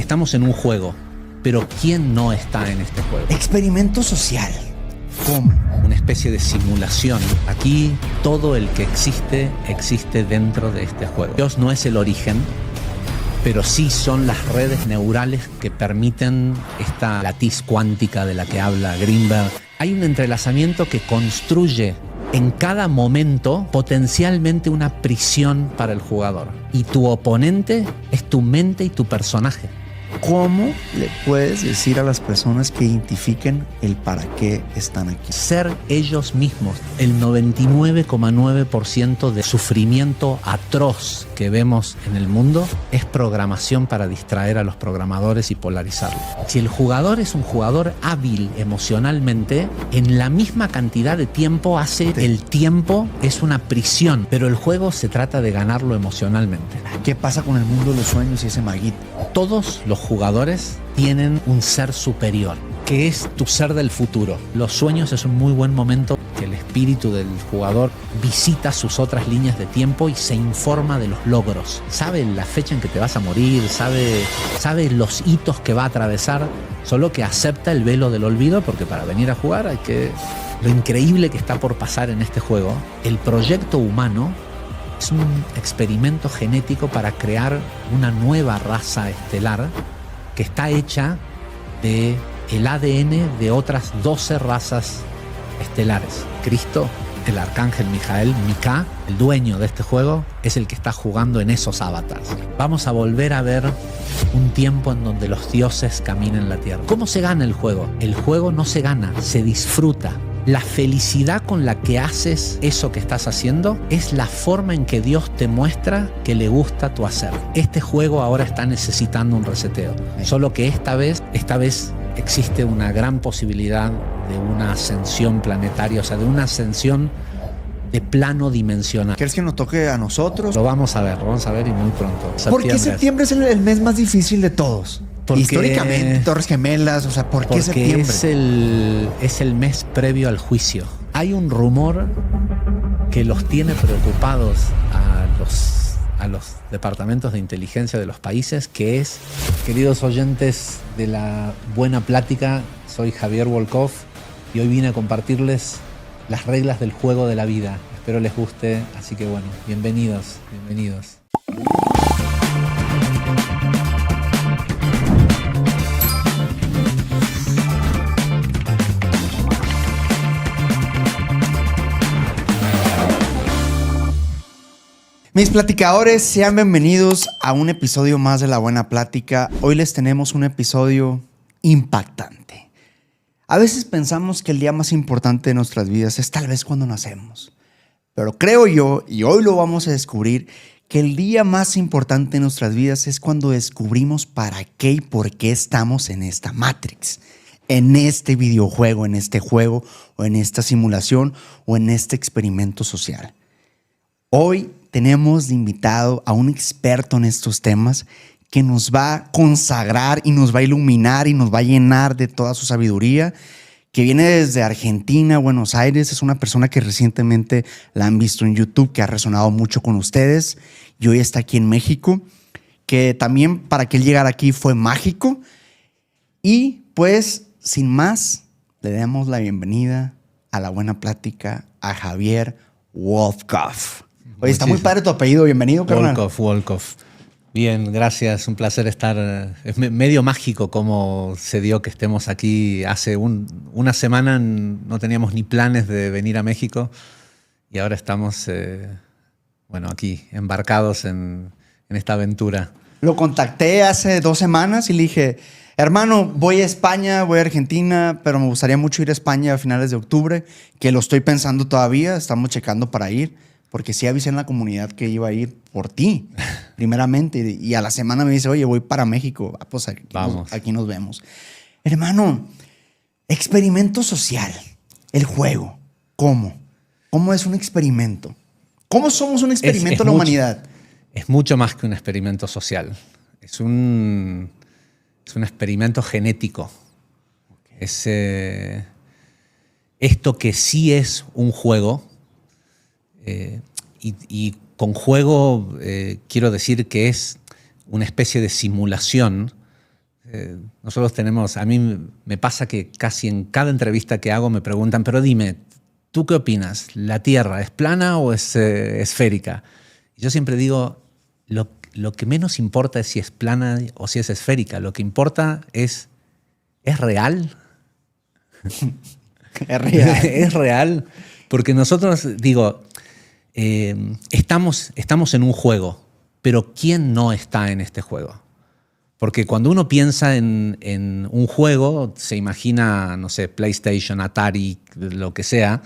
Estamos en un juego, pero ¿quién no está en este juego? Experimento social. ¿Cómo? Una especie de simulación. Aquí todo el que existe dentro de este juego. Dios no es el origen, pero sí son las redes neurales que permiten esta latiz cuántica de la que habla Greenberg. Hay un entrelazamiento que construye en cada momento potencialmente una prisión para el jugador. Y tu oponente es tu mente y tu personaje. ¿Cómo le puedes decir a las personas que identifiquen el para qué están aquí? Ser ellos mismos. El 99,9% de sufrimiento atroz que vemos en el mundo es programación para distraer a los programadores y polarizarlos. Si el jugador es un jugador hábil emocionalmente, en la misma cantidad de tiempo hace el tiempo es una prisión, pero el juego se trata de ganarlo emocionalmente. ¿Qué pasa con el mundo de los sueños y ese maguito? Todos los jugadores tienen un ser superior, que es tu ser del futuro. Los sueños es un muy buen momento que el espíritu del jugador visita sus otras líneas de tiempo y se informa de los logros. Sabe la fecha en que te vas a morir, sabe los hitos que va a atravesar, solo que acepta el velo del olvido, porque para venir a jugar hay que... Lo increíble que está por pasar en este juego, el proyecto humano es un experimento genético para crear una nueva raza estelar que está hecha de el ADN de otras 12 razas estelares. Cristo, el arcángel Mijael, Mika, el dueño de este juego, es el que está jugando en esos avatars. Vamos a volver a ver un tiempo en donde los dioses caminen la tierra. ¿Cómo se gana el juego? El juego no se gana, se disfruta. La felicidad con la que haces eso que estás haciendo es la forma en que Dios te muestra que le gusta tu hacer. Este juego ahora está necesitando un reseteo. Solo que esta vez existe una gran posibilidad de una ascensión planetaria, o sea, de una ascensión de plano dimensional. ¿Quieres que nos toque a nosotros? Lo vamos a ver y muy pronto. ¿Por qué septiembre es el mes más difícil de todos? Porque históricamente, Torres Gemelas, o sea, ¿por qué septiembre? Es el mes previo al juicio. Hay un rumor que los tiene preocupados a los departamentos de inteligencia de los países, que es, queridos oyentes de la buena plática, soy Javier Wolkoff y hoy vine a compartirles las reglas del juego de la vida. Espero les guste, así que bueno, bienvenidos. Mis platicadores, sean bienvenidos a un episodio más de La Buena Plática. Hoy les tenemos un episodio impactante. A veces pensamos que el día más importante de nuestras vidas es tal vez cuando nacemos. Pero creo yo, y hoy lo vamos a descubrir, que el día más importante de nuestras vidas es cuando descubrimos para qué y por qué estamos en esta Matrix, en este videojuego, en este juego, o en esta simulación, o en este experimento social. Hoy tenemos de invitado a un experto en estos temas que nos va a consagrar y nos va a iluminar y nos va a llenar de toda su sabiduría, que viene desde Argentina, Buenos Aires. Es una persona que recientemente la han visto en YouTube, que ha resonado mucho con ustedes y hoy está aquí en México, que también para que él llegara aquí fue mágico. Y pues, sin más, le damos la bienvenida a La Buena Plática a Javier Wolkoff. Oye, está muy padre tu apellido. Bienvenido, carnal. Wolkoff. Bien, gracias. Un placer estar. Es medio mágico cómo se dio que estemos aquí. Hace una semana no teníamos ni planes de venir a México y ahora estamos, aquí, embarcados en esta aventura. Lo contacté hace 2 semanas y le dije, hermano, voy a España, voy a Argentina, pero me gustaría mucho ir a España a finales de octubre, que lo estoy pensando todavía, estamos checando para ir. Porque sí avisé en la comunidad que iba a ir por ti, primeramente. Y a la semana me dice, oye, voy para México. Pues aquí nos vemos. Hermano, experimento social. El juego. ¿Cómo? ¿Cómo es un experimento? ¿Cómo somos un experimento en la humanidad? Es mucho más que un experimento social. Es un experimento genético. Okay. Es esto que sí es un juego. Y con juego quiero decir que es una especie de simulación nosotros tenemos, a mí me pasa que casi en cada entrevista que hago me preguntan, pero dime, ¿tú qué opinas? ¿La Tierra es plana o es esférica? Y yo siempre digo, lo que menos importa es si es plana o si es esférica. Lo que importa ¿es real? Es real. Es real. Porque nosotros, digo, estamos en un juego, pero ¿quién no está en este juego? Porque cuando uno piensa en un juego, se imagina, no sé, PlayStation, Atari, lo que sea.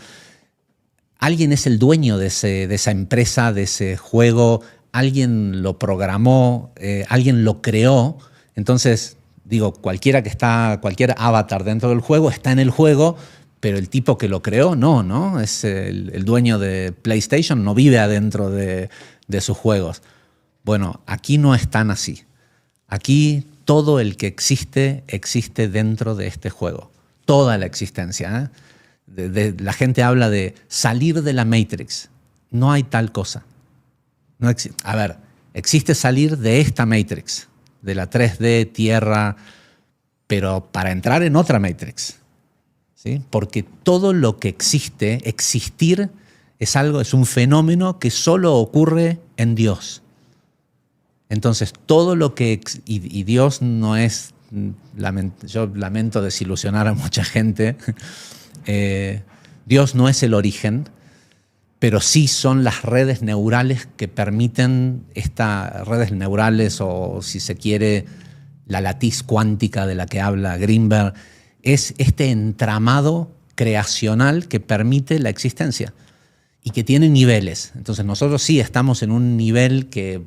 Alguien es el dueño de esa empresa, de ese juego. Alguien lo programó, alguien lo creó. Entonces, digo, cualquier avatar dentro del juego está en el juego, pero el tipo que lo creó, no. Es el dueño de PlayStation, no vive adentro de sus juegos. Bueno, aquí no es tan así. Aquí todo el que existe dentro de este juego. Toda la existencia. La gente habla de salir de la Matrix. No hay tal cosa. A ver, existe salir de esta Matrix, de la 3D, Tierra, pero para entrar en otra Matrix. ¿Sí? Porque todo lo que existir es un fenómeno que solo ocurre en Dios. Entonces, todo lo que... Y Dios no es... Yo lamento desilusionar a mucha gente. Dios no es el origen, pero sí son las redes neurales que permiten estas redes neurales, o si se quiere, la latiz cuántica de la que habla Greenberg, es este entramado creacional que permite la existencia y que tiene niveles. Entonces nosotros sí estamos en un nivel que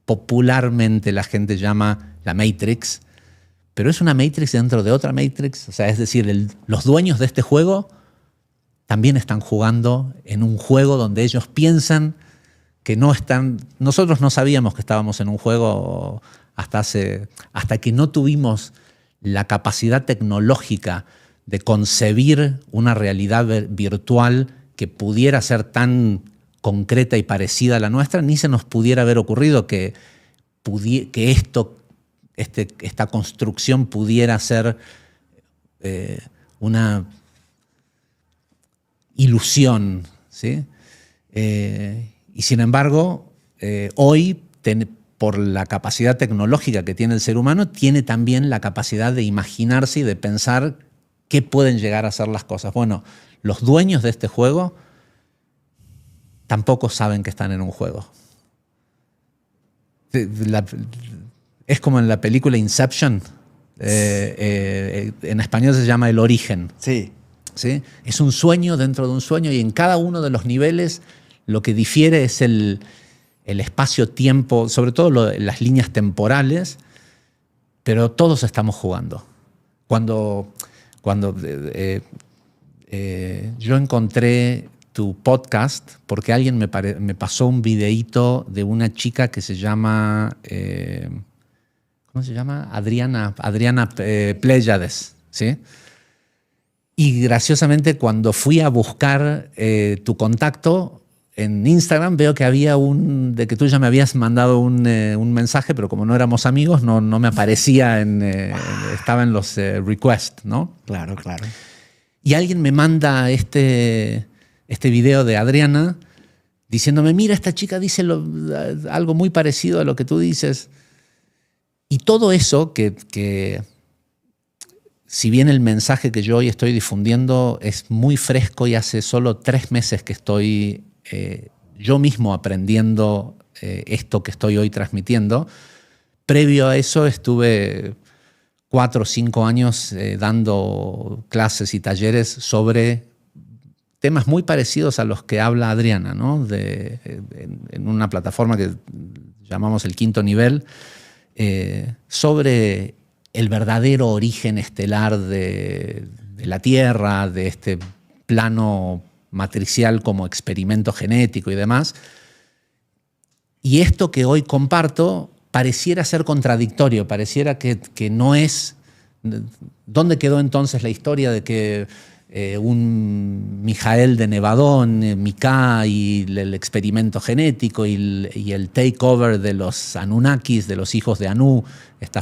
popularmente la gente llama la Matrix, pero es una Matrix dentro de otra Matrix. O sea, es decir, los dueños de este juego también están jugando en un juego donde ellos piensan que no están... Nosotros no sabíamos que estábamos en un juego hasta que no tuvimos la capacidad tecnológica de concebir una realidad virtual que pudiera ser tan concreta y parecida a la nuestra, ni se nos pudiera haber ocurrido que esta construcción pudiera ser una ilusión, ¿sí? Y sin embargo, hoy, por la capacidad tecnológica que tiene el ser humano, tiene también la capacidad de imaginarse y de pensar qué pueden llegar a ser las cosas. Bueno, los dueños de este juego tampoco saben que están en un juego. Es como en la película Inception. En español se llama El Origen. Sí. ¿Sí? Es un sueño dentro de un sueño, y en cada uno de los niveles lo que difiere es el espacio-tiempo, sobre todo las líneas temporales, pero todos estamos jugando. Cuando yo encontré tu podcast, porque alguien me pasó un videíto de una chica que se llama, ¿cómo se llama? Adriana Pléyades, ¿sí? Y graciosamente, cuando fui a buscar tu contacto en Instagram, veo que había de que tú ya me habías mandado un mensaje, pero como no éramos amigos, no me aparecía estaba en los requests, ¿no? Claro, claro. Y alguien me manda este video de Adriana diciéndome, mira, esta chica dice algo muy parecido a lo que tú dices. Y todo eso que si bien el mensaje que yo hoy estoy difundiendo es muy fresco y hace solo 3 meses que estoy yo mismo aprendiendo esto que estoy hoy transmitiendo, previo a eso estuve 4 o 5 años dando clases y talleres sobre temas muy parecidos a los que habla Adriana, ¿no? En una plataforma que llamamos El Quinto Nivel, sobre el verdadero origen estelar de la Tierra, de este plano matricial como experimento genético y demás. Y esto que hoy comparto pareciera ser contradictorio, pareciera que no es... ¿Dónde quedó entonces la historia de que un Mijael de Nevadón, Mika y el experimento genético y el takeover de los Anunnakis, de los hijos de Anu, esta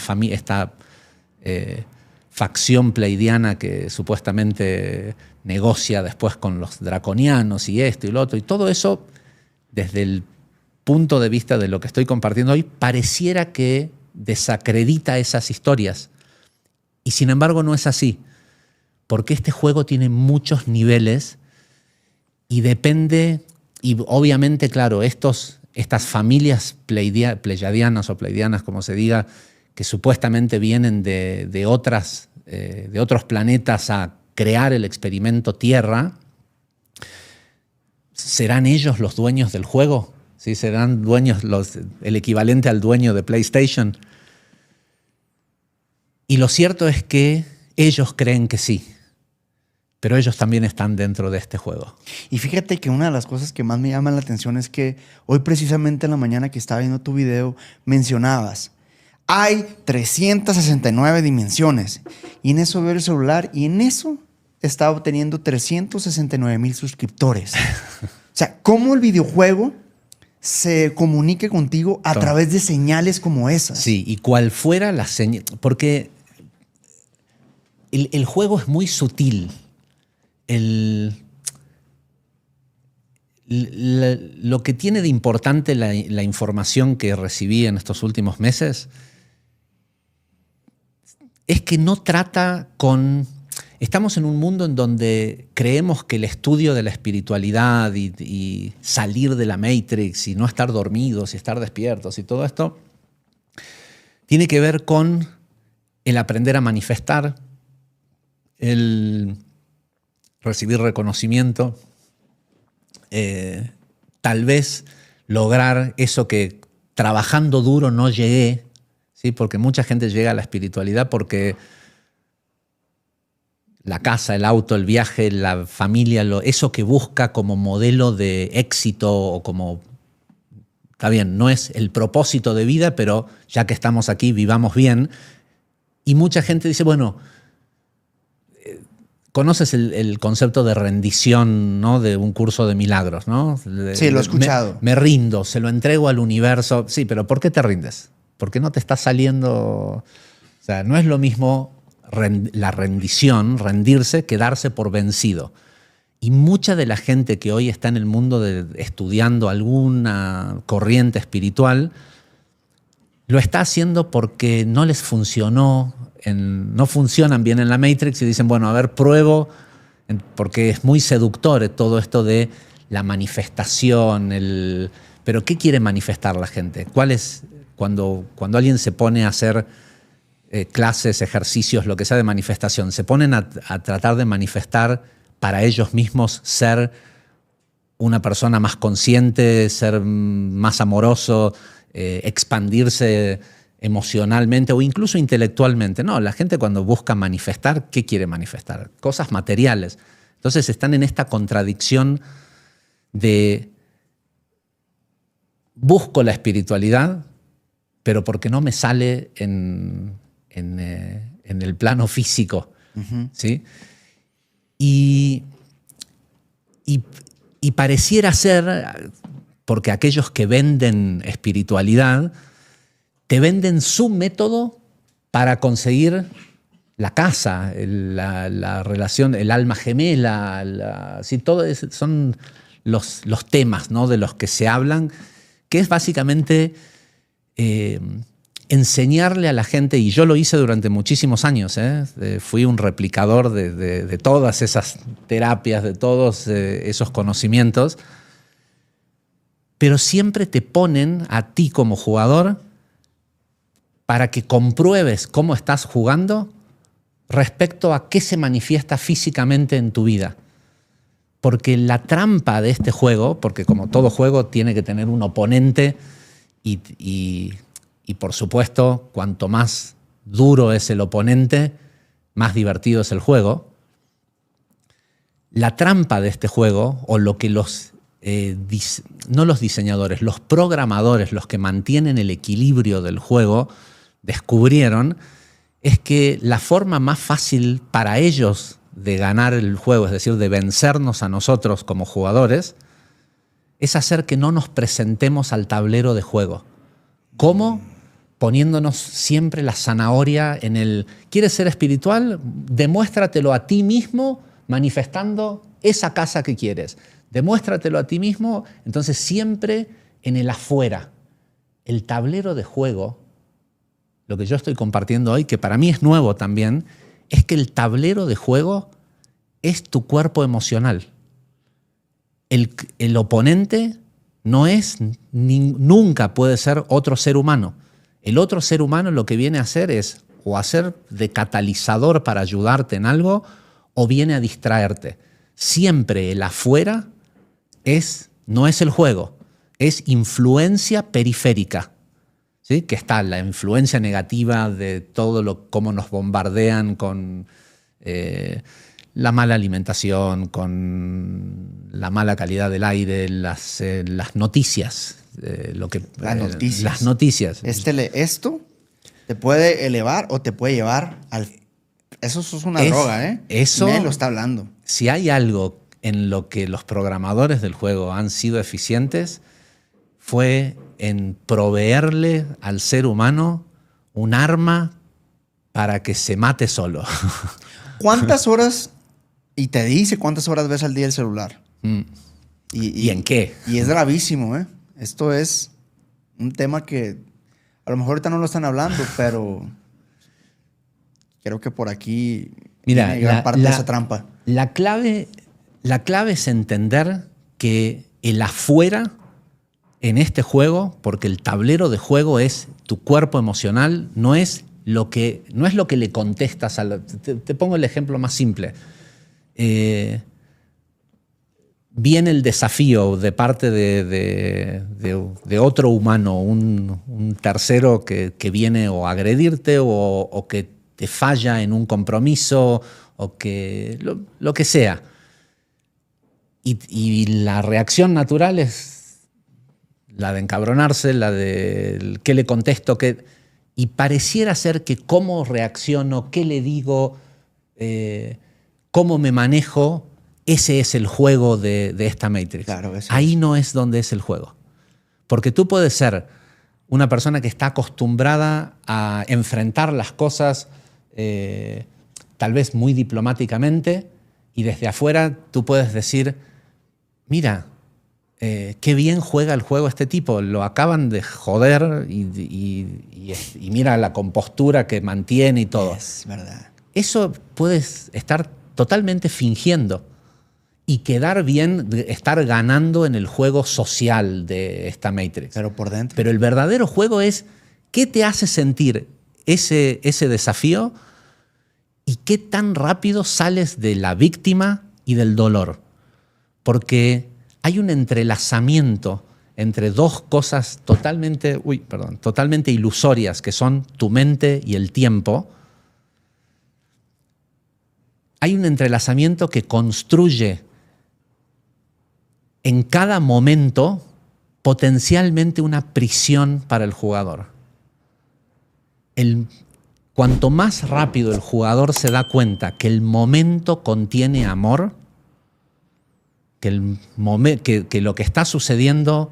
facción pleidiana que supuestamente negocia después con los draconianos y esto y lo otro. Y todo eso, desde el punto de vista de lo que estoy compartiendo hoy, pareciera que desacredita esas historias. Y sin embargo no es así, porque este juego tiene muchos niveles y depende, y obviamente, claro, estas familias pleyadianas o pleidianas, como se diga, que supuestamente vienen de otros planetas a crear el experimento Tierra, ¿serán ellos los dueños del juego? ¿Sí? ¿Serán dueños, el equivalente al dueño de PlayStation? Y lo cierto es que ellos creen que sí, pero ellos también están dentro de este juego. Y fíjate que una de las cosas que más me llama la atención es que hoy precisamente en la mañana que estaba viendo tu video mencionabas, hay 369 dimensiones. Y en eso veo el celular y en eso estaba obteniendo 369,000 suscriptores. O sea, ¿cómo el videojuego se comunique contigo a través de señales como esas? Sí, y cuál fuera la señal. Porque el juego es muy sutil. Lo que tiene de importante la información que recibí en estos últimos meses es que no trata con... Estamos en un mundo en donde creemos que el estudio de la espiritualidad y salir de la Matrix y no estar dormidos y estar despiertos y todo esto tiene que ver con el aprender a manifestar, el recibir reconocimiento, tal vez lograr eso que trabajando duro no llegué, ¿sí? Porque mucha gente llega a la espiritualidad porque la casa, el auto, el viaje, la familia, eso que busca como modelo de éxito o como, está bien, no es el propósito de vida, pero ya que estamos aquí, vivamos bien. Y mucha gente dice, bueno, ¿conoces el concepto de rendición, ¿no? De un curso de milagros, ¿no? Sí, lo he escuchado. Me rindo, se lo entrego al universo. Sí, pero ¿por qué te rindes? ¿Por qué no te está saliendo? O sea, no es lo mismo la rendición, rendirse, que darse por vencido. Y mucha de la gente que hoy está en el mundo estudiando alguna corriente espiritual lo está haciendo porque no les funcionó, no funcionan bien en la Matrix y dicen, bueno, a ver, pruebo, porque es muy seductor todo esto de la manifestación, pero ¿qué quiere manifestar la gente? ¿Cuál es, cuando alguien se pone a hacer clases, ejercicios, lo que sea de manifestación, se ponen a tratar de manifestar para ellos mismos ser una persona más consciente, ser más amoroso, expandirse emocionalmente o incluso intelectualmente? No, la gente cuando busca manifestar, ¿qué quiere manifestar? Cosas materiales. Entonces están en esta contradicción de busco la espiritualidad, pero porque no me sale en el plano físico. Uh-huh. ¿Sí? Y pareciera ser, porque aquellos que venden espiritualidad te venden su método para conseguir la casa, la relación, el alma gemela, ¿sí? Todo eso son los temas, ¿no? De los que se hablan, que es básicamente enseñarle a la gente, y yo lo hice durante muchísimos años, fui un replicador de todas esas terapias, de todos esos conocimientos, pero siempre te ponen a ti como jugador para que compruebes cómo estás jugando respecto a qué se manifiesta físicamente en tu vida. Porque la trampa de este juego, porque como todo juego tiene que tener un oponente y por supuesto, cuanto más duro es el oponente, más divertido es el juego. La trampa de este juego, o lo que no los diseñadores, los programadores, los que mantienen el equilibrio del juego, descubrieron, es que la forma más fácil para ellos de ganar el juego, es decir, de vencernos a nosotros como jugadores, es hacer que no nos presentemos al tablero de juego. ¿Cómo? poniéndonos siempre la zanahoria en el, ¿quieres ser espiritual? Demuéstratelo a ti mismo manifestando esa casa que quieres. Demuéstratelo a ti mismo, entonces siempre en el afuera. El tablero de juego, lo que yo estoy compartiendo hoy, que para mí es nuevo también, es que el tablero de juego es tu cuerpo emocional. El oponente no es, nunca puede ser otro ser humano. El otro ser humano lo que viene a hacer es o hacer de catalizador para ayudarte en algo o viene a distraerte. Siempre el afuera no es el juego, es influencia periférica. ¿Sí? Que está la influencia negativa de todo cómo nos bombardean con la mala alimentación, con la mala calidad del aire, las noticias. Las noticias. Esto te puede elevar o te puede llevar al... Eso es una droga, ¿eh? Eso, nadie lo está hablando. Si hay algo en lo que los programadores del juego han sido eficientes, fue en proveerle al ser humano un arma para que se mate solo. ¿Cuántas horas, y te dice cuántas horas ves al día el celular? ¿Y en qué? Y es gravísimo, ¿eh? Esto es un tema que a lo mejor ahorita no lo están hablando, pero creo que por aquí mira, gran parte de esa trampa. La clave es entender que el afuera en este juego, porque el tablero de juego es tu cuerpo emocional, no es lo que le contestas te pongo el ejemplo más simple. Viene el desafío de parte de otro humano, un tercero que viene o a agredirte o que te falla en un compromiso o que lo que sea. Y la reacción natural es la de encabronarse, la de qué le contesto, y pareciera ser que cómo reacciono, qué le digo, cómo me manejo, ese es el juego de esta Matrix. Claro, ahí no es donde es el juego. Porque tú puedes ser una persona que está acostumbrada a enfrentar las cosas tal vez muy diplomáticamente, y desde afuera tú puedes decir, mira, qué bien juega el juego este tipo, lo acaban de joder y mira la compostura que mantiene y todo. Es verdad. Eso puedes estar totalmente fingiendo y quedar bien, estar ganando en el juego social de esta Matrix. Pero por dentro. Pero el verdadero juego es qué te hace sentir ese desafío y qué tan rápido sales de la víctima y del dolor. Porque hay un entrelazamiento entre dos cosas totalmente ilusorias, que son tu mente y el tiempo. Hay un entrelazamiento que construye en cada momento potencialmente una prisión para el jugador. Cuanto más rápido el jugador se da cuenta que el momento contiene amor, que lo que está sucediendo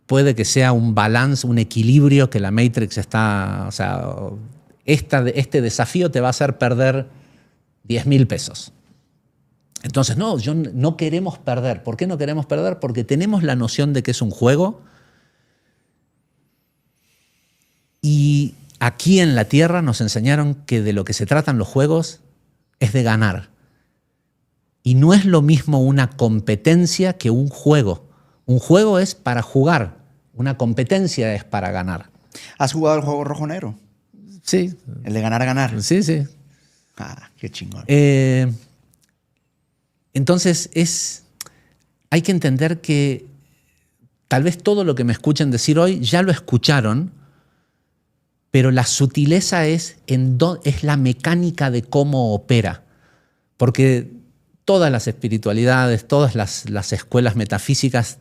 puede que sea un balance, un equilibrio que la Matrix está... O sea, este desafío te va a hacer perder 10,000 pesos. Entonces, no queremos perder. ¿Por qué no queremos perder? Porque tenemos la noción de que es un juego y aquí en la Tierra nos enseñaron que de lo que se tratan los juegos es de ganar. Y no es lo mismo una competencia que un juego. Un juego es para jugar, una competencia es para ganar. ¿Has jugado el juego rojo-negro? Sí. El de ganar. Sí, sí. Ah, qué chingón. Entonces hay que entender que tal vez todo lo que me escuchen decir hoy ya lo escucharon, pero la sutileza es la mecánica de cómo opera. Porque todas las espiritualidades, todas las escuelas metafísicas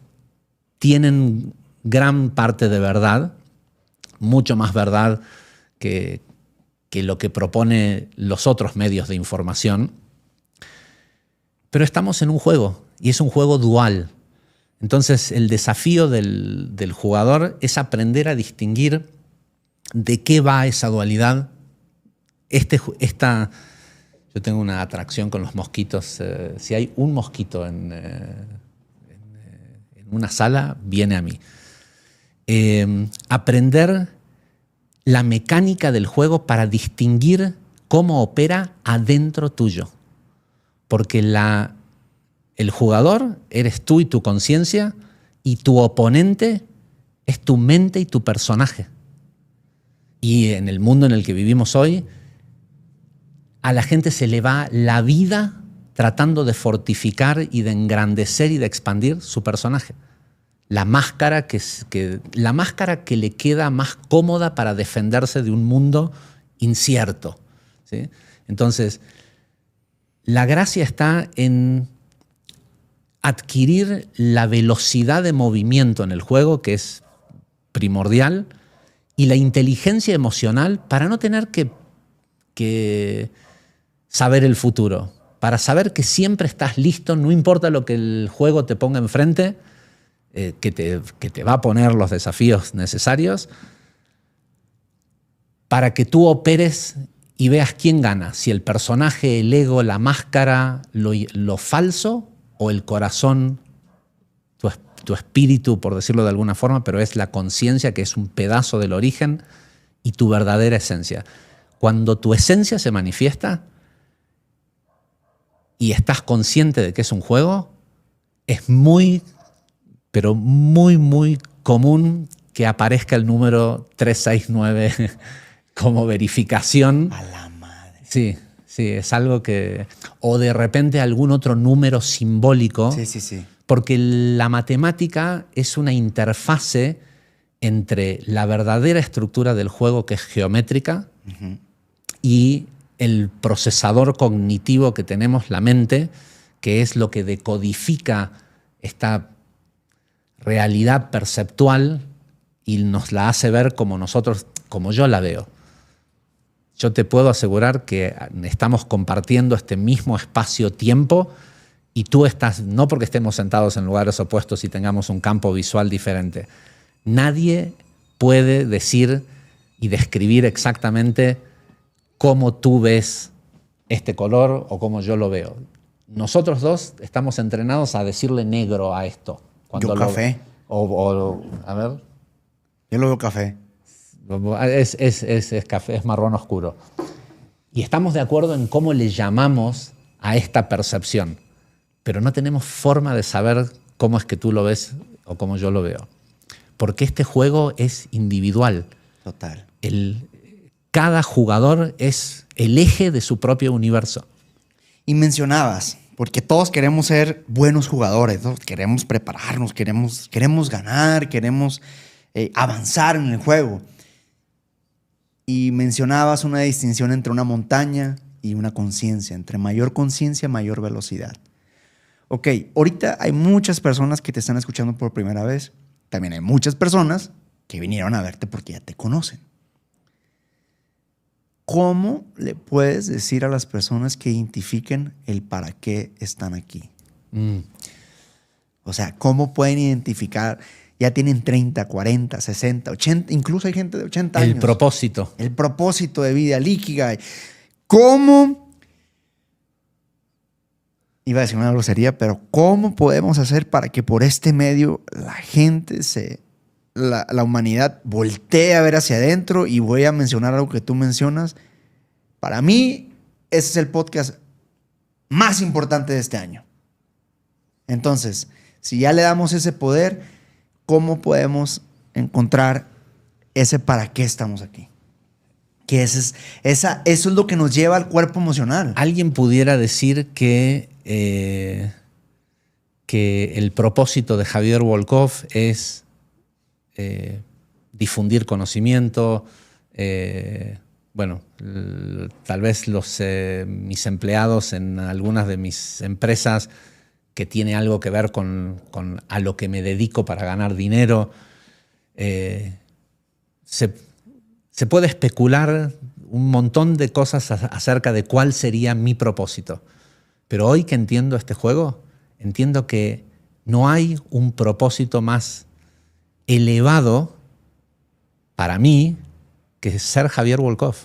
tienen gran parte de verdad, mucho más verdad que lo que propone los otros medios de información. Pero estamos en un juego, y es un juego dual. Entonces el desafío del jugador es aprender a distinguir ¿De qué va esa dualidad? Yo tengo una atracción con los mosquitos. Si hay un mosquito en una sala, viene a mí. Aprender la mecánica del juego para distinguir cómo opera adentro tuyo. Porque el jugador eres tú y tu conciencia, y tu oponente es tu mente y tu personaje. Y en el mundo en el que vivimos hoy, a la gente se le va la vida tratando de fortificar y de engrandecer y de expandir su personaje. La máscara que le queda más cómoda para defenderse de un mundo incierto, ¿sí? Entonces, la gracia está en adquirir la velocidad de movimiento en el juego, que es primordial, y la inteligencia emocional para no tener que saber el futuro, para saber que siempre estás listo, no importa lo que el juego te ponga enfrente, que te va a poner los desafíos necesarios para que tú operes y veas quién gana, si el personaje, el ego, la máscara, lo falso, o el corazón, tu espíritu, por decirlo de alguna forma, pero es la conciencia, que es un pedazo del origen, y tu verdadera esencia. Cuando tu esencia se manifiesta y estás consciente de que es un juego, es muy, pero muy, muy común que aparezca el número 369 como verificación. A la madre. Sí, es algo que... O de repente algún otro número simbólico. Sí. Porque la matemática es una interfase entre la verdadera estructura del juego, que es geométrica, y el procesador cognitivo que tenemos, la mente, que es lo que decodifica esta realidad perceptual y nos la hace ver como yo la veo. Yo te puedo asegurar que estamos compartiendo este mismo espacio-tiempo, y tú estás, no porque estemos sentados en lugares opuestos y tengamos un campo visual diferente. Nadie puede decir y describir exactamente cómo tú ves este color o cómo yo lo veo. Nosotros dos estamos entrenados a decirle negro a esto. Yo café. A ver. Yo lo veo café. Es café, es marrón oscuro. Y estamos de acuerdo en cómo le llamamos a esta percepción, pero no tenemos forma de saber cómo es que tú lo ves o cómo yo lo veo. Porque este juego es individual. Total. Cada jugador es el eje de su propio universo. Y mencionabas, porque todos queremos ser buenos jugadores, ¿no? Queremos prepararnos, queremos ganar, queremos avanzar en el juego. Y mencionabas una distinción entre una montaña y una conciencia. Entre mayor conciencia, mayor velocidad. Ok, ahorita hay muchas personas que te están escuchando por primera vez. También hay muchas personas que vinieron a verte porque ya te conocen. ¿Cómo le puedes decir a las personas que identifiquen el para qué están aquí? O sea, ¿cómo pueden identificar? Ya tienen 30, 40, 60, 80, incluso hay gente de 80 años. El propósito. El propósito de vida, el Ikigai. ¿Cómo? Iba a decir una grosería, pero ¿cómo podemos hacer para que por este medio la gente la humanidad voltee a ver hacia adentro? Y voy a mencionar algo que tú mencionas. Para mí, ese es el podcast más importante de este año. Entonces, si ya le damos ese poder, ¿cómo podemos encontrar ese para qué estamos aquí? Que eso es lo que nos lleva al cuerpo emocional. Alguien pudiera decir que el propósito de Javier Volkov es difundir conocimiento. Tal vez mis empleados en algunas de mis empresas, que tiene algo que ver con a lo que me dedico para ganar dinero. Se puede especular un montón de cosas acerca de cuál sería mi propósito. Pero hoy que entiendo este juego, entiendo que no hay un propósito más elevado para mí que ser Javier Volkov.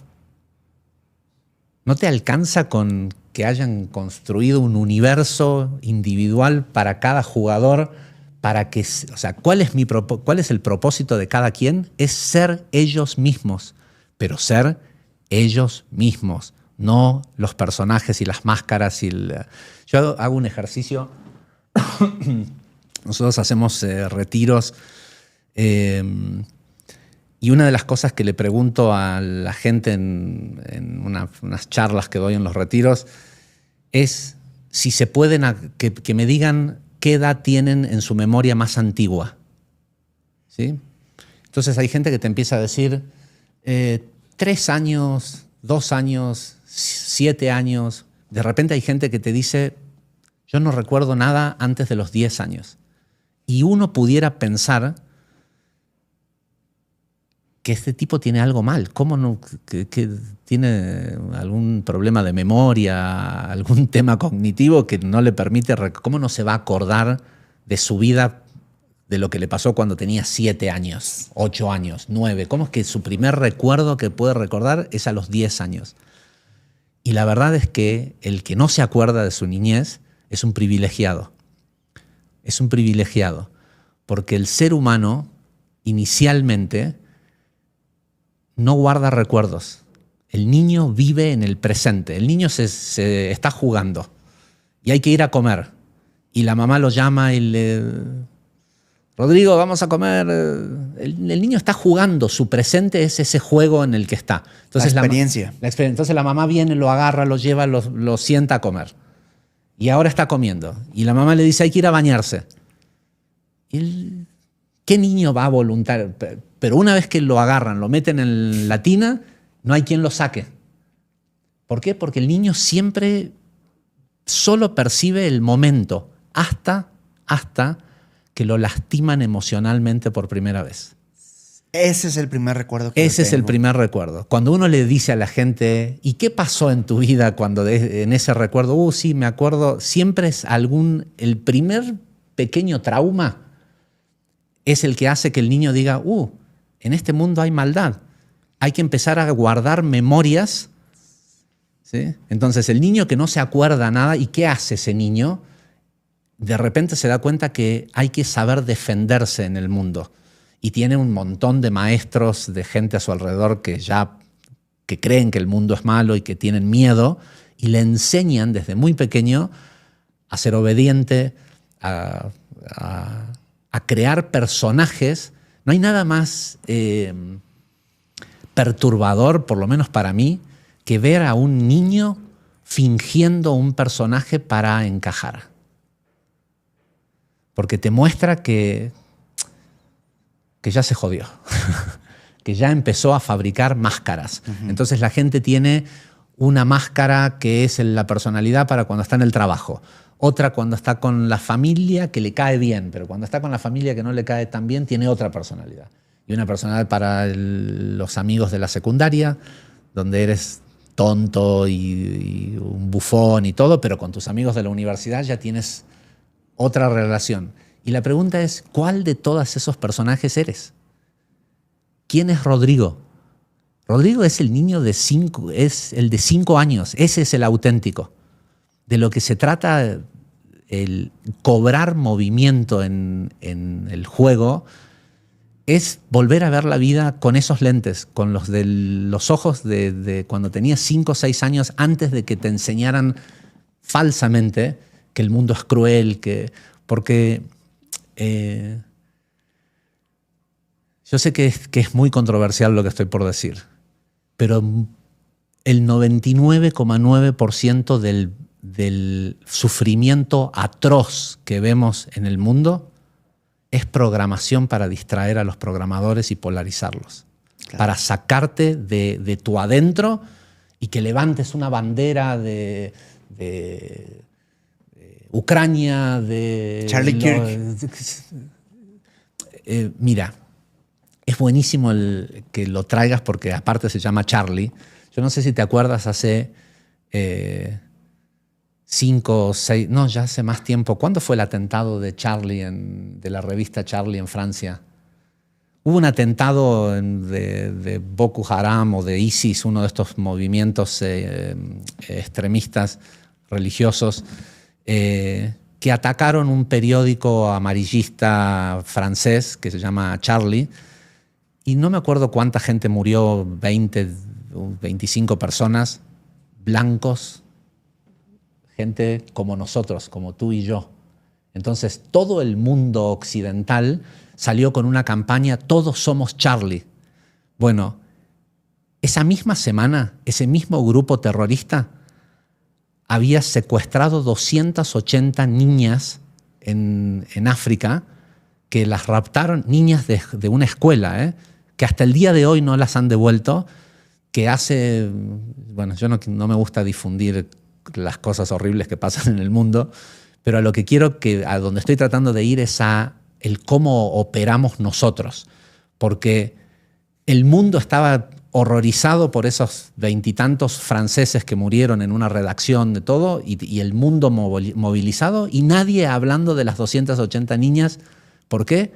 No te alcanza con que hayan construido un universo individual para cada jugador, para que, o sea, ¿cuál es el propósito de cada quien? Es ser ellos mismos, pero ser ellos mismos, no los personajes y las máscaras. Yo hago un ejercicio, nosotros hacemos retiros, y una de las cosas que le pregunto a la gente en unas charlas que doy en los retiros es si se pueden, que me digan qué edad tienen en su memoria más antigua. ¿Sí? Entonces hay gente que te empieza a decir 3 años, 2 años, 7 años. De repente hay gente que te dice, yo no recuerdo nada antes de los 10 años. Y uno pudiera pensar que este tipo tiene algo mal. ¿Cómo no? Que tiene algún problema de memoria, algún tema cognitivo que no le permite... ¿Cómo no se va a acordar de su vida, de lo que le pasó cuando tenía 7 años, 8 años, 9? ¿Cómo es que su primer recuerdo que puede recordar es a los 10 años? Y la verdad es que el que no se acuerda de su niñez es un privilegiado. Es un privilegiado. Porque el ser humano, inicialmente, no guarda recuerdos. El niño vive en el presente. El niño se está jugando y hay que ir a comer. Y la mamá lo llama y le... Rodrigo, vamos a comer. El niño está jugando. Su presente es ese juego en el que está. Entonces, la experiencia. Entonces la mamá viene, lo agarra, lo lleva, lo sienta a comer. Y ahora está comiendo. Y la mamá le dice, hay que ir a bañarse. Y ¿qué niño va a voluntar? Pero una vez que lo agarran, lo meten en la tina, no hay quien lo saque. ¿Por qué? Porque el niño siempre solo percibe el momento hasta que lo lastiman emocionalmente por primera vez. Ese es el primer recuerdo que Ese es el primer recuerdo. Cuando uno le dice a la gente, ¿y qué pasó en tu vida cuando en ese recuerdo? Sí, me acuerdo. Siempre es el primer pequeño trauma es el que hace que el niño diga, en este mundo hay maldad. Hay que empezar a guardar memorias. ¿Sí? Entonces el niño que no se acuerda nada, ¿y qué hace ese niño? De repente se da cuenta que hay que saber defenderse en el mundo. Y tiene un montón de maestros, de gente a su alrededor que creen que el mundo es malo y que tienen miedo, y le enseñan desde muy pequeño a ser obediente, a crear personajes. No hay nada más perturbador, por lo menos para mí, que ver a un niño fingiendo un personaje para encajar. Porque te muestra que ya se jodió, que ya empezó a fabricar máscaras. Uh-huh. Entonces la gente tiene una máscara que es la personalidad para cuando está en el trabajo, otra cuando está con la familia que le cae bien, pero cuando está con la familia que no le cae tan bien tiene otra personalidad. Y una personalidad para los amigos de la secundaria, donde eres tonto y un bufón y todo, pero con tus amigos de la universidad ya tienes otra relación. Y la pregunta es, ¿cuál de todos esos personajes eres? ¿Quién es Rodrigo? Rodrigo es el niño es el de 5 años. Ese es el auténtico. De lo que se trata el cobrar movimiento en el juego es volver a ver la vida con esos lentes, con los ojos de cuando tenías 5 o 6 años, antes de que te enseñaran falsamente que el mundo es cruel, porque yo sé que es muy controversial lo que estoy por decir, pero el 99,9% del sufrimiento atroz que vemos en el mundo es programación para distraer a los programadores y polarizarlos. Claro. Para sacarte de tu adentro y que levantes una bandera de Ucrania, de Charlie Kirk. Mira, es buenísimo que lo traigas porque aparte se llama Charlie. Yo no sé si te acuerdas hace 5 o 6, no, ya hace más tiempo. ¿Cuándo fue el atentado de Charlie, de la revista Charlie en Francia? Hubo un atentado de Boko Haram o de ISIS, uno de estos movimientos extremistas religiosos, que atacaron un periódico amarillista francés que se llama Charlie, y no me acuerdo cuánta gente murió, 20, 25 personas, blancos, gente como nosotros, como tú y yo. Entonces todo el mundo occidental salió con una campaña, todos somos Charlie. Bueno, esa misma semana, ese mismo grupo terrorista había secuestrado 280 niñas en África, que las raptaron, niñas de una escuela, que hasta el día de hoy no las han devuelto, que hace... Bueno, yo no me gusta difundir las cosas horribles que pasan en el mundo, pero a donde estoy tratando de ir es a el cómo operamos nosotros, porque el mundo estaba horrorizado por esos 20 y tantos franceses que murieron en una redacción de todo, y el mundo movilizado, y nadie hablando de las 280 niñas. ¿Por qué?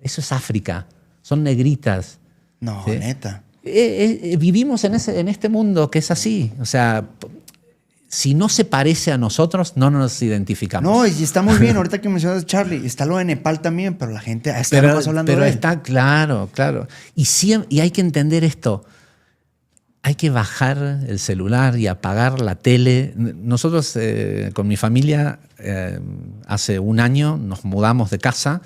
Eso es África, son negritas. No, ¿sí? Neta. Vivimos en este mundo que es así. O sea, si no se parece a nosotros, no nos identificamos. No, y está muy bien. Ahorita que mencionas Charlie, está lo de Nepal también, pero la gente está más hablando de él. Está claro. Y hay que entender esto. Hay que bajar el celular y apagar la tele. Nosotros con mi familia hace un año nos mudamos de casa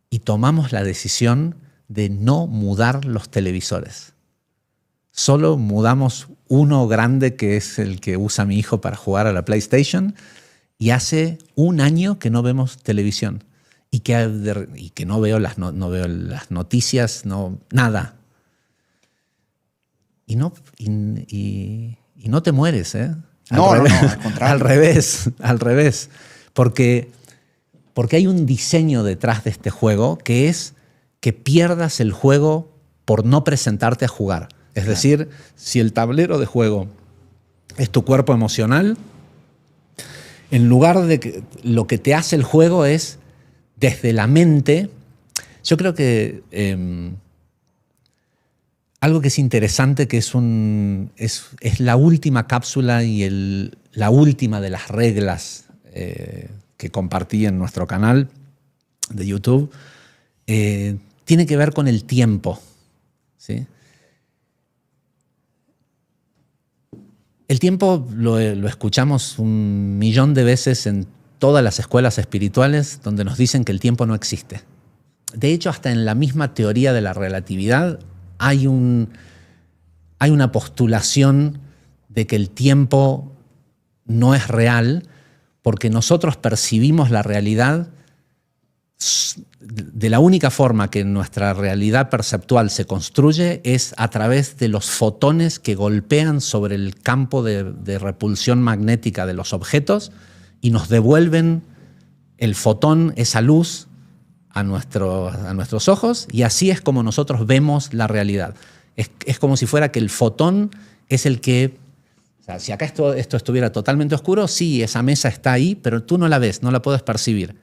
y tomamos la decisión de no mudar los televisores. Solo mudamos uno grande, que es el que usa mi hijo para jugar a la PlayStation, y hace un año que no vemos televisión y que no veo las noticias, nada. Y no te mueres, ¿eh? No, al contrario. Al revés. Porque hay un diseño detrás de este juego que es que pierdas el juego por no presentarte a jugar. Es decir, si el tablero de juego es tu cuerpo emocional, en lugar de que lo que te hace el juego es desde la mente. Yo creo que algo que es interesante, que es la última cápsula y la última de las reglas que compartí en nuestro canal de YouTube, tiene que ver con el tiempo, ¿sí? El tiempo lo escuchamos 1.000.000 de veces en todas las escuelas espirituales, donde nos dicen que el tiempo no existe. De hecho, hasta en la misma teoría de la relatividad hay una postulación de que el tiempo no es real, porque nosotros percibimos la realidad de la única forma que nuestra realidad perceptual se construye es a través de los fotones que golpean sobre el campo de repulsión magnética de los objetos y nos devuelven el fotón, esa luz, a nuestros ojos, y así es como nosotros vemos la realidad. Es como si fuera que el fotón es el que... O sea, si acá esto estuviera totalmente oscuro, sí, esa mesa está ahí, pero tú no la ves, no la puedes percibir.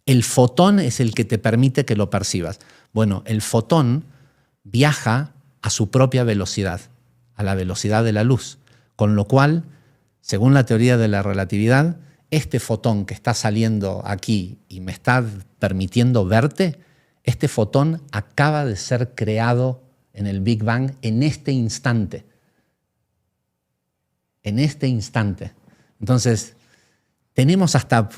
El fotón es el que te permite que lo percibas. Bueno, el fotón viaja a su propia velocidad, a la velocidad de la luz, con lo cual, según la teoría de la relatividad, este fotón que está saliendo aquí y me está permitiendo verte, este fotón acaba de ser creado en el Big Bang en este instante. En este instante. Entonces, tenemos hasta,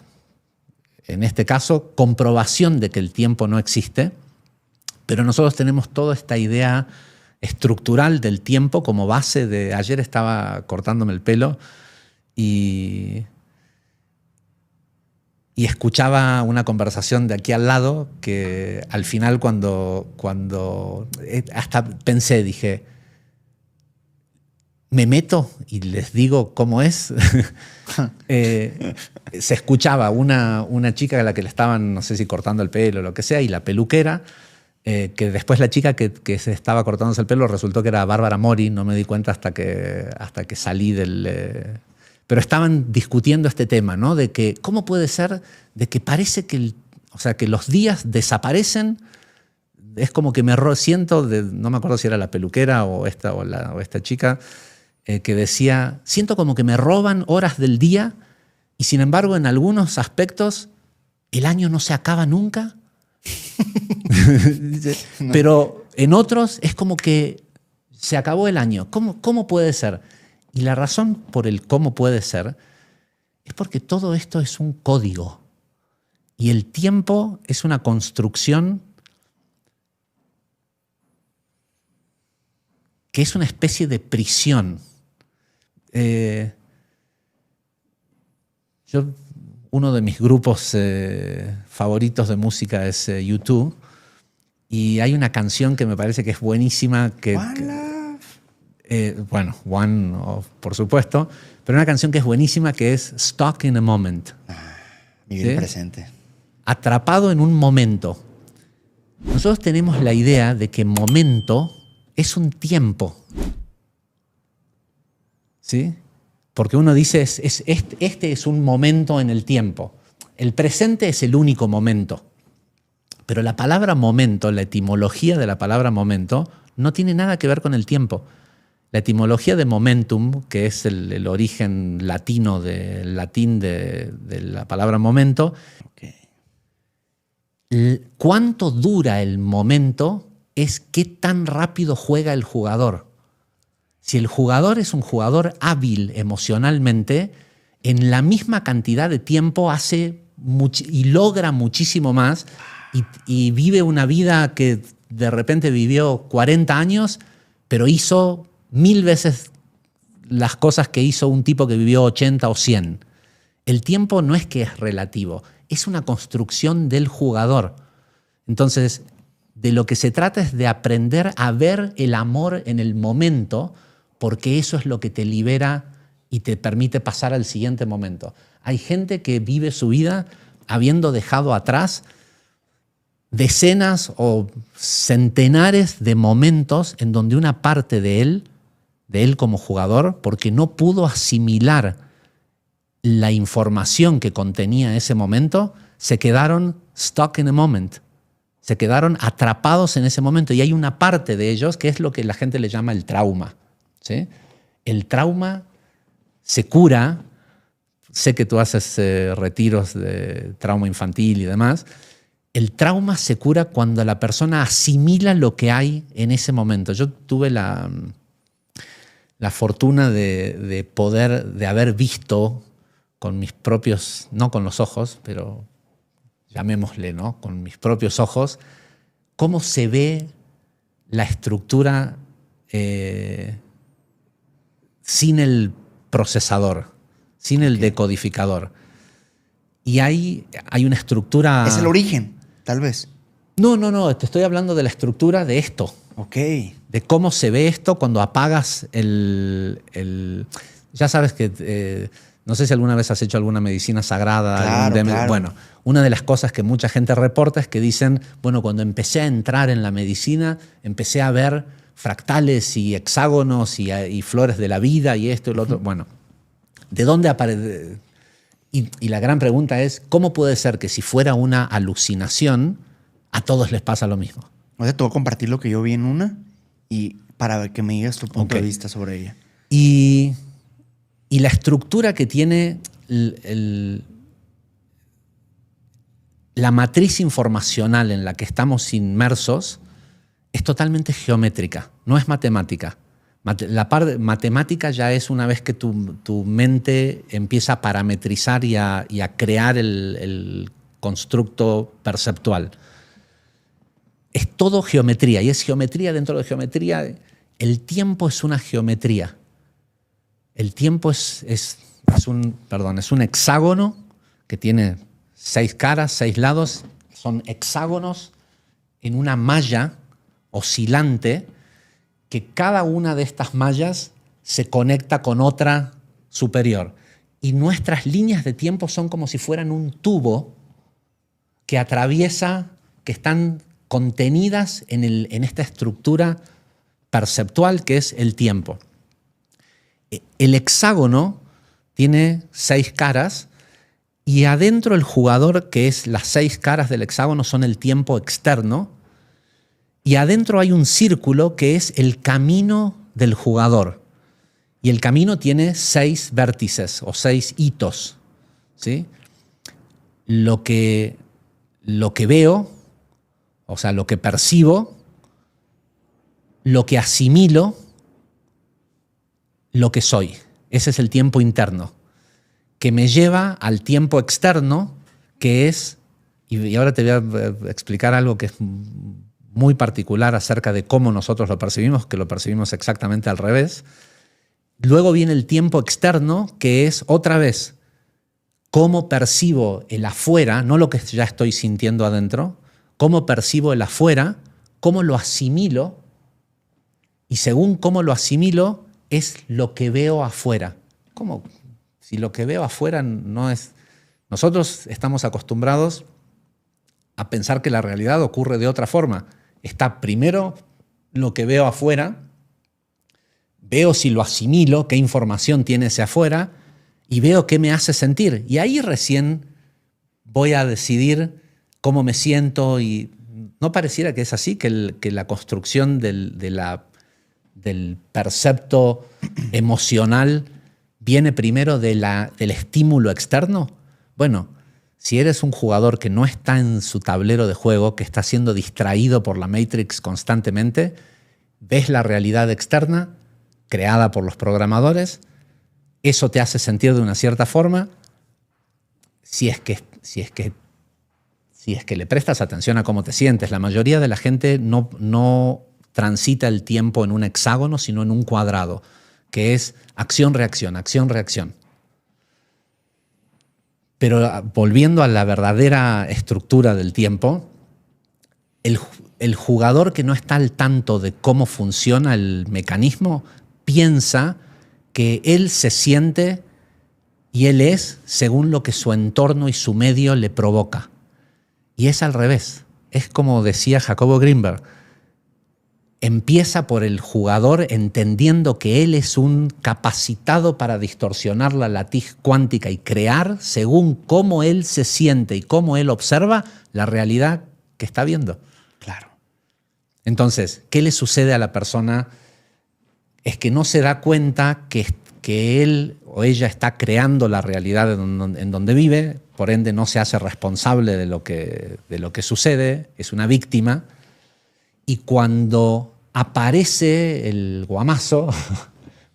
en este caso, comprobación de que el tiempo no existe, pero nosotros tenemos toda esta idea estructural del tiempo como base de... Ayer estaba cortándome el pelo y escuchaba una conversación de aquí al lado que al final cuando hasta pensé, dije, me meto y les digo cómo es. Se escuchaba una chica a la que le estaban, no sé si cortando el pelo o lo que sea, y la peluquera, que después la chica que se estaba cortándose el pelo resultó que era Bárbara Mori, no me di cuenta hasta que salí del... Pero estaban discutiendo este tema, ¿no? De que cómo puede ser de que parece que, que los días desaparecen es como que siento, no me acuerdo si era la peluquera o esta chica, que decía, siento como que me roban horas del día y sin embargo en algunos aspectos el año no se acaba nunca. No. Pero en otros es como que se acabó el año. ¿Cómo puede ser? Y la razón por el cómo puede ser es porque todo esto es un código y el tiempo es una construcción que es una especie de prisión. Uno de mis grupos favoritos de música es U2 y hay una canción que me parece que es buenísima. Bueno, One, por supuesto, pero una canción que es buenísima que es Stuck in a Moment. Vivir el presente. Atrapado en un momento. Nosotros tenemos la idea de que momento es un tiempo. ¿Sí? Porque uno dice, este es un momento en el tiempo. El presente es el único momento. Pero la palabra momento, la etimología de la palabra momento, no tiene nada que ver con el tiempo. La etimología de momentum, que es el origen latino del latín de la palabra momento, cuánto dura el momento es qué tan rápido juega el jugador. Si el jugador es un jugador hábil emocionalmente, en la misma cantidad de tiempo hace y logra muchísimo más y vive una vida que de repente vivió 40 años, pero hizo 1000 veces las cosas que hizo un tipo que vivió 80 o 100. El tiempo no es que es relativo, es una construcción del jugador. Entonces, de lo que se trata es de aprender a ver el amor en el momento, porque eso es lo que te libera y te permite pasar al siguiente momento. Hay gente que vive su vida habiendo dejado atrás decenas o centenares de momentos en donde una parte de él como jugador, porque no pudo asimilar la información que contenía ese momento, se quedaron stuck in a moment. Se quedaron atrapados en ese momento. Y hay una parte de ellos que es lo que la gente le llama el trauma. ¿Sí? El trauma se cura. Sé que tú haces retiros de trauma infantil y demás. El trauma se cura cuando la persona asimila lo que hay en ese momento. Yo tuve la fortuna de haber visto con mis propios, no con los ojos, pero llamémosle, ¿no? Con mis propios ojos, cómo se ve la estructura sin el procesador, sin el decodificador. Y hay una estructura... Es el origen, tal vez. No, te estoy hablando de la estructura de esto. Ok. De cómo se ve esto cuando apagas ya sabes que... no sé si alguna vez has hecho alguna medicina sagrada. Claro. Bueno, una de las cosas que mucha gente reporta es que dicen, bueno, cuando empecé a entrar en la medicina, empecé a ver fractales y hexágonos y flores de la vida y esto y lo otro. Bueno, ¿de dónde aparece? Y la gran pregunta es, ¿cómo puede ser que si fuera una alucinación, a todos les pasa lo mismo? O sea, te voy a compartir lo que yo vi en una y para que me digas tu punto de vista sobre ella. Y la estructura que tiene la matriz informacional en la que estamos inmersos es totalmente geométrica, no es matemática. La parte matemática ya es una vez que tu mente empieza a parametrizar y a crear el constructo perceptual. Es todo geometría y es geometría dentro de geometría. El tiempo es una geometría. El tiempo es un hexágono que tiene 6 caras, 6 lados. Son hexágonos en una malla oscilante que cada una de estas mallas se conecta con otra superior. Y nuestras líneas de tiempo son como si fueran un tubo que atraviesa, que están contenidas en esta estructura perceptual que es el tiempo. El hexágono tiene 6 caras y adentro el jugador, que es las 6 caras del hexágono, son el tiempo externo. Y adentro hay un círculo que es el camino del jugador. Y el camino tiene 6 vértices o 6 hitos, ¿sí? Lo que veo, o sea, lo que percibo, lo que asimilo, lo que soy. Ese es el tiempo interno, que me lleva al tiempo externo, que es, y ahora te voy a explicar algo que es muy particular acerca de cómo nosotros lo percibimos, que lo percibimos exactamente al revés. Luego viene el tiempo externo, que es otra vez cómo percibo el afuera, no lo que ya estoy sintiendo adentro, cómo percibo el afuera, cómo lo asimilo, y según cómo lo asimilo es lo que veo afuera. ¿Cómo? Si lo que veo afuera no es... Nosotros estamos acostumbrados a pensar que la realidad ocurre de otra forma. Está primero lo que veo afuera, veo si lo asimilo, qué información tiene ese afuera, y veo qué me hace sentir. Y ahí recién voy a decidir cómo me siento. Y no pareciera que es así, que la construcción del percepto emocional viene primero del estímulo externo. Bueno, si eres un jugador que no está en su tablero de juego, que está siendo distraído por la Matrix constantemente, ves la realidad externa creada por los programadores, eso te hace sentir de una cierta forma, si es que le prestas atención a cómo te sientes. La mayoría de la gente no transita el tiempo en un hexágono, sino en un cuadrado, que es acción-reacción, acción-reacción. Pero volviendo a la verdadera estructura del tiempo, el jugador que no está al tanto de cómo funciona el mecanismo piensa que él se siente y él es según lo que su entorno y su medio le provoca. Y es al revés. Es como decía Jacobo Greenberg. Empieza por el jugador entendiendo que él es un capacitado para distorsionar la latiz cuántica y crear, según cómo él se siente y cómo él observa, la realidad que está viendo. Claro. Entonces, ¿qué le sucede a la persona? Es que no se da cuenta que él o ella está creando la realidad en donde vive, por ende no se hace responsable de lo que sucede, es una víctima. Y cuando aparece el guamazo,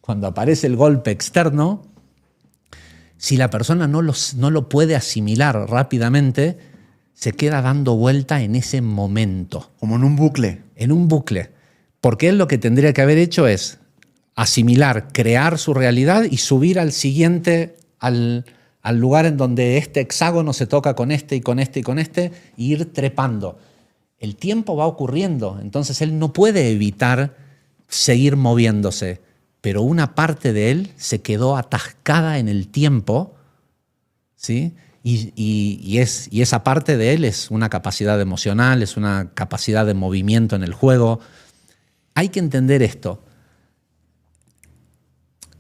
cuando aparece el golpe externo, si la persona no lo puede asimilar rápidamente, se queda dando vuelta en ese momento. Como en un bucle. En un bucle. Porque él lo que tendría que haber hecho es asimilar, crear su realidad y subir al siguiente, al lugar en donde este hexágono se toca con este y con este y con este, e ir trepando. El tiempo va ocurriendo, entonces él no puede evitar seguir moviéndose, pero una parte de él se quedó atascada en el tiempo, ¿sí? Y esa parte de él es una capacidad emocional, es una capacidad de movimiento en el juego. Hay que entender esto.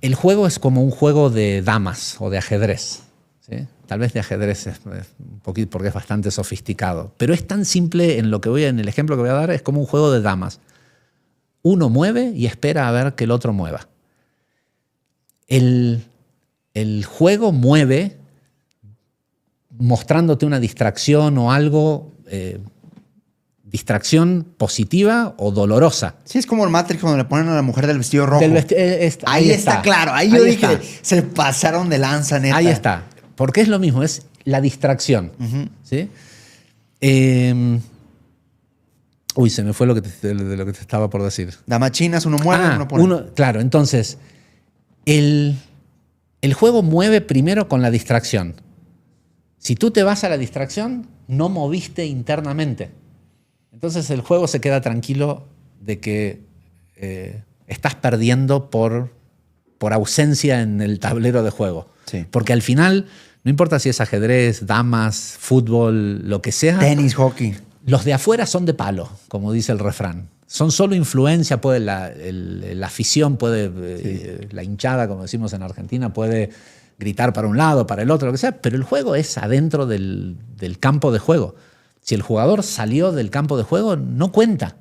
El juego es como un juego de damas o de ajedrez, ¿sí? Tal vez de ajedrez es un poquito porque es bastante sofisticado, pero es tan simple en el ejemplo que voy a dar, es como un juego de damas. Uno mueve y espera a ver que el otro mueva. El juego mueve mostrándote una distracción o algo, distracción positiva o dolorosa. Sí, es como el Matrix cuando le ponen a la mujer del vestido rojo. Ahí está claro. Ahí yo dije, se pasaron de lanza, neta. Ahí está. Porque es lo mismo, es la distracción. Uh-huh. ¿Sí? Se me fue de lo que te estaba por decir. Damas chinas, uno mueve, uno pone. Claro, entonces, el juego mueve primero con la distracción. Si tú te vas a la distracción, no moviste internamente. Entonces el juego se queda tranquilo de que estás perdiendo por ausencia en el tablero de juego. Sí. Porque al final, no importa si es ajedrez, damas, fútbol, lo que sea. Tenis, hockey. Los de afuera son de palo, como dice el refrán. Son solo influencia, la afición puede, la hinchada, como decimos en Argentina, puede gritar para un lado, para el otro, lo que sea, pero el juego es adentro del campo de juego. Si el jugador salió del campo de juego, no cuenta.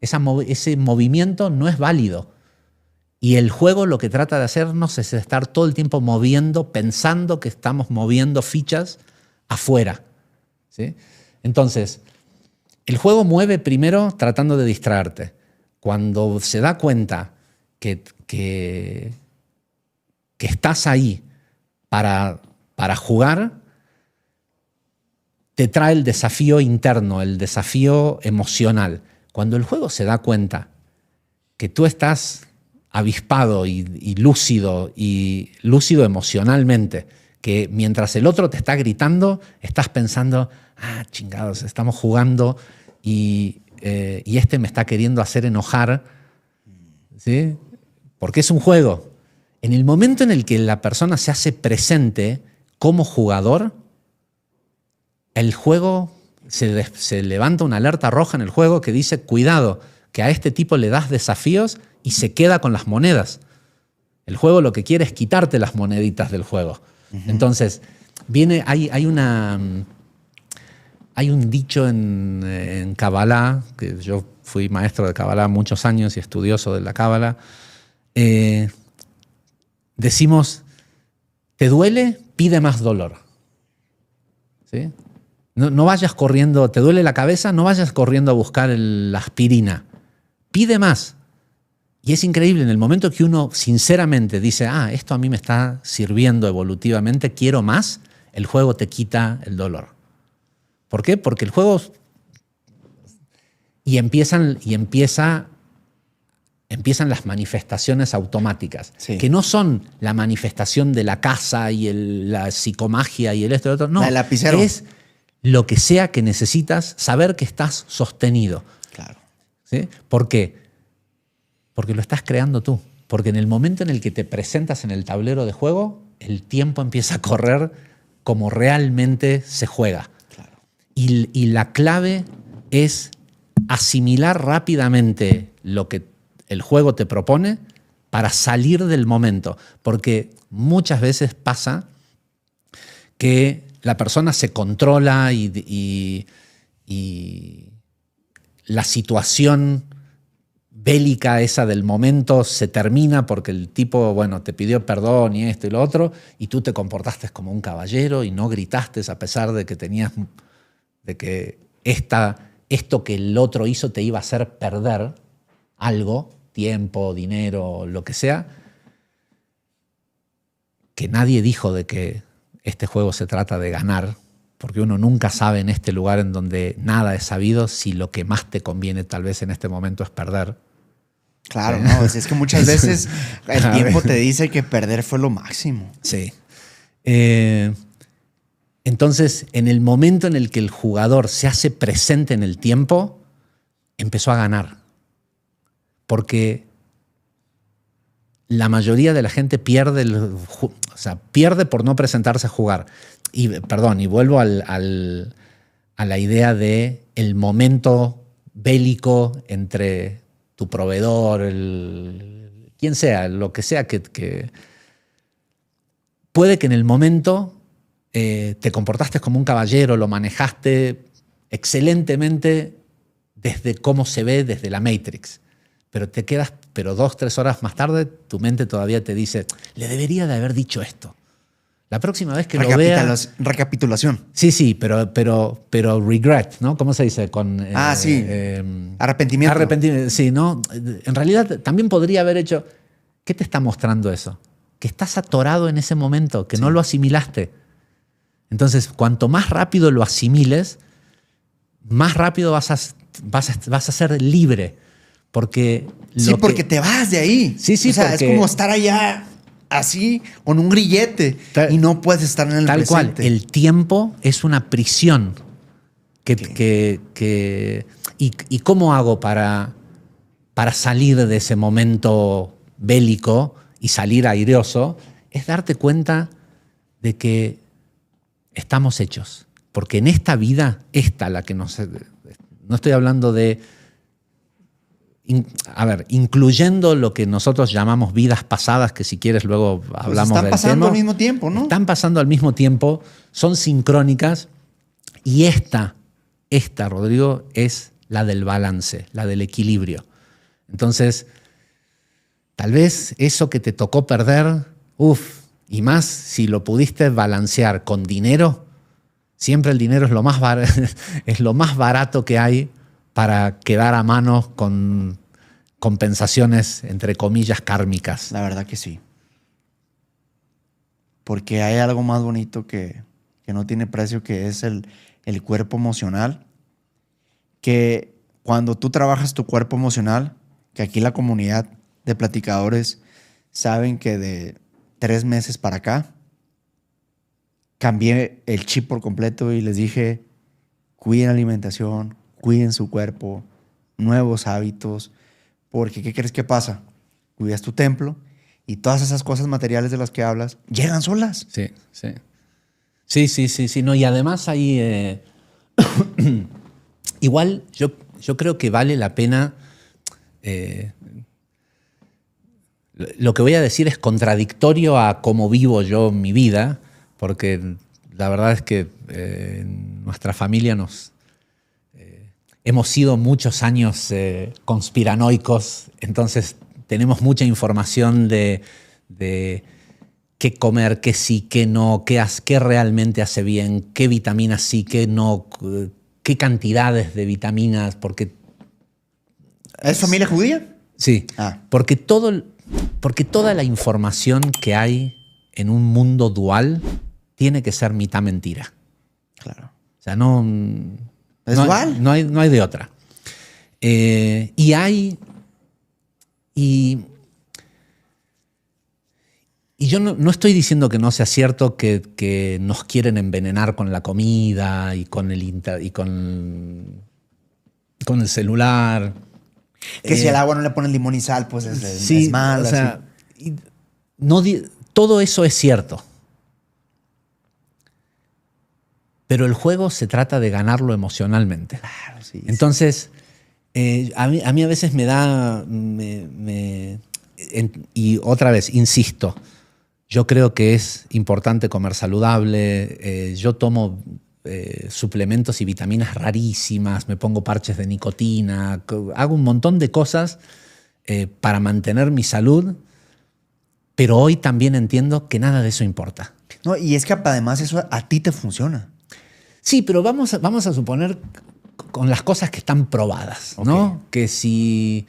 ese movimiento no es válido. Y el juego lo que trata de hacernos es estar todo el tiempo moviendo, pensando que estamos moviendo fichas afuera, ¿sí? Entonces, el juego mueve primero tratando de distraerte. Cuando se da cuenta que estás ahí para jugar, te trae el desafío interno, el desafío emocional. Cuando el juego se da cuenta que tú estás avispado y lúcido emocionalmente, que mientras el otro te está gritando, estás pensando, chingados, estamos jugando y este me está queriendo hacer enojar, ¿sí? Porque es un juego. En el momento en el que la persona se hace presente como jugador, el juego se levanta una alerta roja en el juego que dice, cuidado, que a este tipo le das desafíos y se queda con las monedas. El juego lo que quiere es quitarte las moneditas del juego. Uh-huh. Entonces, hay un dicho en Kabbalah, que yo fui maestro de Kabbalah muchos años y estudioso de la Kabbalah. Decimos, ¿te duele? Pide más dolor. ¿Sí? No vayas corriendo, ¿te duele la cabeza? No vayas corriendo a buscar la aspirina. Pide más. Y es increíble, en el momento que uno sinceramente dice, esto a mí me está sirviendo evolutivamente, quiero más, el juego te quita el dolor. ¿Por qué? Porque el juego... Empiezan las manifestaciones automáticas, sí, que no son la manifestación de la casa y la psicomagia y esto y otro. No, es lo que sea que necesitas, saber que estás sostenido. Claro. ¿Sí? ¿Por qué? Porque lo estás creando tú. Porque en el momento en el que te presentas en el tablero de juego, el tiempo empieza a correr como realmente se juega. Claro. Y la clave es asimilar rápidamente lo que el juego te propone para salir del momento. Porque muchas veces pasa que la persona se controla y la situación bélica esa del momento se termina porque el tipo, te pidió perdón y esto y lo otro, y tú te comportaste como un caballero y no gritaste a pesar de que esto que el otro hizo te iba a hacer perder algo, tiempo, dinero, lo que sea, que nadie dijo de que este juego se trata de ganar, porque uno nunca sabe en este lugar en donde nada es sabido si lo que más te conviene tal vez en este momento es perder. Claro, no, es que muchas veces el tiempo te dice que perder fue lo máximo. Sí. Entonces, en el momento en el que el jugador se hace presente en el tiempo, empezó a ganar. Porque la mayoría de la gente pierde por no presentarse a jugar. Y vuelvo a la idea de el momento bélico entre tu proveedor, quien sea, lo que sea que puede que en el momento te comportaste como un caballero, lo manejaste excelentemente desde cómo se ve desde la Matrix. Pero te quedas, 2-3 horas más tarde, tu mente todavía te dice, le debería de haber dicho esto. La próxima vez que lo vea... Recapitulación. Sí, pero regret, ¿no? ¿Cómo se dice? Sí. Arrepentimiento. Arrepentimiento, sí, ¿no? En realidad también podría haber hecho... ¿Qué te está mostrando eso? Que estás atorado en ese momento, que no lo asimilaste. Entonces, cuanto más rápido lo asimiles, más rápido vas a ser libre. Porque te vas de ahí. Sí, o sea, es como estar allá así con un grillete y no puedes estar en el presente. Tal cual. El tiempo es una prisión. ¿Y cómo hago para salir de ese momento bélico y salir airoso? Es darte cuenta de que estamos hechos. Porque en esta vida, la que no estoy hablando de... incluyendo lo que nosotros llamamos vidas pasadas, que si quieres luego hablamos del tema. Están pasando al mismo tiempo, ¿no? Están pasando al mismo tiempo, son sincrónicas y esta, Rodrigo, es la del balance, la del equilibrio. Entonces, tal vez eso que te tocó perder, y más si lo pudiste balancear con dinero, siempre el dinero es es lo más barato que hay para quedar a mano con compensaciones, entre comillas, kármicas. La verdad que sí. Porque hay algo más bonito que no tiene precio, que es el cuerpo emocional. Que cuando tú trabajas tu cuerpo emocional, que aquí la comunidad de platicadores saben que de 3 meses para acá cambié el chip por completo y les dije, cuiden la alimentación, cuiden su cuerpo, nuevos hábitos, porque ¿qué crees que pasa? Cuidas tu templo y todas esas cosas materiales de las que hablas llegan solas. Sí, sí. Sí. No, y además hay... igual yo creo que vale la pena... lo que voy a decir es contradictorio a cómo vivo yo mi vida, porque la verdad es que en nuestra familia hemos sido muchos años conspiranoicos, entonces tenemos mucha información de qué comer, qué sí, qué no, qué realmente hace bien, qué vitaminas sí, qué no, qué cantidades de vitaminas, porque... ¿Es familia judía? Sí, porque toda la información que hay en un mundo dual tiene que ser mitad mentira. Claro. O sea, no... ¿Es dual? No hay de otra. Y yo no estoy diciendo que no sea cierto que nos quieren envenenar con la comida y con el celular. Que si al agua no le ponen limón y sal, pues es malo. O sea, todo eso es cierto. Pero el juego se trata de ganarlo emocionalmente. Claro, sí. Entonces, a mí a veces me da... y otra vez, insisto, yo creo que es importante comer saludable. Yo tomo suplementos y vitaminas rarísimas, me pongo parches de nicotina, hago un montón de cosas para mantener mi salud, pero hoy también entiendo que nada de eso importa. No, y es que además eso a ti te funciona. Sí, pero vamos a suponer con las cosas que están probadas, ¿no? Okay.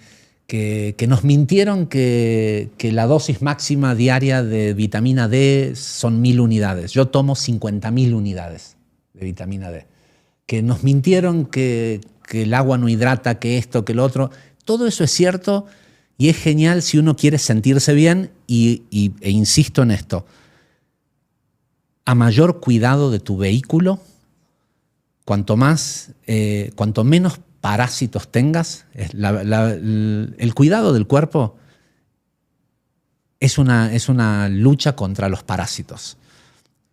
Que nos mintieron que la dosis máxima diaria de vitamina D son 1000 unidades. Yo tomo 50.000 unidades de vitamina D. Que nos mintieron que el agua no hidrata, que esto, que lo otro. Todo eso es cierto y es genial si uno quiere sentirse bien e insisto en esto. A mayor cuidado de tu vehículo, cuanto menos parásitos tengas, el cuidado del cuerpo es una lucha contra los parásitos.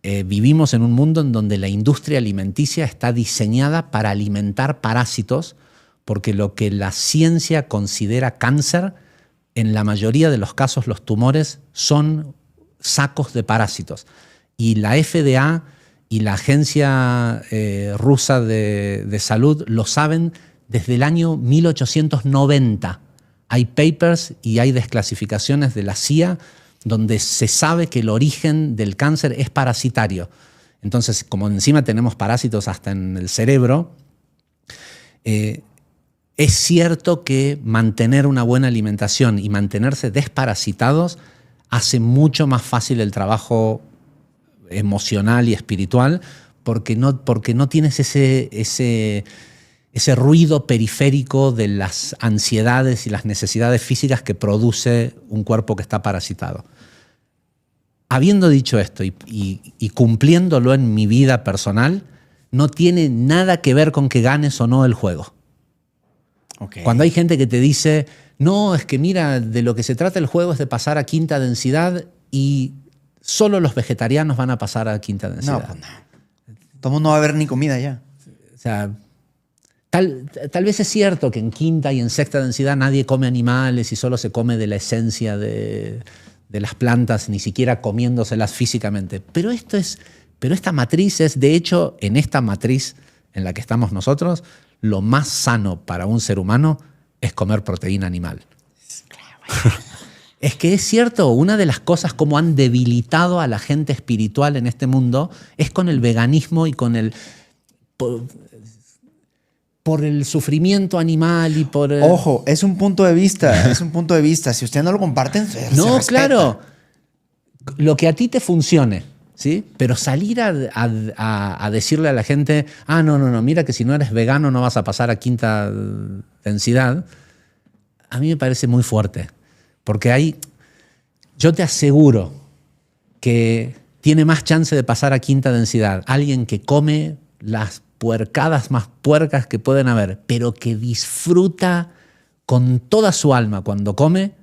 Vivimos en un mundo en donde la industria alimenticia está diseñada para alimentar parásitos, porque lo que la ciencia considera cáncer, en la mayoría de los casos los tumores son sacos de parásitos. Y la FDA y la Agencia Rusa de Salud lo saben desde el año 1890. Hay papers y hay desclasificaciones de la CIA donde se sabe que el origen del cáncer es parasitario. Entonces, como encima tenemos parásitos hasta en el cerebro, es cierto que mantener una buena alimentación y mantenerse desparasitados hace mucho más fácil el trabajo emocional y espiritual, porque no tienes ese ruido periférico de las ansiedades y las necesidades físicas que produce un cuerpo que está parasitado. Habiendo dicho esto y cumpliéndolo en mi vida personal, no tiene nada que ver con que ganes o no el juego. Okay. Cuando hay gente que te dice, no, es que mira, de lo que se trata el juego es de pasar a quinta densidad y solo los vegetarianos van a pasar a quinta densidad. No, pues no. Todo no va a haber ni comida ya. O sea, tal vez es cierto que en quinta y en sexta densidad nadie come animales y solo se come de la esencia de las plantas, ni siquiera comiéndoselas físicamente. Pero esta matriz es, de hecho, en esta matriz en la que estamos nosotros, lo más sano para un ser humano es comer proteína animal. Es que es cierto, una de las cosas como han debilitado a la gente espiritual en este mundo es con el veganismo y con el... por el sufrimiento animal y por... Ojo, es un punto de vista, es un punto de vista. Si ustedes no lo comparten, se No, respeta. claro. Lo que a ti te funcione, ¿sí? Pero salir a decirle a la gente, no, mira que si no eres vegano no vas a pasar a quinta densidad, a mí me parece muy fuerte. Porque yo te aseguro que tiene más chance de pasar a quinta densidad alguien que come las puercadas más puercas que pueden haber, pero que disfruta con toda su alma cuando come,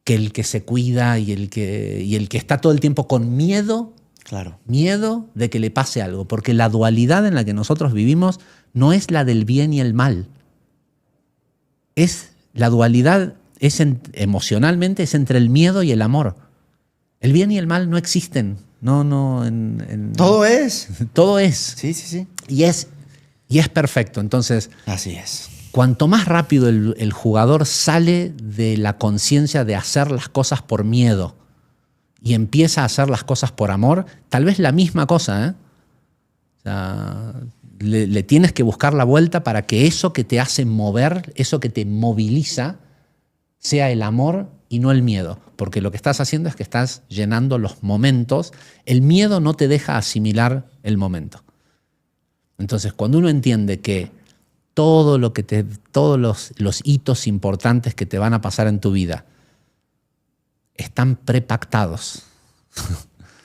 que el que se cuida y el que está todo el tiempo con miedo, Claro. miedo de que le pase algo. Porque la dualidad en la que nosotros vivimos no es la del bien y el mal. La dualidad emocionalmente es entre el miedo y el amor. El bien y el mal no existen. Todo es. Todo es. Sí. Y es perfecto. Entonces, Así es. cuanto más rápido el jugador sale de la conciencia de hacer las cosas por miedo y empieza a hacer las cosas por amor, tal vez la misma cosa, ¿eh? O sea, le tienes que buscar la vuelta para que eso que te hace mover, eso que te moviliza, sea el amor y no el miedo. Porque lo que estás haciendo es que estás llenando los momentos. El miedo no te deja asimilar el momento. Entonces, cuando uno entiende que todos los hitos importantes que te van a pasar en tu vida están prepactados.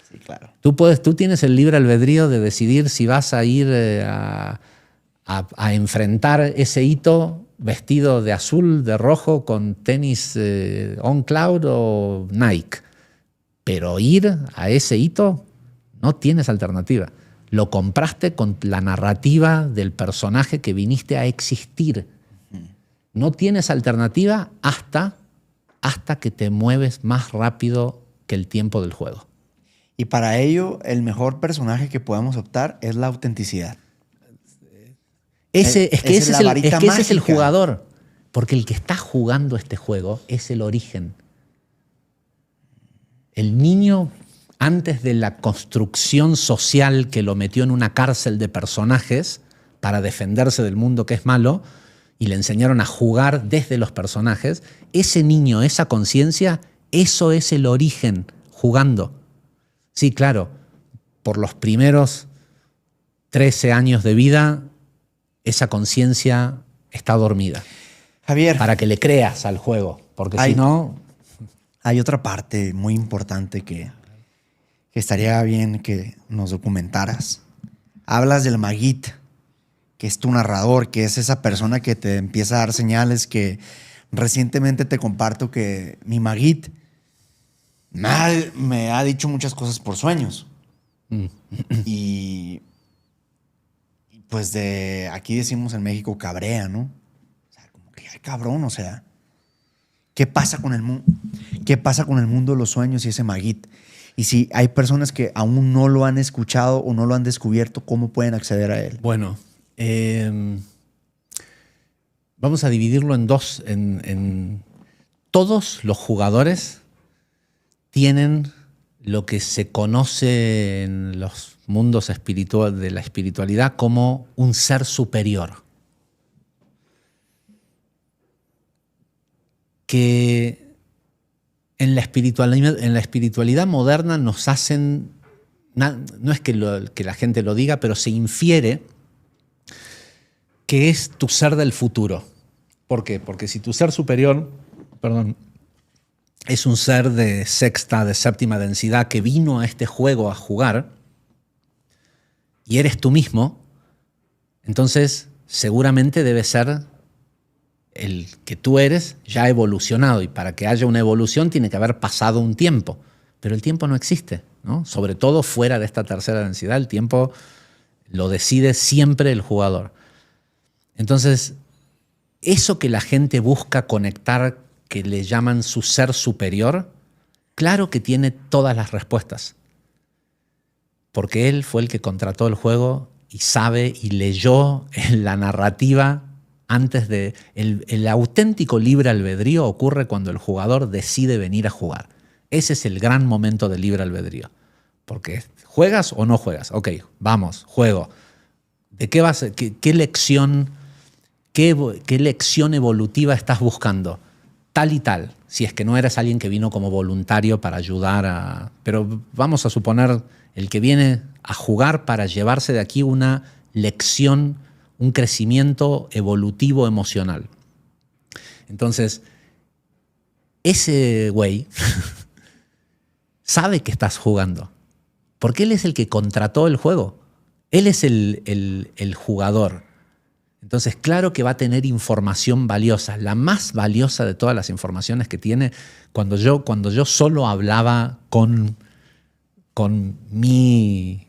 Sí, claro. Tú tienes el libre albedrío de decidir si vas a ir a enfrentar ese hito vestido de azul, de rojo, con tenis On Cloud o Nike. Pero ir a ese hito no tienes alternativa. Lo compraste con la narrativa del personaje que viniste a existir. No tienes alternativa hasta que te mueves más rápido que el tiempo del juego. Y para ello, el mejor personaje que podemos optar es la autenticidad. Ese es el mágica. jugador. Porque el que está jugando este juego es el origen. El niño, antes de la construcción social que lo metió en una cárcel de personajes para defenderse del mundo que es malo, y le enseñaron a jugar desde los personajes, ese niño, esa conciencia, eso es el origen, jugando. Sí, claro, por los primeros 13 años de vida, esa conciencia está dormida. Javier. Para que le creas al juego, porque si no... Hay otra parte muy importante que estaría bien que nos documentaras. Hablas del Maguit, que es tu narrador, que es esa persona que te empieza a dar señales, que recientemente te comparto que mi Maguit me ha dicho muchas cosas por sueños. Y pues de aquí decimos en México cabrea, ¿no? O sea, como que ay, cabrón, o sea, ¿qué pasa con el mundo? ¿Qué pasa con el mundo de los sueños y ese Maguit? Y si hay personas que aún no lo han escuchado o no lo han descubierto, ¿cómo pueden acceder a él? Bueno, vamos a dividirlo en dos. Todos los jugadores tienen lo que se conoce en los mundos de la espiritualidad como un ser superior. Que en la espiritualidad moderna nos hacen, no es que la gente lo diga, pero se infiere que es tu ser del futuro. ¿Por qué? Porque si tu ser superior, es un ser de sexta, de séptima densidad que vino a este juego a jugar y eres tú mismo, entonces seguramente debe ser el que tú eres ya evolucionado, y para que haya una evolución tiene que haber pasado un tiempo, pero el tiempo no existe, ¿no? Sobre todo fuera de esta tercera densidad, el tiempo lo decide siempre el jugador. Entonces, eso que la gente busca conectar, que le llaman su ser superior, claro que tiene todas las respuestas, porque él fue el que contrató el juego y sabe y leyó la narrativa antes de... El auténtico libre albedrío ocurre cuando el jugador decide venir a jugar. Ese es el gran momento del libre albedrío. Porque ¿juegas o no juegas? Ok, vamos, juego. ¿De qué vas? ¿Qué lección evolutiva estás buscando? Tal y tal. Si es que no eres alguien que vino como voluntario para ayudar a... Pero vamos a suponer el que viene a jugar para llevarse de aquí una lección, un crecimiento evolutivo emocional. Entonces, ese güey sabe que estás jugando. Porque él es el que contrató el juego. Él es el jugador. Entonces, claro que va a tener información valiosa. La más valiosa de todas las informaciones que tiene, cuando yo solo hablaba con mi,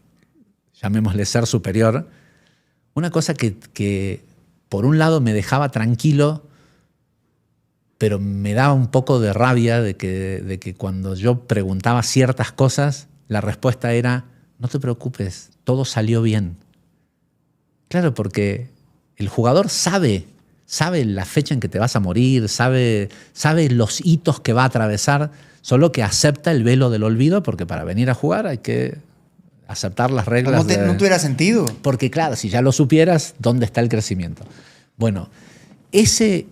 llamémosle, ser superior, una cosa que por un lado me dejaba tranquilo, pero me daba un poco de rabia de que cuando yo preguntaba ciertas cosas, la respuesta era: no te preocupes, todo salió bien. Claro, porque el jugador sabe la fecha en que te vas a morir, sabe los hitos que va a atravesar, solo que acepta el velo del olvido, porque para venir a jugar hay que aceptar las reglas. No tuviera sentido. Porque claro, si ya lo supieras, ¿dónde está el crecimiento? Bueno, ese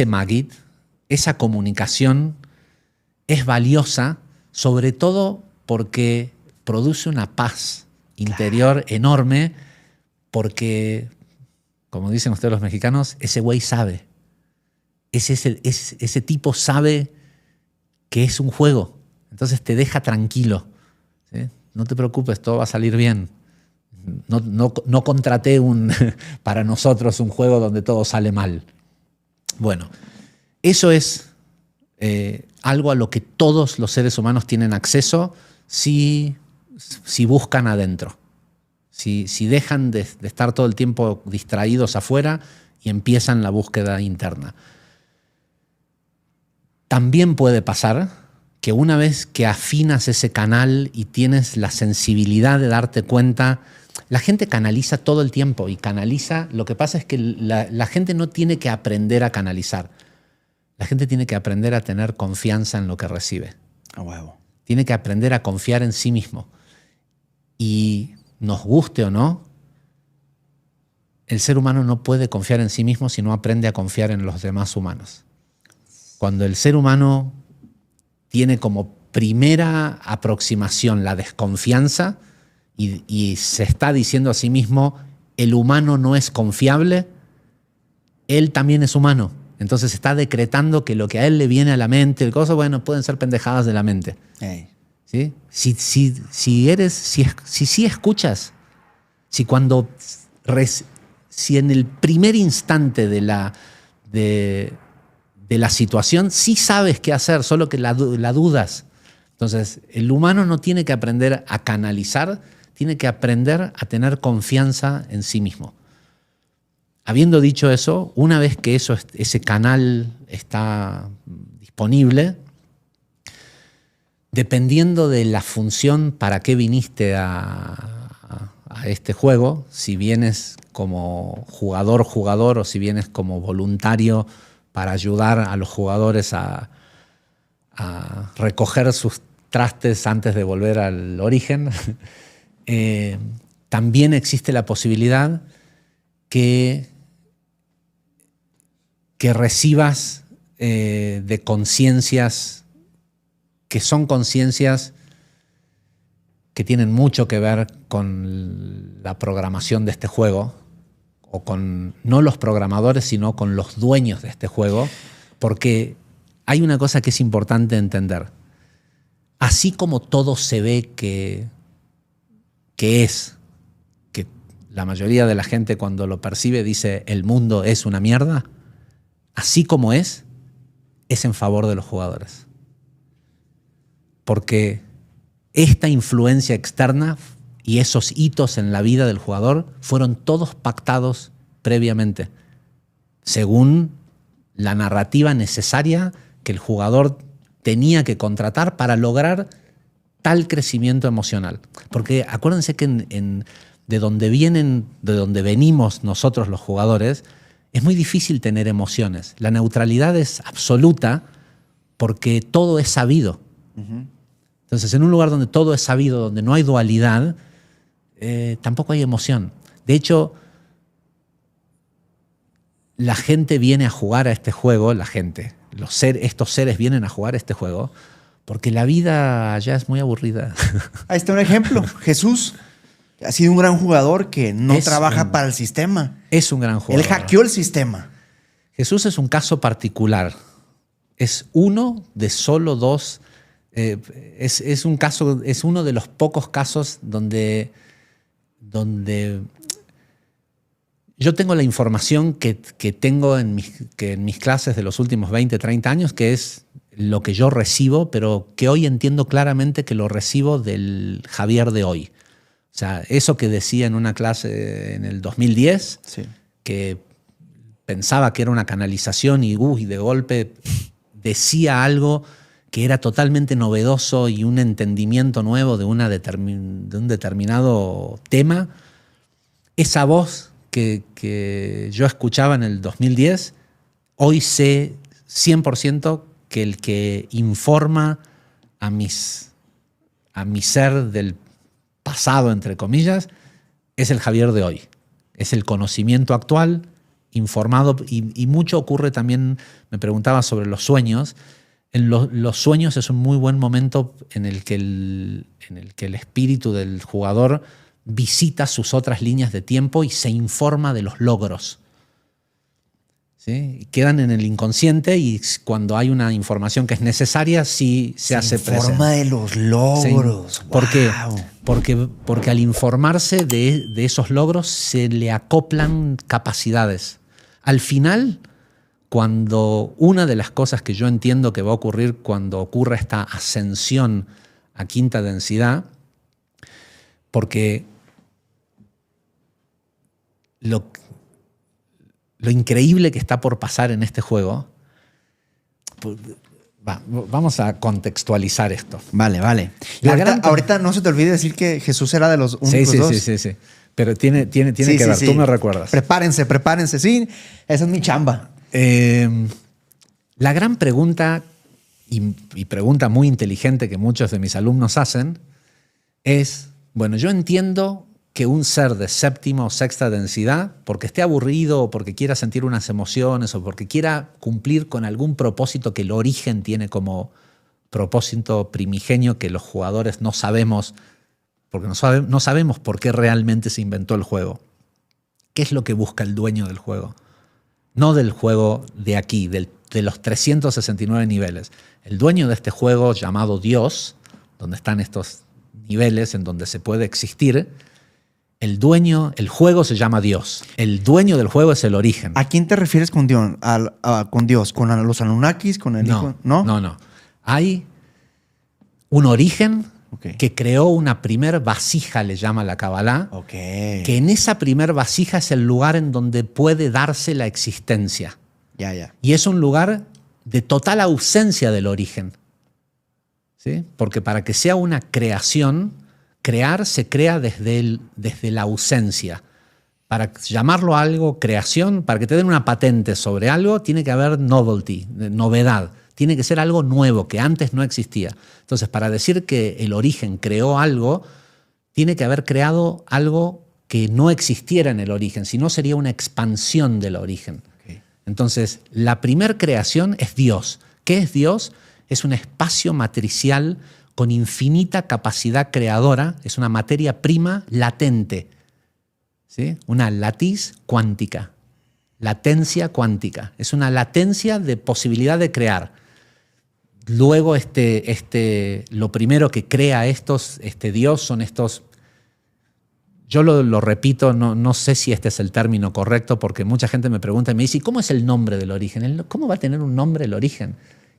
Magid, esa comunicación es valiosa, sobre todo porque produce una paz interior enorme, porque, como dicen ustedes los mexicanos, ese güey sabe. Ese tipo sabe que es un juego. Entonces te deja tranquilo. ¿Sí? No te preocupes, todo va a salir bien. No contraté para nosotros un juego donde todo sale mal. Bueno, eso es algo a lo que todos los seres humanos tienen acceso si buscan adentro. Si dejan de estar todo el tiempo distraídos afuera y empiezan la búsqueda interna. También puede pasar que una vez que afinas ese canal y tienes la sensibilidad de darte cuenta, la gente canaliza todo el tiempo y canaliza. Lo que pasa es que la gente no tiene que aprender a canalizar. La gente tiene que aprender a tener confianza en lo que recibe. A huevo. Tiene que aprender a confiar en sí mismo. Y nos guste o no, el ser humano no puede confiar en sí mismo si no aprende a confiar en los demás humanos. Cuando el ser humano tiene como primera aproximación la desconfianza y se está diciendo a sí mismo, el humano no es confiable, él también es humano. Entonces está decretando que lo que a él le viene a la mente, bueno, pueden ser pendejadas de la mente. Hey. ¿Sí? Si escuchas, si en el primer instante de la situación sí sabes qué hacer, solo que la dudas. Entonces, el humano no tiene que aprender a canalizar, tiene que aprender a tener confianza en sí mismo. Habiendo dicho eso, una vez que ese canal está disponible, dependiendo de la función para qué viniste a este juego, si vienes como jugador o si vienes como voluntario para ayudar a los jugadores a recoger sus trastes antes de volver al origen, también existe la posibilidad que recibas de conciencias que son conciencias que tienen mucho que ver con la programación de este juego, o con no los programadores, sino con los dueños de este juego, porque hay una cosa que es importante entender. Así como todo se ve que la mayoría de la gente cuando lo percibe dice el mundo es una mierda, así como es en favor de los jugadores. Porque esta influencia externa y esos hitos en la vida del jugador fueron todos pactados previamente, según la narrativa necesaria que el jugador tenía que contratar para lograr tal crecimiento emocional. Porque acuérdense que de donde venimos nosotros los jugadores, es muy difícil tener emociones. La neutralidad es absoluta porque todo es sabido. Entonces, en un lugar donde todo es sabido, donde no hay dualidad, tampoco hay emoción. De hecho, la gente viene a jugar a este juego, estos seres vienen a jugar a este juego porque la vida ya es muy aburrida. Ahí está un ejemplo. Jesús ha sido un gran jugador que no trabaja para el sistema. Es un gran jugador. Él hackeó el sistema. Jesús es un caso particular. Es uno de solo dos. Es uno de los pocos casos donde yo tengo la información que tengo en mis clases de los últimos 20, 30 años, que es lo que yo recibo, pero que hoy entiendo claramente que lo recibo del Javier de hoy. O sea, eso que decía en una clase en el 2010, sí, que pensaba que era una canalización y de golpe decía algo que era totalmente novedoso y un entendimiento nuevo de un determinado tema, esa voz que yo escuchaba en el 2010, hoy sé 100% que el que informa a mi ser del pasado, entre comillas, es el Javier de hoy. Es el conocimiento actual, informado, y mucho ocurre también, me preguntaba sobre los sueños. Los sueños es un muy buen momento en el que el espíritu del jugador visita sus otras líneas de tiempo y se informa de los logros. ¿Sí? Quedan en el inconsciente y cuando hay una información que es necesaria, sí se hace presente. Se informa de los logros. ¿Por qué? Porque al informarse de esos logros se le acoplan capacidades. Al final, cuando una de las cosas que yo entiendo que va a ocurrir cuando ocurra esta ascensión a quinta densidad, porque lo increíble que está por pasar en este juego, vamos a contextualizar esto. Vale. Ahorita no se te olvide decir que Jesús era de los únicos dos. Sí. Pero tiene que ver, tú me recuerdas. Prepárense. Sí, esa es mi chamba. La gran pregunta, y pregunta muy inteligente que muchos de mis alumnos hacen, es, bueno, yo entiendo que un ser de séptima o sexta densidad, porque esté aburrido o porque quiera sentir unas emociones o porque quiera cumplir con algún propósito que el origen tiene como propósito primigenio que los jugadores no sabemos, porque no sabemos por qué realmente se inventó el juego. ¿Qué es lo que busca el dueño del juego? No del juego de aquí, de los 369 niveles. El dueño de este juego llamado Dios, donde están estos niveles en donde se puede existir, el juego se llama Dios. El dueño del juego es el origen. ¿A quién te refieres con Dios? ¿Con Dios? ¿Con los Anunnakis? ¿Con el hijo? No. Hay un origen que creó una primer vasija, le llama la Kabbalah, que en esa primer vasija es el lugar en donde puede darse la existencia. Ya. Y es un lugar de total ausencia del origen. ¿Sí? Porque para que sea una creación, crear se crea desde la ausencia. Para llamarlo algo creación, para que te den una patente sobre algo, tiene que haber novelty, novedad. Tiene que ser algo nuevo, que antes no existía. Entonces, para decir que el origen creó algo, tiene que haber creado algo que no existiera en el origen, si no sería una expansión del origen. Entonces, la primer creación es Dios. ¿Qué es Dios? Es un espacio matricial con infinita capacidad creadora, es una materia prima latente, ¿sí? Una latiz cuántica, latencia cuántica, es una latencia de posibilidad de crear. Luego lo primero que crea Dios son estos, yo lo repito, no sé si este es el término correcto, porque mucha gente me pregunta y me dice, ¿y cómo es el nombre del origen? ¿Cómo va a tener un nombre el origen?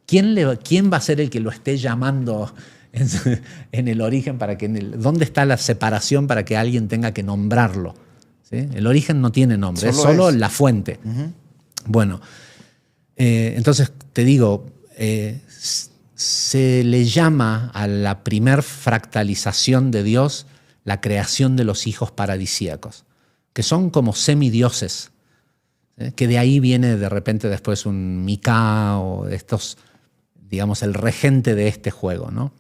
¿Quién va a ser el que lo esté llamando en el origen? ¿Dónde está la separación para que alguien tenga que nombrarlo? ¿Sí? El origen no tiene nombre, es solo la fuente. Bueno, entonces te digo, se le llama a la primer fractalización de Dios la creación de los hijos paradisíacos, que son como semidioses, que de ahí viene de repente después un Micá o estos, digamos, el regente de este juego, ¿no?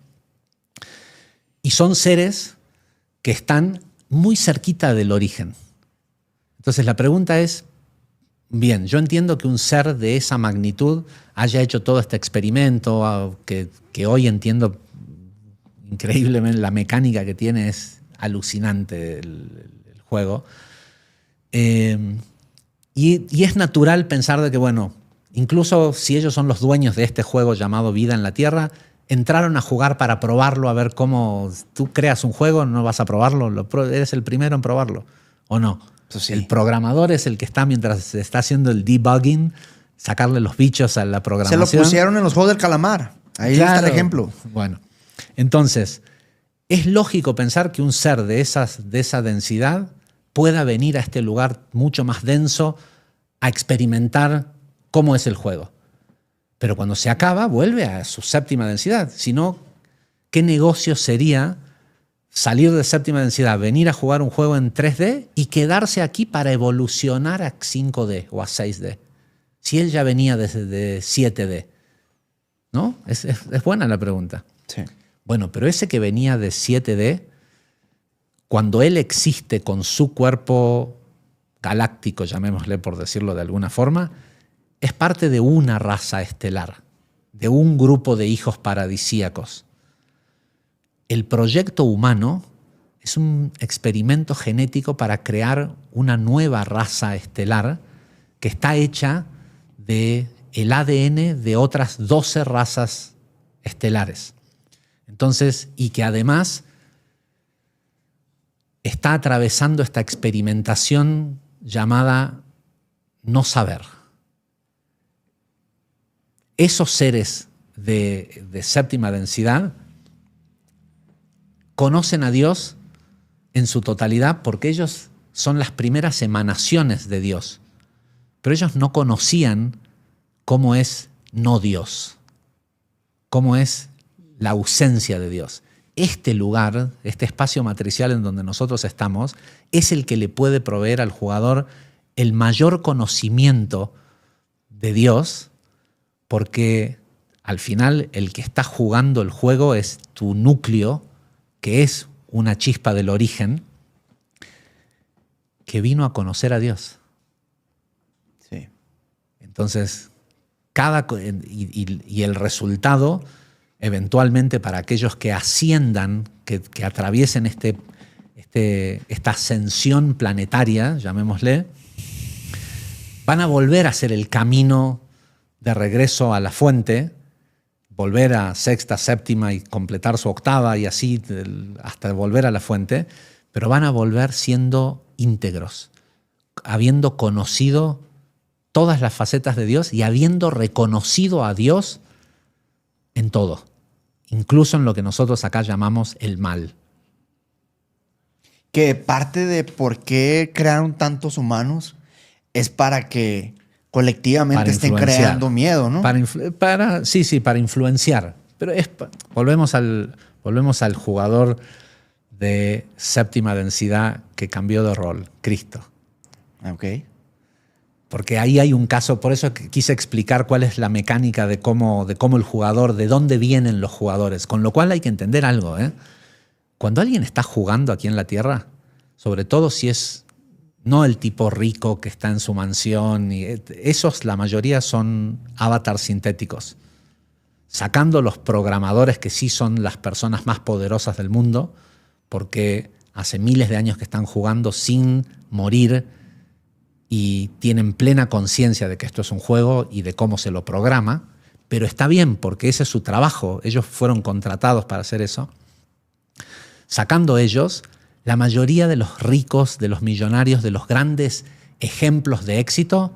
Y son seres que están muy cerquita del origen. Entonces la pregunta es, bien, yo entiendo que un ser de esa magnitud haya hecho todo este experimento, que hoy entiendo increíblemente, la mecánica que tiene es alucinante el juego. Y es natural pensar de que, bueno, incluso si ellos son los dueños de este juego llamado Vida en la Tierra, entraron a jugar para probarlo, a ver cómo tú creas un juego, no vas a probarlo, eres el primero en probarlo, ¿o no? Sí. El programador es el que está, mientras se está haciendo el debugging, sacarle los bichos a la programación. Se lo pusieron en los Juegos del Calamar. Ahí está el ejemplo. Bueno, entonces, es lógico pensar que un ser de esa densidad pueda venir a este lugar mucho más denso a experimentar cómo es el juego. Pero cuando se acaba, vuelve a su séptima densidad. Si no, ¿qué negocio sería salir de séptima densidad, venir a jugar un juego en 3D y quedarse aquí para evolucionar a 5D o a 6D? Si él ya venía desde 7D. ¿No? Es buena la pregunta. Sí. Bueno, pero ese que venía de 7D, cuando él existe con su cuerpo galáctico, llamémosle por decirlo de alguna forma, es parte de una raza estelar, de un grupo de hijos paradisíacos. El proyecto humano es un experimento genético para crear una nueva raza estelar que está hecha del ADN de otras 12 razas estelares. Entonces, y que además está atravesando esta experimentación llamada no saber. Esos seres de séptima densidad conocen a Dios en su totalidad porque ellos son las primeras emanaciones de Dios. Pero ellos no conocían cómo es no Dios, cómo es la ausencia de Dios. Este lugar, este espacio matricial en donde nosotros estamos, es el que le puede proveer al jugador el mayor conocimiento de Dios, porque al final el que está jugando el juego es tu núcleo, que es una chispa del origen, que vino a conocer a Dios. Sí. Entonces, y el resultado, eventualmente, para aquellos que asciendan, que atraviesen esta ascensión planetaria, llamémosle, van a volver a hacer el camino de regreso a la fuente, volver a sexta, séptima y completar su octava y así hasta volver a la fuente, pero van a volver siendo íntegros, habiendo conocido todas las facetas de Dios y habiendo reconocido a Dios en todo, incluso en lo que nosotros acá llamamos el mal. Que parte de por qué crearon tantos humanos es para que colectivamente estén creando miedo, ¿no? Para influenciar. Pero volvemos al jugador de séptima densidad que cambió de rol, Cristo. Ok. Porque ahí hay un caso, por eso quise explicar cuál es la mecánica de cómo el jugador, de dónde vienen los jugadores. Con lo cual hay que entender algo, ¿eh? Cuando alguien está jugando aquí en la Tierra, sobre todo si es no el tipo rico que está en su mansión, esos la mayoría son avatars sintéticos. Sacando los programadores que sí son las personas más poderosas del mundo, porque hace miles de años que están jugando sin morir y tienen plena conciencia de que esto es un juego y de cómo se lo programa, pero está bien porque ese es su trabajo, ellos fueron contratados para hacer eso. Sacando ellos, la mayoría de los ricos, de los millonarios, de los grandes ejemplos de éxito,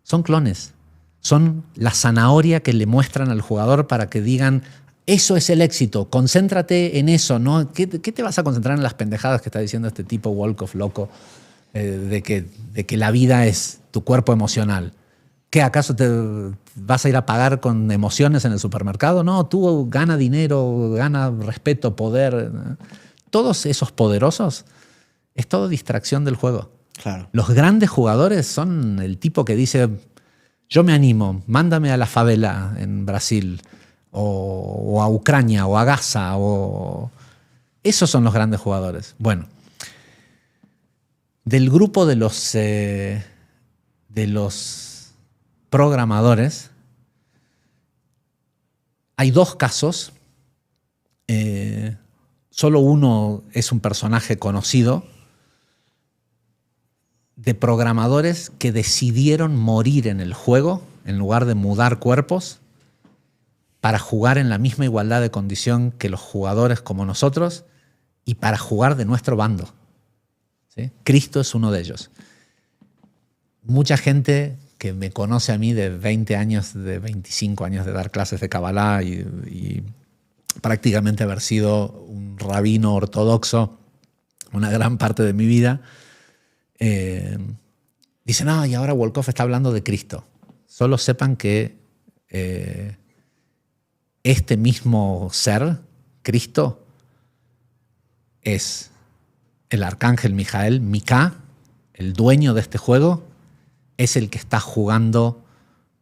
son clones. Son la zanahoria que le muestran al jugador para que digan, eso es el éxito, concéntrate en eso, ¿no? ¿Qué te vas a concentrar en las pendejadas que está diciendo este tipo Wolkoff loco? De que la vida es tu cuerpo emocional. ¿Qué, acaso te vas a ir a pagar con emociones en el supermercado? No, tú gana dinero, gana respeto, poder. Todos esos poderosos es todo distracción del juego. Claro. Los grandes jugadores son el tipo que dice, yo me animo, mándame a la favela en Brasil, o a Ucrania, o a Gaza, esos son los grandes jugadores. Bueno, del grupo de los programadores, hay dos casos. Solo uno es un personaje conocido de programadores que decidieron morir en el juego en lugar de mudar cuerpos para jugar en la misma igualdad de condición que los jugadores como nosotros y para jugar de nuestro bando. ¿Sí? Cristo es uno de ellos. Mucha gente que me conoce a mí de 20 años, de 25 años de dar clases de Kabbalah y prácticamente haber sido un rabino ortodoxo una gran parte de mi vida, dicen, y ahora Wolkoff está hablando de Cristo. Solo sepan que este mismo ser, Cristo, es el arcángel Mijael, Mika, el dueño de este juego, es el que está jugando,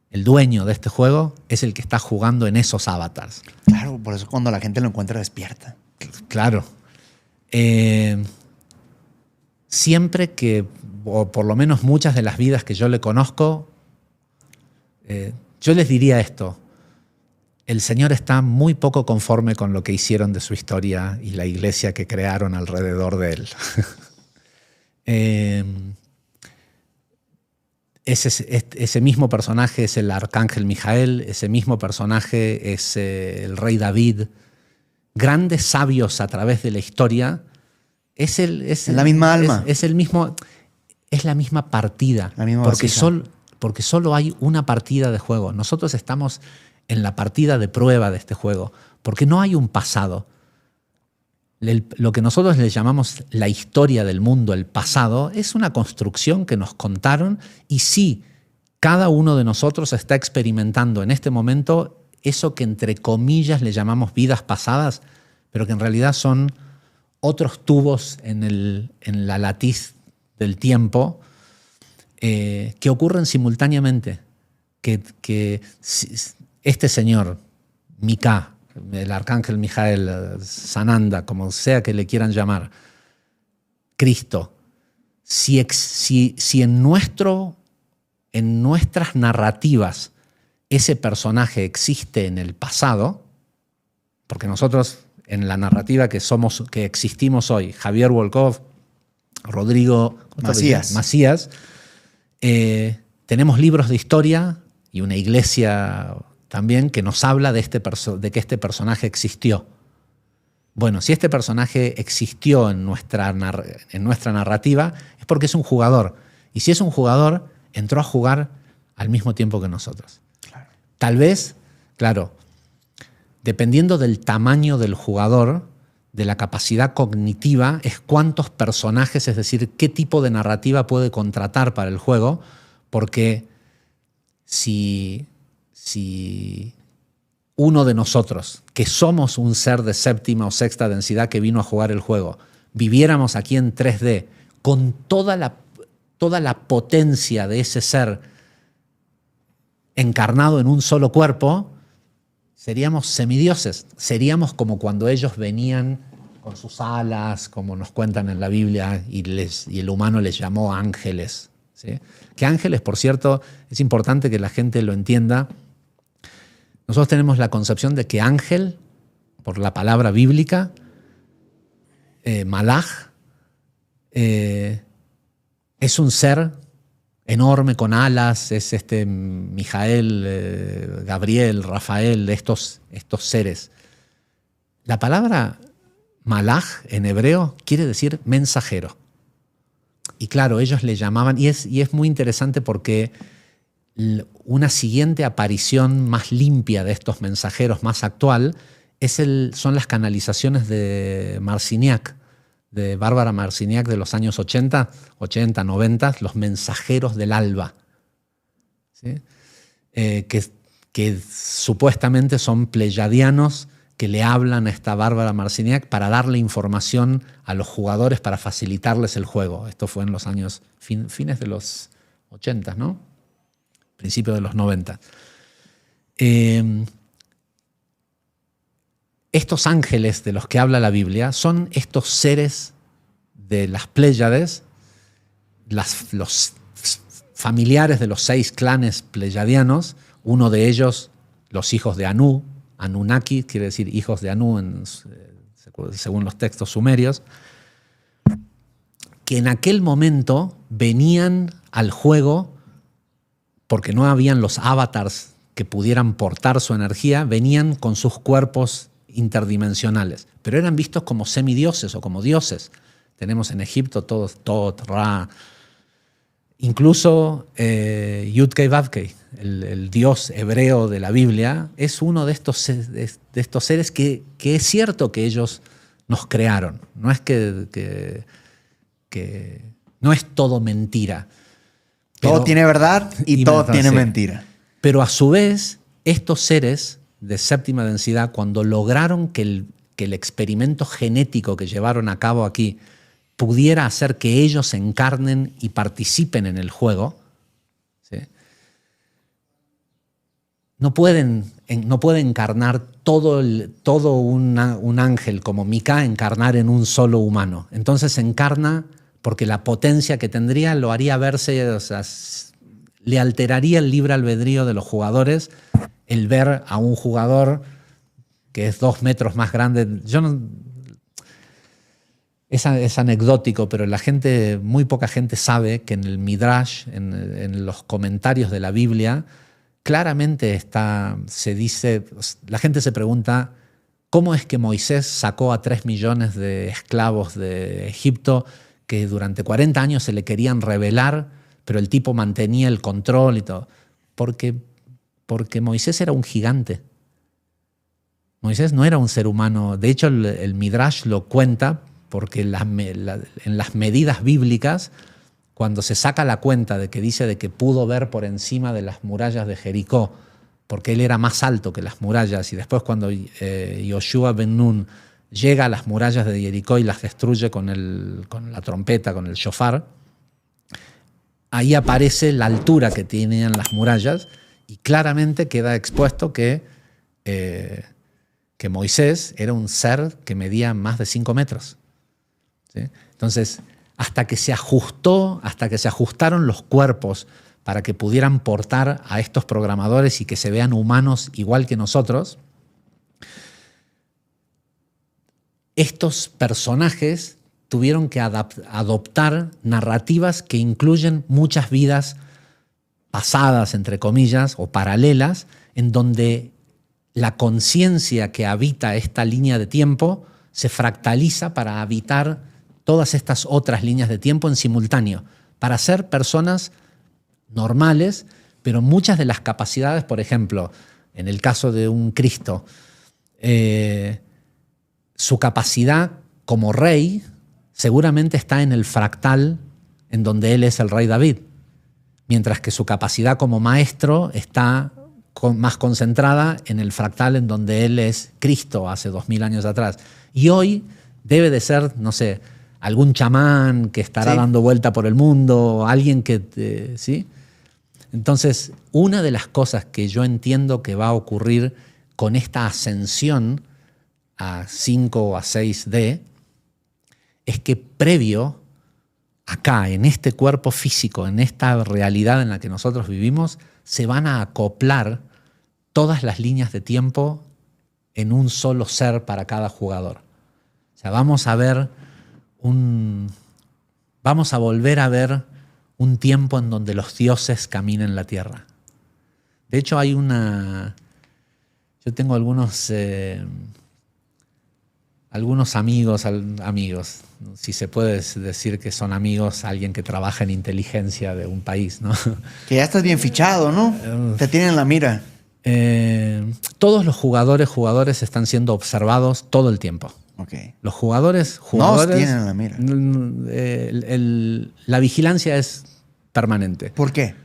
el dueño de este juego es el que está jugando en esos avatars. Claro, por eso cuando la gente lo encuentra despierta. Claro. Siempre que, o por lo menos muchas de las vidas que yo le conozco, yo les diría esto: el Señor está muy poco conforme con lo que hicieron de su historia y la iglesia que crearon alrededor de él. Ese mismo personaje es el arcángel Mijael, ese mismo personaje es el rey David. Grandes sabios a través de la historia. Es la misma alma. Es la misma partida. La misma porque solo hay una partida de juego. Nosotros estamos en la partida de prueba de este juego, porque no hay un pasado. Lo que nosotros le llamamos la historia del mundo, el pasado, es una construcción que nos contaron, y sí, cada uno de nosotros está experimentando en este momento eso que entre comillas le llamamos vidas pasadas, pero que en realidad son otros tubos en la latiz del tiempo que ocurren simultáneamente. Que este señor, Mika, el arcángel Mijael, Sananda, como sea que le quieran llamar, Cristo, si en nuestras narrativas ese personaje existe en el pasado, porque nosotros en la narrativa que existimos hoy, Javier Wolkoff, Rodrigo Macías, tenemos libros de historia y una iglesia también que nos habla de que este personaje existió. Bueno, si este personaje existió en nuestra narrativa, es porque es un jugador. Y si es un jugador, entró a jugar al mismo tiempo que nosotros. Claro. Tal vez, claro, dependiendo del tamaño del jugador, de la capacidad cognitiva, es cuántos personajes, es decir, qué tipo de narrativa puede contratar para el juego, porque si uno de nosotros, que somos un ser de séptima o sexta densidad que vino a jugar el juego, viviéramos aquí en 3D con toda la potencia de ese ser encarnado en un solo cuerpo, seríamos semidioses. Seríamos como cuando ellos venían con sus alas, como nos cuentan en la Biblia, y el humano les llamó ángeles. ¿Sí? Que ángeles, por cierto, es importante que la gente lo entienda. Nosotros tenemos la concepción de que ángel, por la palabra bíblica, malaj, es un ser enorme con alas, es Mijael, Gabriel, Rafael, estos seres. La palabra malaj en hebreo quiere decir mensajero. Y claro, ellos le llamaban, y es muy interesante porque una siguiente aparición más limpia de estos mensajeros, más actual, son las canalizaciones de Marciniak, de Bárbara Marciniak de los años 80, 90, los mensajeros del alba. ¿Sí? que supuestamente son pleyadianos que le hablan a esta Bárbara Marciniak para darle información a los jugadores para facilitarles el juego. Esto fue en los años fines de los 80, ¿no? Principios de los 90. Estos ángeles de los que habla la Biblia son estos seres de las Pléyades, los familiares de los 6 clanes pleyadianos, uno de ellos, los hijos de Anu, Anunnaki, quiere decir hijos de Anu según los textos sumerios, que en aquel momento venían al juego porque no habían los avatars que pudieran portar su energía, venían con sus cuerpos interdimensionales, pero eran vistos como semidioses o como dioses. Tenemos en Egipto todos Tot, Ra, incluso Yud-Kei-Vav-Kei, el dios hebreo de la Biblia, es uno de estos seres que es cierto que ellos nos crearon. No es que no es todo mentira. Todo tiene verdad y todo tiene mentira. Pero a su vez, estos seres de séptima densidad, cuando lograron que el experimento genético que llevaron a cabo aquí pudiera hacer que ellos se encarnen y participen en el juego, ¿sí? No puede encarnar todo un ángel como Mika, encarnar en un solo humano. Entonces se encarna porque la potencia que tendría lo haría verse, o sea, le alteraría el libre albedrío de los jugadores el ver a un jugador que es 2 metros más grande. Es anecdótico, pero muy poca gente sabe que en el Midrash, en los comentarios de la Biblia, claramente se dice, la gente se pregunta, ¿cómo es que Moisés sacó a 3 millones de esclavos de Egipto que durante 40 años se le querían rebelar, pero el tipo mantenía el control y todo? Porque Moisés era un gigante. Moisés no era un ser humano. De hecho, el Midrash lo cuenta porque en las medidas bíblicas, cuando se saca la cuenta de que dice de que pudo ver por encima de las murallas de Jericó, porque él era más alto que las murallas, y después cuando Yoshua ben Nun llega a las murallas de Jericó y las destruye con la trompeta, con el shofar, ahí aparece la altura que tenían las murallas y claramente queda expuesto que Moisés era un ser que medía más de 5 metros. ¿Sí? Entonces, hasta que se ajustaron los cuerpos para que pudieran portar a estos programadores y que se vean humanos igual que nosotros, estos personajes tuvieron que adoptar narrativas que incluyen muchas vidas pasadas, entre comillas, o paralelas, en donde la conciencia que habita esta línea de tiempo se fractaliza para habitar todas estas otras líneas de tiempo en simultáneo, para ser personas normales, pero muchas de las capacidades, por ejemplo, en el caso de un Cristo, su capacidad como rey seguramente está en el fractal en donde él es el rey David, mientras que su capacidad como maestro está más concentrada en el fractal en donde él es Cristo hace 2000 años atrás. Y hoy debe de ser, no sé, algún chamán que estará dando vuelta por el mundo, alguien que... ¿sí? Entonces, una de las cosas que yo entiendo que va a ocurrir con esta ascensión a 5 o a 6D es que previo acá, en este cuerpo físico, en esta realidad en la que nosotros vivimos, se van a acoplar todas las líneas de tiempo en un solo ser para cada jugador. O sea, vamos a volver a ver un tiempo en donde los dioses caminen la tierra. De hecho, yo tengo algunos amigos, si se puede decir que son amigos, alguien que trabaja en inteligencia de un país, ¿no? Que ya estás bien fichado, ¿no? Te tienen en la mira. Todos los jugadores están siendo observados todo el tiempo. Okay. Los jugadores nos tienen en la mira. La vigilancia es permanente. ¿Por qué?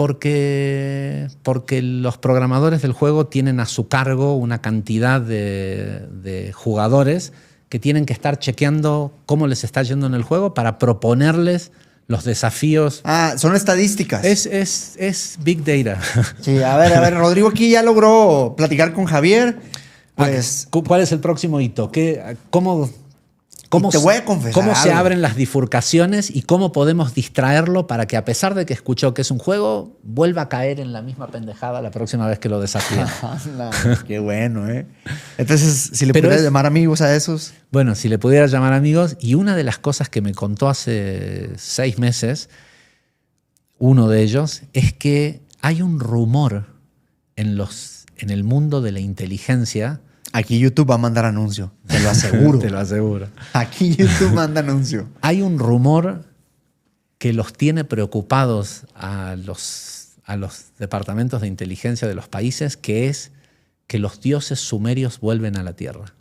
Porque los programadores del juego tienen a su cargo una cantidad de jugadores que tienen que estar chequeando cómo les está yendo en el juego para proponerles los desafíos. Ah, son estadísticas. Es Big Data. Sí, a ver, Rodrigo aquí ya logró platicar con Javier. Pues, ¿cuál es el próximo hito? te voy a confesar ¿Cómo se algo. abren las bifurcaciones y cómo podemos distraerlo para que, a pesar de que escuchó que es un juego, vuelva a caer en la misma pendejada la próxima vez que lo desafíe? Qué bueno, ¿eh? Entonces, si le Pero pudieras llamar amigos a esos. Bueno, si le pudiera llamar amigos. Y una de las cosas que me contó hace 6 meses, uno de ellos, es que hay un rumor en el mundo de la inteligencia. Aquí YouTube va a mandar anuncio. Te lo aseguro. Te lo aseguro. Aquí YouTube manda anuncio. Hay un rumor que los tiene preocupados a los departamentos de inteligencia de los países, que es que los dioses sumerios vuelven a la Tierra.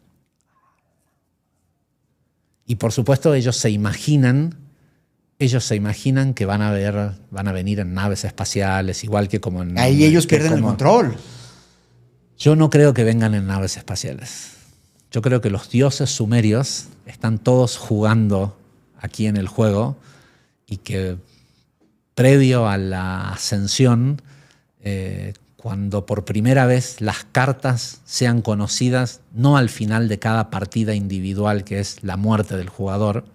Y por supuesto ellos se imaginan que van a venir en naves espaciales, igual que como en... Ahí ellos pierden el control. Yo no creo que vengan en naves espaciales. Yo creo que los dioses sumerios están todos jugando aquí en el juego y que previo a la ascensión, cuando por primera vez las cartas sean conocidas, no al final de cada partida individual, que es la muerte del jugador,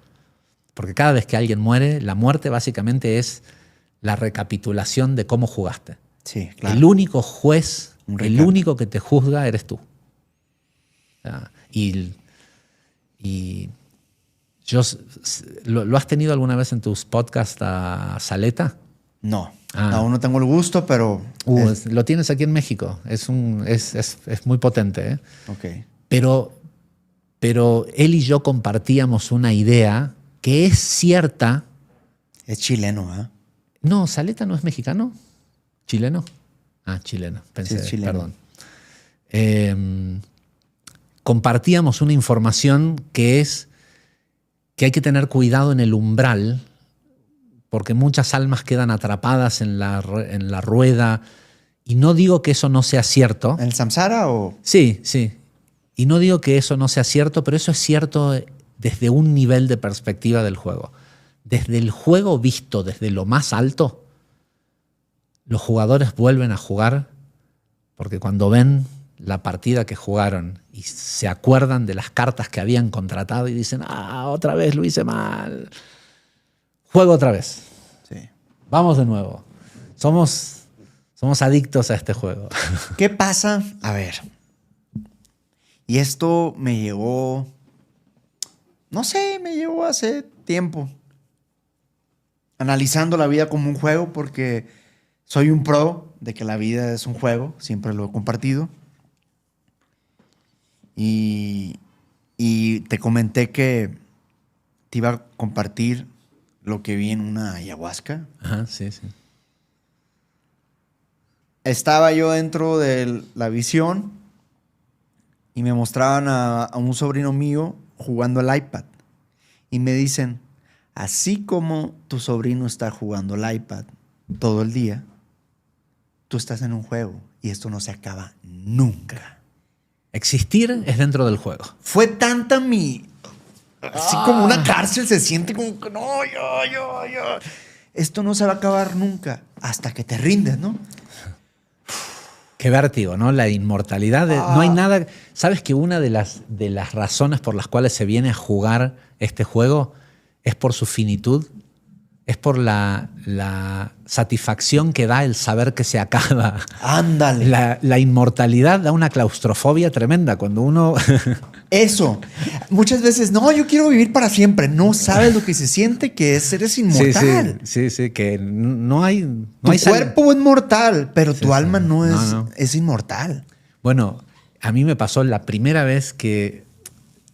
porque cada vez que alguien muere, la muerte básicamente es la recapitulación de cómo jugaste. Sí, claro. El único juez, el único que te juzga eres tú. O sea, y ¿lo has tenido alguna vez en tus podcasts a Saleta? No, aún no tengo el gusto, pero... Lo tienes aquí en México. Es muy potente, ¿eh? Ok. Pero él y yo compartíamos una idea que es cierta. Es chileno, ¿eh? No, Saleta no es mexicano. ¿Chileno? Ah, chileno. Pensé, sí, chileno. Perdón. Compartíamos una información que es que hay que tener cuidado en el umbral, porque muchas almas quedan atrapadas en la rueda. Y no digo que eso no sea cierto. ¿En el samsara o...? Sí, sí. Y no digo que eso no sea cierto, pero eso es cierto desde un nivel de perspectiva del juego. Desde el juego visto desde lo más alto, los jugadores vuelven a jugar porque cuando ven la partida que jugaron y se acuerdan de las cartas que habían contratado y dicen, otra vez lo hice mal. Juego otra vez. Sí. Vamos de nuevo. Somos adictos a este juego. ¿Qué pasa? A ver. Y esto me llegó... No sé, me llegó hace tiempo. Analizando la vida como un juego, porque soy un pro de que la vida es un juego. Siempre lo he compartido. Y te comenté que te iba a compartir lo que vi en una ayahuasca. Ajá, sí, sí. Estaba yo dentro de la visión y me mostraban a un sobrino mío jugando al iPad. Y me dicen, así como tu sobrino está jugando al iPad todo el día, tú estás en un juego y esto no se acaba nunca. Existir es dentro del juego. Fue tanta así como una cárcel, se siente como que no, yo. Esto no se va a acabar nunca hasta que te rindes, ¿no? Qué vértigo, ¿no? La inmortalidad. No hay nada. ¿Sabes que una de las razones por las cuales se viene a jugar este juego es por su finitud? Es por la satisfacción que da el saber que se acaba. Ándale. La inmortalidad da una claustrofobia tremenda cuando uno... Eso. Muchas veces, no, yo quiero vivir para siempre. No sabes lo que se siente que eres inmortal. Sí, que no hay... Tu cuerpo es mortal, pero tu alma no es inmortal. Bueno, a mí me pasó la primera vez que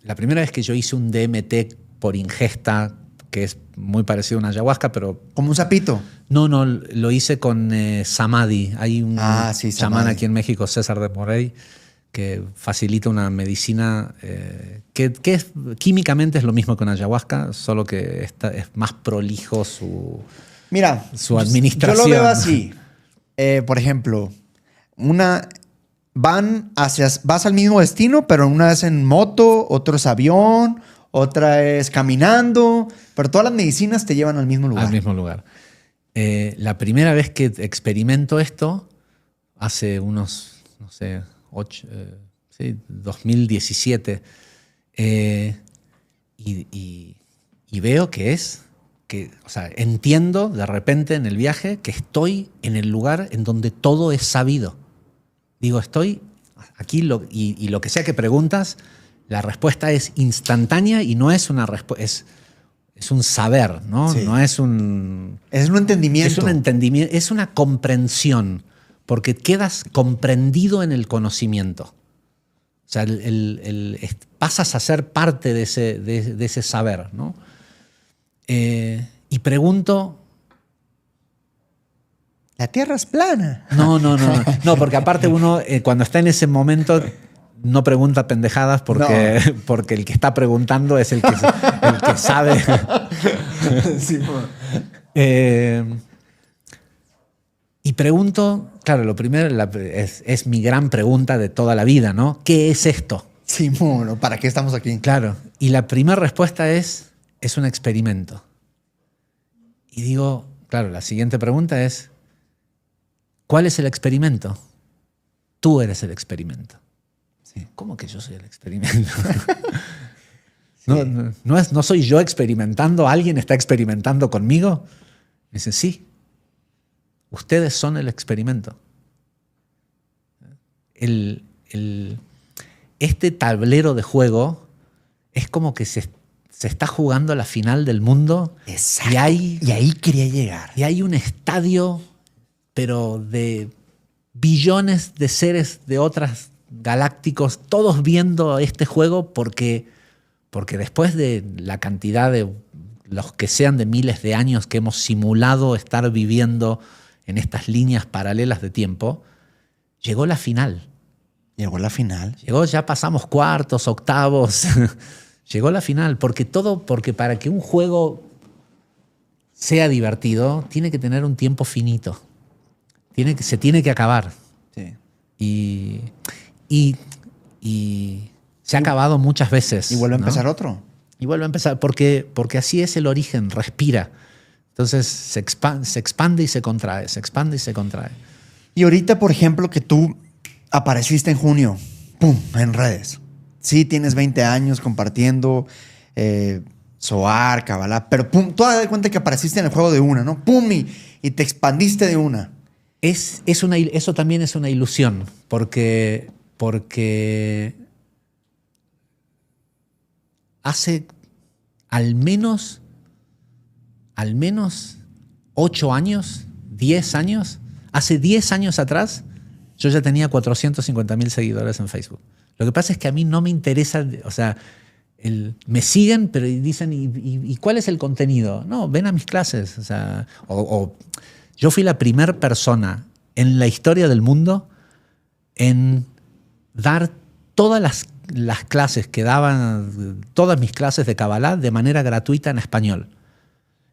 yo hice un DMT por ingesta, que es muy parecido a una ayahuasca, pero... ¿Como un sapito? No, lo hice con Samadhi. Hay un chamán aquí en México, César de Morey, que facilita una medicina que químicamente es lo mismo que una ayahuasca, solo que es más prolijo su administración. Yo lo veo así. Por ejemplo, vas al mismo destino, pero una es en moto, otro es avión, otra es caminando, pero todas las medicinas te llevan al mismo lugar. Al mismo lugar. La primera vez que experimento esto, hace unos, no sé, 2017, y veo o sea, entiendo de repente en el viaje que estoy en el lugar en donde todo es sabido. Digo, estoy aquí y lo que sea que preguntas, la respuesta es instantánea y no es una respuesta, es un saber, ¿no? Sí. No es un... Es un entendimiento. Es un entendimiento, es una comprensión, porque quedas comprendido en el conocimiento. O sea, pasas a ser parte de ese saber, ¿no? Y pregunto... La Tierra es plana. No, porque aparte uno cuando está en ese momento no pregunta pendejadas porque el que está preguntando es el que sabe. Sí, y pregunto, claro, lo primero es mi gran pregunta de toda la vida, ¿no? ¿Qué es esto? Sí, bueno, ¿para qué estamos aquí? Claro, y la primera respuesta es un experimento. Y digo, claro, la siguiente pregunta es, ¿cuál es el experimento? Tú eres el experimento. Sí. ¿Cómo que yo soy el experimento? Sí. ¿No soy yo experimentando? ¿Alguien está experimentando conmigo? Me dice, sí. Ustedes son el experimento. Este tablero de juego es como que se está jugando la final del mundo. Exacto. Y ahí quería llegar. Y hay un estadio, pero de billones de seres de otras galácticos, todos viendo este juego porque después de la cantidad de los que sean de miles de años que hemos simulado estar viviendo en estas líneas paralelas de tiempo, llegó la final. Llegó la final. Ya pasamos cuartos, octavos. Llegó la final. Porque para que un juego sea divertido, tiene que tener un tiempo finito. Se tiene que acabar. Sí. Y se ha acabado muchas veces. Y vuelve a ¿no? empezar otro. Y vuelve a empezar, porque así es el origen, respira. Entonces se expande y se contrae, se expande y se contrae. Y ahorita, por ejemplo, que tú apareciste en junio, ¡pum!, en redes. Sí, tienes 20 años compartiendo Zohar, Kabbalah, pero ¡pum!, tú das cuenta que apareciste en el juego de una, ¿no? ¡Pum! Y te expandiste de una. Eso también es una ilusión, porque hace al menos 8 años, 10 años, hace 10 años atrás, yo ya tenía 450.000 seguidores en Facebook. Lo que pasa es que a mí no me interesa, o sea, me siguen, pero dicen, ¿y cuál es el contenido? No, ven a mis clases. O sea, yo fui la primera persona en la historia del mundo en dar todas las clases que daban, todas mis clases de Kabbalah de manera gratuita en español.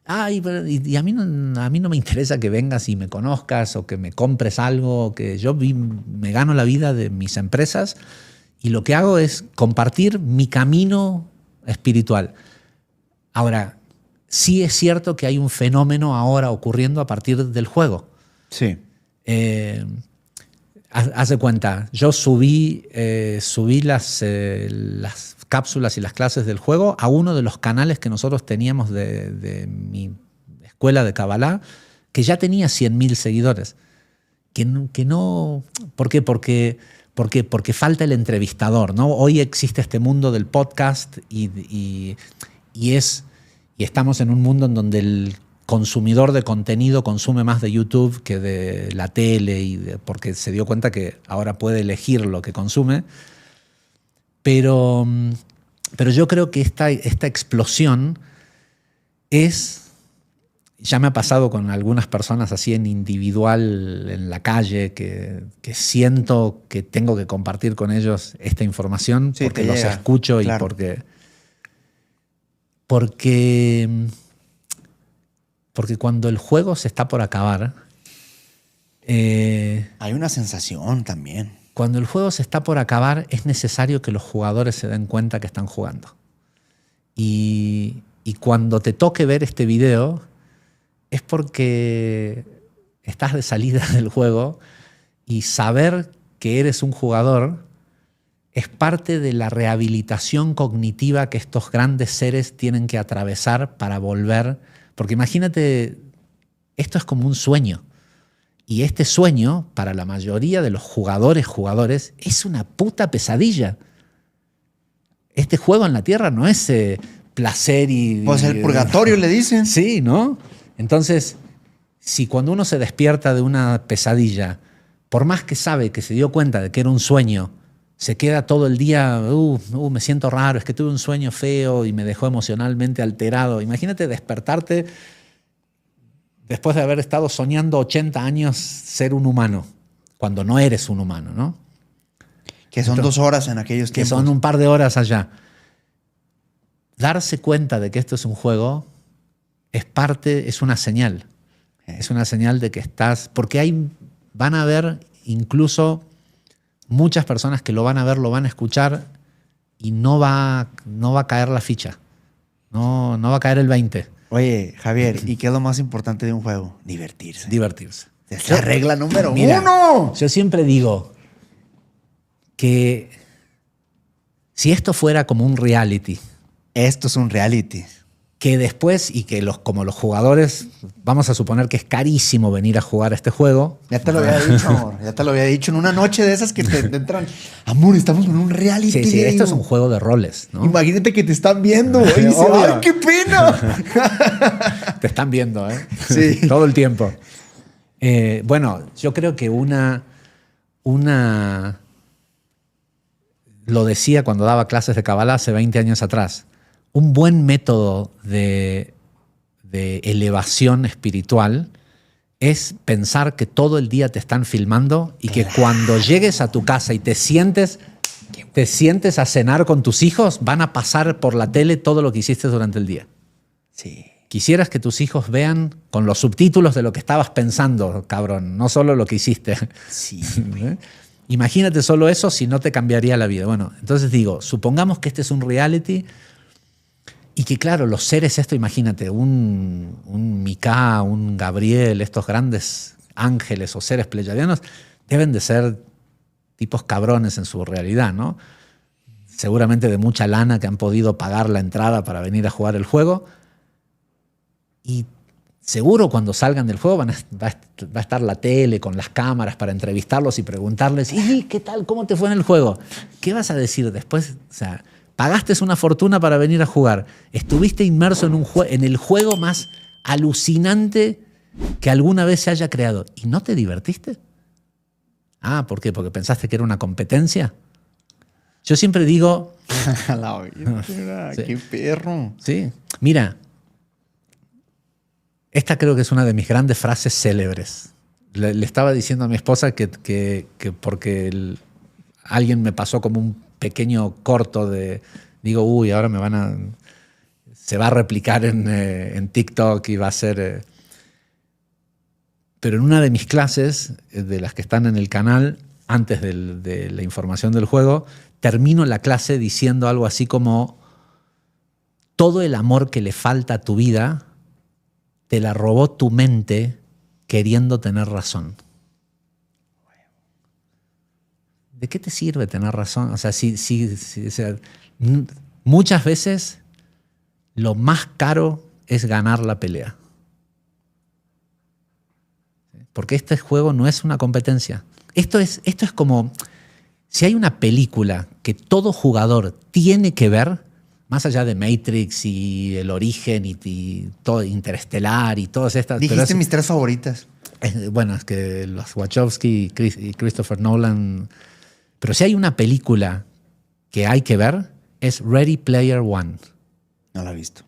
Y a mí no me interesa que vengas y me conozcas o que me compres algo, que yo me gano la vida de mis empresas y lo que hago es compartir mi camino espiritual. Ahora, sí es cierto que hay un fenómeno ahora ocurriendo a partir del juego. Sí. Haz de cuenta, yo subí las cápsulas y las clases del juego a uno de los canales que nosotros teníamos de mi escuela de Kabbalah, que ya tenía 100.000 seguidores. Que no, ¿por qué? Porque falta el entrevistador, ¿no? Hoy existe este mundo del podcast y estamos en un mundo en donde el consumidor de contenido consume más de YouTube que de la tele, porque se dio cuenta que ahora puede elegir lo que consume. Pero yo creo que esta explosión ya me ha pasado con algunas personas así en individual, en la calle, que siento que tengo que compartir con ellos esta información, sí, porque los escucho, claro. Y porque cuando el juego se está por acabar, Hay una sensación también. Cuando el juego se está por acabar, es necesario que los jugadores se den cuenta que están jugando. Y cuando te toque ver este video, es porque estás de salida del juego y saber que eres un jugador es parte de la rehabilitación cognitiva que estos grandes seres tienen que atravesar para volver. Porque imagínate, esto es como un sueño. Y este sueño, para la mayoría de los jugadores, es una puta pesadilla. Este juego en la Tierra no es placer y... Pues el purgatorio le dicen. Sí, ¿no? Entonces, si cuando uno se despierta de una pesadilla, por más que sabe que se dio cuenta de que era un sueño, se queda todo el día, me siento raro, es que tuve un sueño feo y me dejó emocionalmente alterado. Imagínate despertarte después de haber estado soñando 80 años ser un humano, cuando no eres un humano, ¿no? Que son 2 horas en aquellos tiempos. Que son un par de horas allá. Darse cuenta de que esto es un juego es una señal. Es una señal de que estás... Porque van a haber incluso muchas personas que lo van a ver, lo van a escuchar y no va a caer la ficha. No va a caer el 20. Oye, Javier, ¿y qué es lo más importante de un juego? Divertirse. Divertirse. Es la regla número Mira, 1. Yo siempre digo que si esto fuera como un reality... Esto es un reality. Que después, y que como los jugadores, vamos a suponer que es carísimo venir a jugar a este juego. Ya te lo había dicho, amor. Ya te lo había dicho en una noche de esas que te entran. Amor, estamos en un reality. Sí, esto es un juego de roles, ¿no? Imagínate que te están viendo. Y dice, ¡ay, qué pena! Te están viendo, ¿eh? Sí. Todo el tiempo. Bueno, yo creo que lo decía cuando daba clases de Kabbalah hace 20 años atrás. Un buen método de elevación espiritual es pensar que todo el día te están filmando y que cuando llegues a tu casa y te sientes a cenar con tus hijos, van a pasar por la tele todo lo que hiciste durante el día. Sí. Quisieras que tus hijos vean con los subtítulos de lo que estabas pensando, cabrón, no solo lo que hiciste. Sí. Imagínate solo eso, si no te cambiaría la vida. Bueno, entonces digo, supongamos que este es un reality y que, claro, los seres, imagínate, un Micah, un Gabriel, estos grandes ángeles o seres pleyadianos, deben de ser tipos cabrones en su realidad, ¿no? Seguramente de mucha lana que han podido pagar la entrada para venir a jugar el juego. Y seguro cuando salgan del juego va a estar la tele con las cámaras para entrevistarlos y preguntarles, ¿y qué tal? ¿Cómo te fue en el juego? ¿Qué vas a decir después? O sea, pagaste una fortuna para venir a jugar. Estuviste inmerso en el juego más alucinante que alguna vez se haya creado. ¿Y no te divertiste? Ah, ¿por qué? ¿Porque pensaste que era una competencia? Yo siempre digo... Sí. ¡Qué perro! Sí. Mira, esta creo que es una de mis grandes frases célebres. Le estaba diciendo a mi esposa que porque alguien me pasó como un pequeño corto de... Digo, ahora se va a replicar en TikTok y va a ser... Pero en una de mis clases, de las que están en el canal, antes de la información del juego, termino la clase diciendo algo así como: todo el amor que le falta a tu vida te la robó tu mente queriendo tener razón. ¿De qué te sirve tener razón? O sea, o sea, muchas veces lo más caro es ganar la pelea. Porque este juego no es una competencia. Esto es como si hay una película que todo jugador tiene que ver, más allá de Matrix y El Origen y todo Interestelar y todas estas... Dijiste mis 3 favoritas. Bueno, es que los Wachowski y Christopher Nolan... Pero si hay una película que hay que ver, es Ready Player One. No la he visto.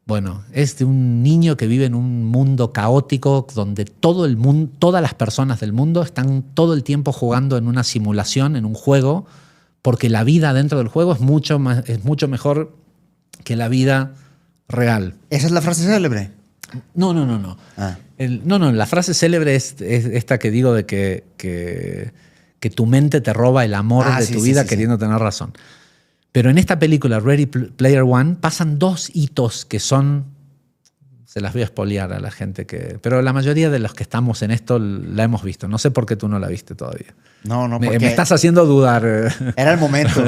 Bueno, es de un niño que vive en un mundo caótico donde todo el mundo, todas las personas del mundo están todo el tiempo jugando en una simulación, en un juego, porque la vida dentro del juego es mucho mejor que la vida real. Esa es la frase célebre. No, no, no, no. Ah. No, la frase célebre es esta que digo de que tu mente te roba el amor de tu vida queriendo tener razón. Pero en esta película, Ready Player One, pasan 2 hitos que son... Se las voy a espolear a la gente que... Pero la mayoría de los que estamos en esto la hemos visto. No sé por qué tú no la viste todavía. No, porque... Me estás haciendo dudar. Era el momento.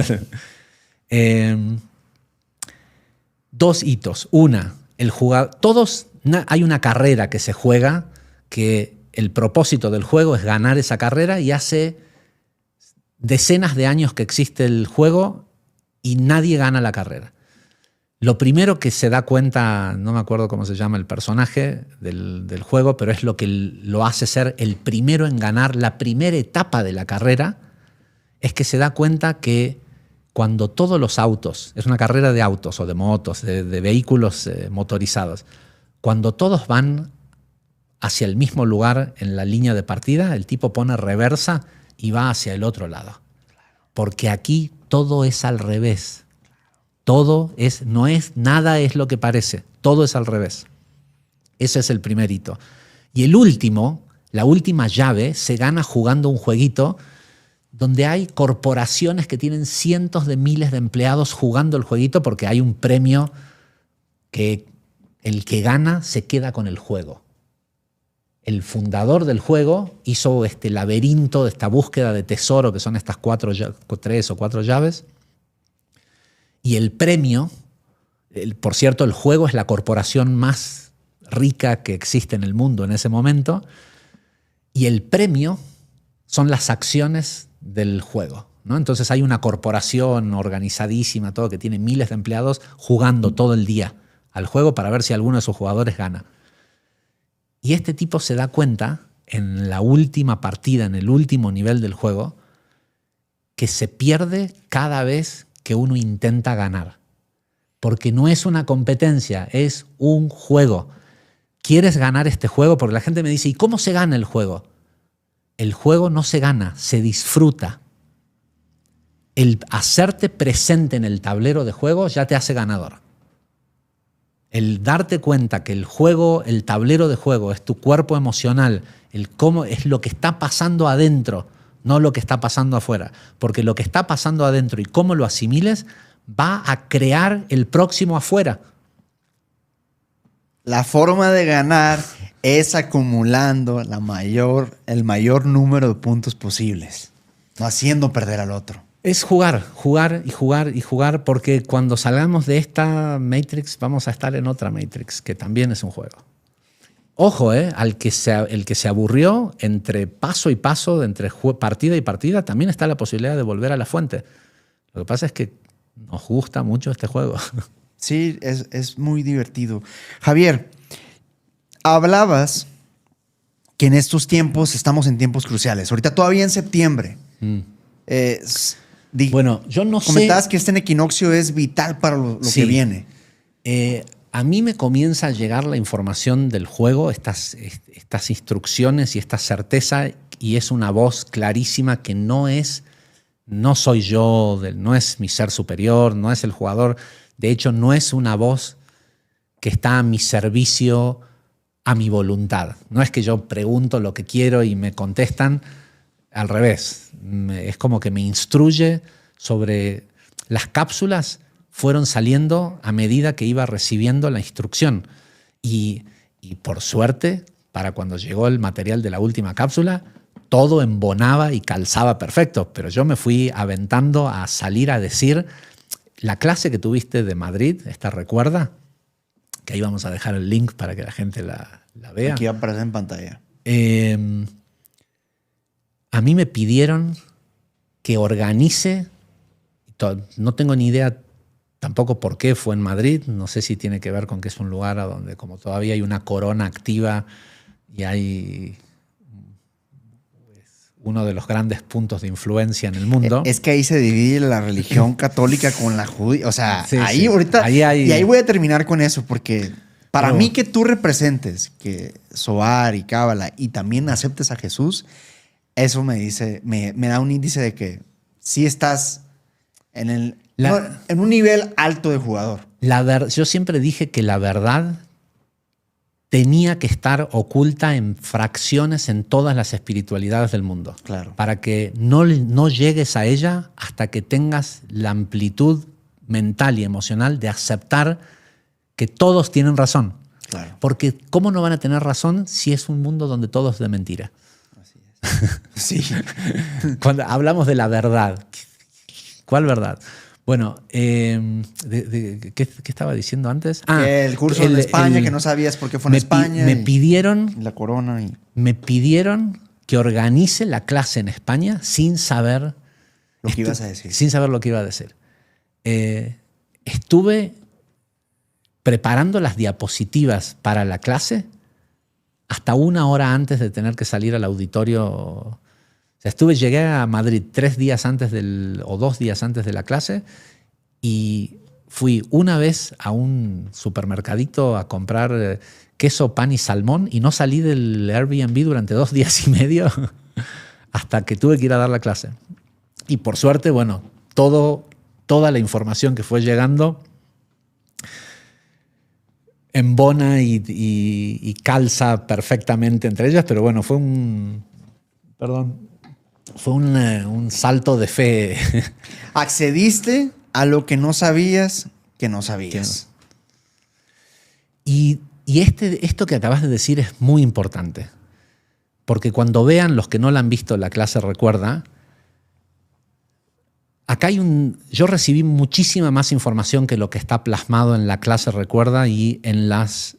2 hitos. Una, el jugador... Hay una carrera que se juega que el propósito del juego es ganar esa carrera y hace decenas de años que existe el juego y nadie gana la carrera. Lo primero que se da cuenta, no me acuerdo cómo se llama el personaje del juego, pero es lo que lo hace ser el primero en ganar la primera etapa de la carrera, es que se da cuenta que cuando todos los autos, es una carrera de autos o de motos, de vehículos motorizados, cuando todos van hacia el mismo lugar en la línea de partida, el tipo pone reversa y va hacia el otro lado. Porque aquí todo es al revés. Nada es lo que parece. Todo es al revés. Ese es el primer hito. Y el último, la última llave, se gana jugando un jueguito donde hay corporaciones que tienen cientos de miles de empleados jugando el jueguito porque hay un premio que el que gana se queda con el juego. El fundador del juego hizo este laberinto, esta búsqueda de tesoro, que son estas 3 o 4 llaves. Y el premio, por cierto, el juego es la corporación más rica que existe en el mundo en ese momento. Y el premio son las acciones del juego, ¿no? Entonces hay una corporación organizadísima, todo, que tiene miles de empleados jugando todo el día al juego para ver si alguno de sus jugadores gana. Y este tipo se da cuenta en la última partida, en el último nivel del juego, que se pierde cada vez que uno intenta ganar. Porque no es una competencia, es un juego. ¿Quieres ganar este juego? Porque la gente me dice, ¿y cómo se gana el juego? El juego no se gana, se disfruta. El hacerte presente en el tablero de juego ya te hace ganador. El darte cuenta que el juego, el tablero de juego, es tu cuerpo emocional, el cómo es lo que está pasando adentro, no lo que está pasando afuera. Porque lo que está pasando adentro y cómo lo asimiles va a crear el próximo afuera. La forma de ganar es acumulando el mayor número de puntos posibles, no haciendo perder al otro. Es jugar, porque cuando salgamos de esta Matrix vamos a estar en otra Matrix, que también es un juego. Ojo, el que se aburrió entre paso y paso, entre partida y partida, también está la posibilidad de volver a la fuente. Lo que pasa es que nos gusta mucho este juego. Sí, es muy divertido. Javier, hablabas que en estos tiempos estamos en tiempos cruciales. Ahorita todavía en septiembre. Bueno, yo no sé... Comentabas que este equinoccio es vital para lo que viene. A mí me comienza a llegar la información del juego, estas instrucciones y esta certeza, y es una voz clarísima que no soy yo, no es mi ser superior, no es el jugador. De hecho, no es una voz que está a mi servicio, a mi voluntad. No es que yo pregunto lo que quiero y me contestan. Al revés, es como que me instruye sobre las cápsulas, fueron saliendo a medida que iba recibiendo la instrucción. Y por suerte, para cuando llegó el material de la última cápsula, todo embonaba y calzaba perfecto. Pero yo me fui aventando a salir a decir, la clase que tuviste de Madrid, ¿esta recuerda? Que ahí vamos a dejar el link para que la gente la vea. Aquí va a aparecer en pantalla. A mí me pidieron que organice, no tengo ni idea tampoco por qué fue en Madrid, no sé si tiene que ver con que es un lugar donde como todavía hay una corona activa y hay uno de los grandes puntos de influencia en el mundo. Es que ahí se divide la religión católica con la judía. O sea, sí, ahí sí. ahorita... Ahí hay... Y ahí voy a terminar con eso, porque para mí que tú representes que Zohar y Cábala y también aceptes a Jesús... Eso me dice, me da un índice de que sí estás en un nivel alto de jugador. Yo siempre dije que la verdad tenía que estar oculta en fracciones en todas las espiritualidades del mundo. Claro. Para que no llegues a ella hasta que tengas la amplitud mental y emocional de aceptar que todos tienen razón. Claro. Porque ¿cómo no van a tener razón si es un mundo donde todo es de mentira? Así es. Sí. Cuando hablamos de la verdad, ¿cuál verdad? Bueno, ¿qué estaba diciendo antes? El curso en España, que no sabías por qué fue en España. Me pidieron... La corona. Me pidieron que organice la clase en España sin saber... Lo que ibas a decir. Sin saber lo que iba a decir. Estuve preparando las diapositivas para la clase hasta 1 hora antes de tener que salir al auditorio. O sea, llegué a Madrid 3 días antes o 2 días antes de la clase y fui una vez a un supermercadito a comprar queso, pan y salmón y no salí del Airbnb durante 2 días y medio hasta que tuve que ir a dar la clase. Y por suerte, bueno, toda la información que fue llegando embona y calza perfectamente entre ellas, pero bueno, fue un salto de fe. Accediste a lo que no sabías que no sabías. Y esto que acabas de decir es muy importante, porque cuando vean los que no la han visto la clase Recuerda, acá yo recibí muchísima más información que lo que está plasmado en la clase Recuerda y en las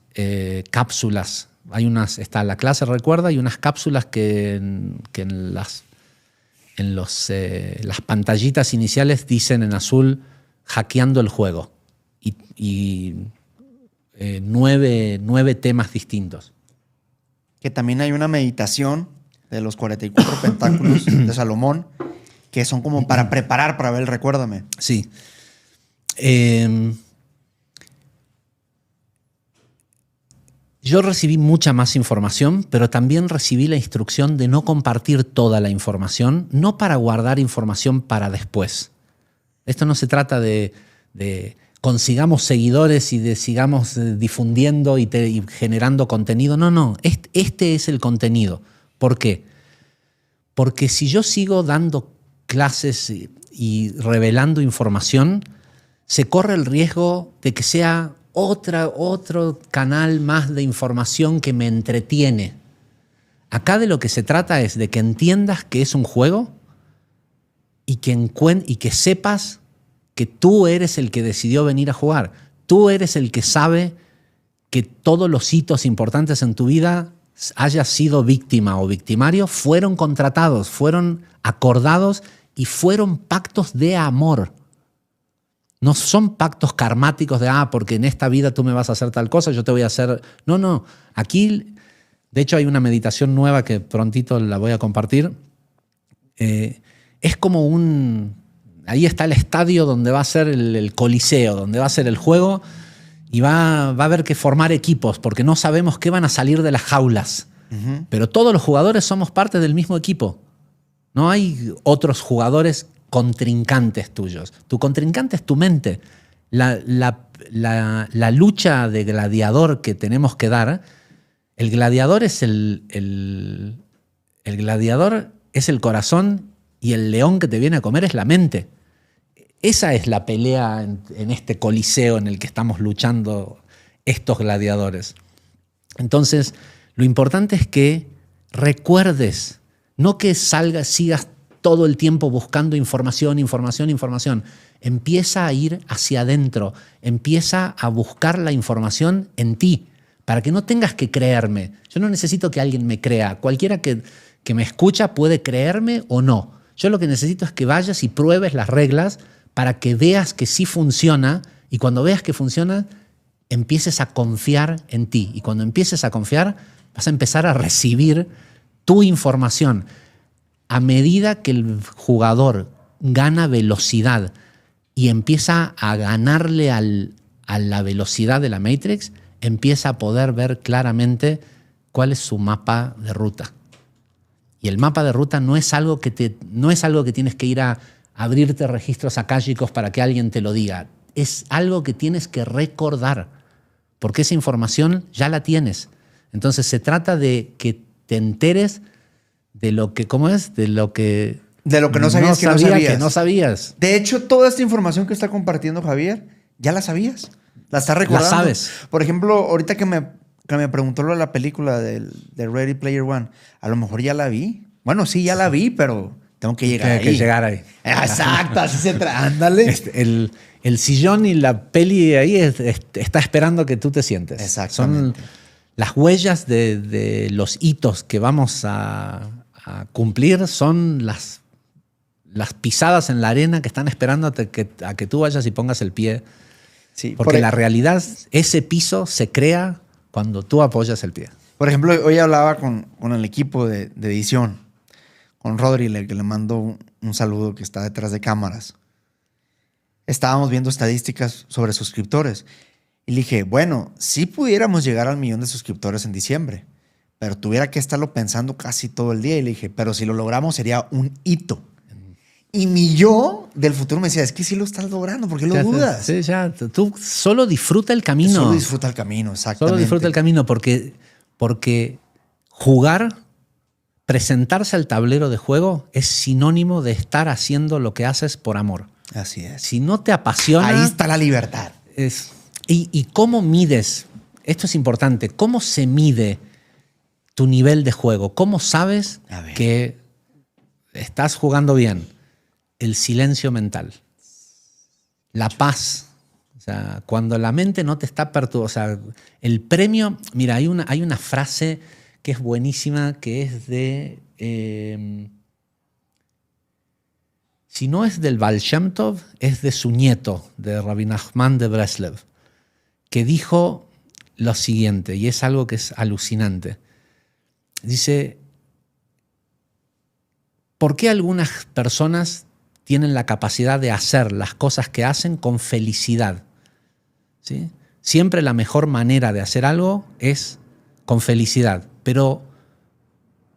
cápsulas. Está la clase Recuerda y unas cápsulas que en las pantallitas iniciales dicen en azul hackeando el juego y 9 temas distintos. Que también hay una meditación de los 44 pentáculos de Salomón que son como para preparar para ver el Recuérdame. Sí. Yo recibí mucha más información, pero también recibí la instrucción de no compartir toda la información, no para guardar información para después. Esto no se trata de consigamos seguidores y de sigamos difundiendo y generando contenido. No. Este es el contenido. ¿Por qué? Porque si yo sigo dando clases y revelando información, se corre el riesgo de que sea otro canal más de información que me entretiene. Acá de lo que se trata es de que entiendas que es un juego y que sepas que tú eres el que decidió venir a jugar. Tú eres el que sabe que todos los hitos importantes en tu vida, hayas sido víctima o victimario, fueron contratados, fueron acordados y fueron pactos de amor. No son pactos karmáticos de, porque en esta vida tú me vas a hacer tal cosa, yo te voy a hacer... No. Aquí, de hecho, hay una meditación nueva que prontito la voy a compartir. Es como ahí está el estadio donde va a ser el coliseo, donde va a ser el juego y va a haber que formar equipos porque no sabemos qué van a salir de las jaulas. Uh-huh. Pero todos los jugadores somos parte del mismo equipo. No hay otros jugadores contrincantes tuyos. Tu contrincante es tu mente. La lucha de gladiador que tenemos que dar, el gladiador es el gladiador es el corazón y el león que te viene a comer es la mente. Esa es la pelea en este coliseo en el que estamos luchando estos gladiadores. Entonces, lo importante es que recuerdes, no que sigas todo el tiempo buscando información. Empieza a ir hacia adentro, empieza a buscar la información en ti, para que no tengas que creerme. Yo no necesito que alguien me crea. Cualquiera que me escucha puede creerme o no. Yo lo que necesito es que vayas y pruebes las reglas para que veas que sí funciona, y cuando veas que funciona, empieces a confiar en ti. Y cuando empieces a confiar, vas a empezar a recibir tu información. A medida que el jugador gana velocidad y empieza a ganarle a la velocidad de la Matrix, empieza a poder ver claramente cuál es su mapa de ruta. Y el mapa de ruta no es algo que tienes que ir a abrirte registros akáshicos para que alguien te lo diga. Es algo que tienes que recordar, porque esa información ya la tienes. Entonces se trata de que te enteres de lo que, ¿cómo es? De lo que no sabías que no sabías. Que no sabías. De hecho, toda esta información que está compartiendo Javier, ya la sabías. La estás recordando. La sabes. Por ejemplo, ahorita que me preguntó lo de la película de Ready Player One, a lo mejor ya la vi. Bueno, sí, ya la vi, pero tengo que llegar ahí. Que llegar ahí. Exacto, así se trata. Ándale. El sillón y la peli ahí está esperando que tú te sientes. Exactamente. Son las huellas de los hitos que vamos a cumplir, son las pisadas en la arena que están esperando a que tú vayas y pongas el pie. Sí, porque la realidad, ese piso se crea cuando tú apoyas el pie. Por ejemplo, hoy hablaba con el equipo de edición, con Rodri, que le mando un saludo, que está detrás de cámaras. Estábamos viendo estadísticas sobre suscriptores. Y le dije, bueno, sí pudiéramos llegar al 1,000,000 de suscriptores en diciembre, pero tuviera que estarlo pensando casi todo el día. Y le dije, pero si lo logramos sería un hito. Y mi yo del futuro me decía, es que sí lo estás logrando, ¿por qué lo dudas? Sí, ya. Tú solo disfruta el camino. Solo disfruta el camino, exactamente. Solo disfruta el camino porque jugar, presentarse al tablero de juego es sinónimo de estar haciendo lo que haces por amor. Así es. Si no te apasiona... Ahí está la libertad. ¿Y cómo mides? Esto es importante. ¿Cómo se mide tu nivel de juego? ¿Cómo sabes que estás jugando bien? El silencio mental. La paz. O sea, cuando la mente no te está perturbando. O sea, el premio... Mira, hay una frase que es buenísima, que es de... si no es del Baal Shem Tov, es de su nieto, de Rabbi Nachman de Breslev, que dijo lo siguiente, y es algo que es alucinante. Dice, ¿por qué algunas personas tienen la capacidad de hacer las cosas que hacen con felicidad? ¿Sí? Siempre la mejor manera de hacer algo es con felicidad, pero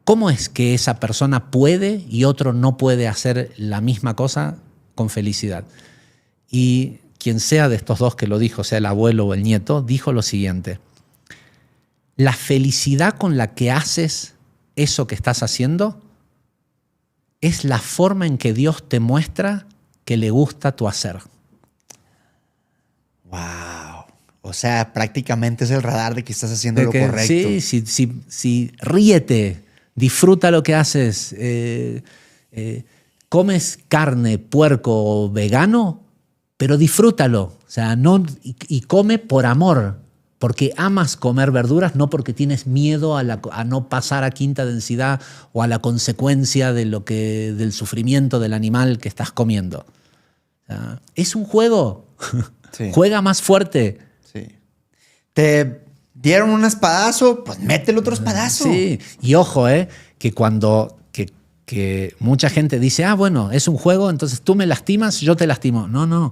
¿cómo es que esa persona puede y otro no puede hacer la misma cosa con felicidad? Y quien sea de estos dos que lo dijo, sea el abuelo o el nieto, dijo lo siguiente: la felicidad con la que haces eso que estás haciendo es la forma en que Dios te muestra que le gusta tu hacer. ¡Wow! O sea, prácticamente es el radar de que estás haciendo lo correcto. Sí, ríete, disfruta lo que haces. Comes carne, puerco o vegano, pero disfrútalo. O sea, y come por amor, porque amas comer verduras, no porque tienes miedo a no pasar a quinta densidad o a la consecuencia del sufrimiento del animal que estás comiendo. O sea, es un juego. Sí. Juega más fuerte. Sí. Te dieron un espadazo, pues métele otro espadazo. Sí, y ojo, que cuando que mucha gente dice, bueno, es un juego, entonces tú me lastimas, yo te lastimo. No,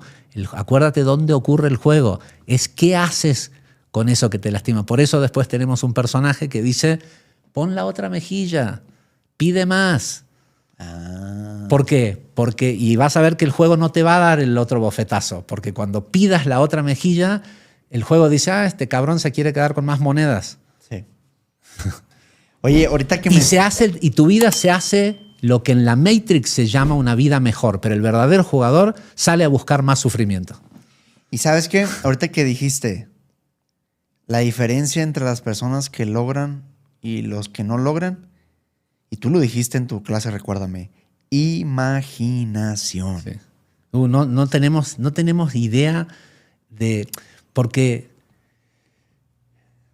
acuérdate dónde ocurre el juego. Es qué haces con eso que te lastima. Por eso después tenemos un personaje que dice, pon la otra mejilla, pide más. ¿Por qué? Y vas a ver que el juego no te va a dar el otro bofetazo, porque cuando pidas la otra mejilla, el juego dice, este cabrón se quiere quedar con más monedas. Sí. Oye, ahorita que y tu vida se hace lo que en la Matrix se llama una vida mejor, pero el verdadero jugador sale a buscar más sufrimiento. ¿Y sabes qué? Ahorita que dijiste la diferencia entre las personas que logran y los que no logran, y tú lo dijiste en tu clase, recuérdame, imaginación. Sí. No tenemos idea de... Porque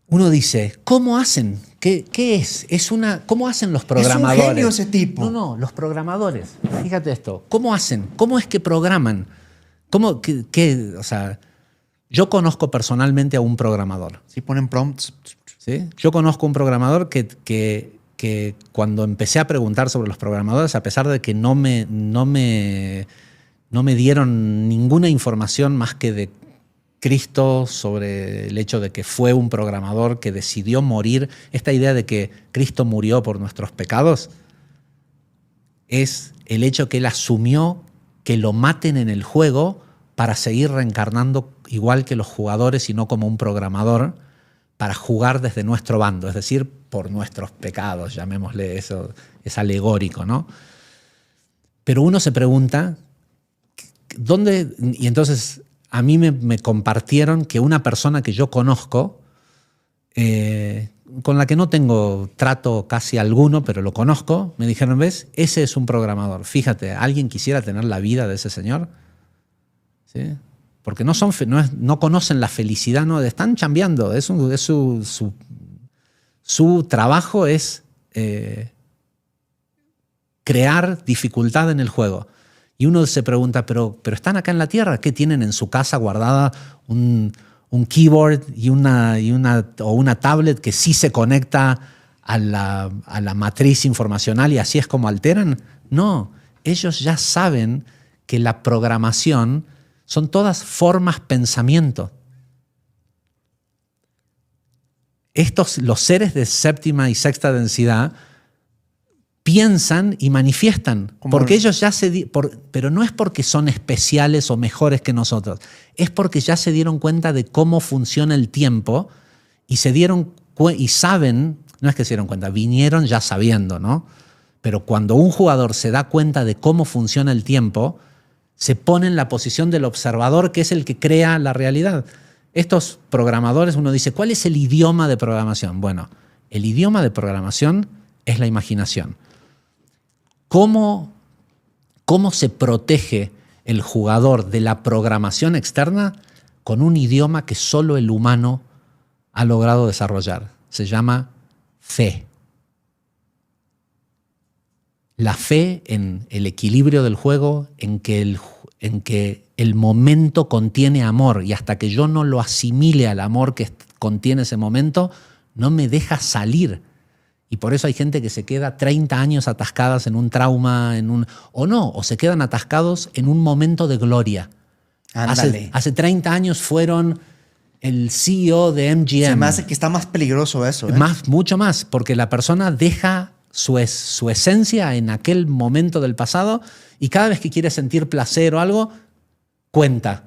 uno dice, ¿cómo hacen? ¿Qué es? ¿Cómo hacen los programadores? Es un genio ese tipo. No, los programadores. Fíjate esto. ¿Cómo hacen? ¿Cómo es que programan? O sea, yo conozco personalmente a un programador. ¿Sí ponen prompts? ¿Sí? Yo conozco un programador que cuando empecé a preguntar sobre los programadores, a pesar de que no me dieron ninguna información más que de Cristo, sobre el hecho de que fue un programador que decidió morir, esta idea de que Cristo murió por nuestros pecados, es el hecho que él asumió que lo maten en el juego para seguir reencarnando igual que los jugadores y no como un programador, para jugar desde nuestro bando, es decir, por nuestros pecados, llamémosle eso, es alegórico, ¿no? Pero uno se pregunta, ¿dónde? Y entonces a mí me compartieron que una persona que yo conozco, con la que no tengo trato casi alguno, pero lo conozco, me dijeron, ¿ves? Ese es un programador. Fíjate, ¿alguien quisiera tener la vida de ese señor? ¿Sí? Porque no conocen la felicidad, no, están chambeando. Su trabajo es crear dificultad en el juego. Y uno se pregunta, pero están acá en la Tierra, ¿qué tienen en su casa guardada un keyboard y una tablet que sí se conecta a la matriz informacional y así es como alteran? No, ellos ya saben que la programación son todas formas pensamiento. Los seres de séptima y sexta densidad piensan y manifiestan, porque ellos ya pero no es porque son especiales o mejores que nosotros, es porque ya se dieron cuenta de cómo funciona el tiempo y saben, no es que se dieron cuenta, vinieron ya sabiendo, ¿no? Pero cuando un jugador se da cuenta de cómo funciona el tiempo, se pone en la posición del observador, que es el que crea la realidad. Estos programadores, uno dice, ¿cuál es el idioma de programación? Bueno, el idioma de programación es la imaginación. ¿Cómo se protege el jugador de la programación externa? Con un idioma que solo el humano ha logrado desarrollar. Se llama fe. La fe en el equilibrio del juego, en que el momento contiene amor y hasta que yo no lo asimile al amor que contiene ese momento, no me deja salir. Y por eso hay gente que se queda 30 años atascadas en un trauma, o se quedan atascados en un momento de gloria. Hace 30 años fueron el CEO de MGM. Se me hace que está más peligroso eso. Mucho más, porque la persona deja su esencia en aquel momento del pasado y cada vez que quiere sentir placer o algo, cuenta.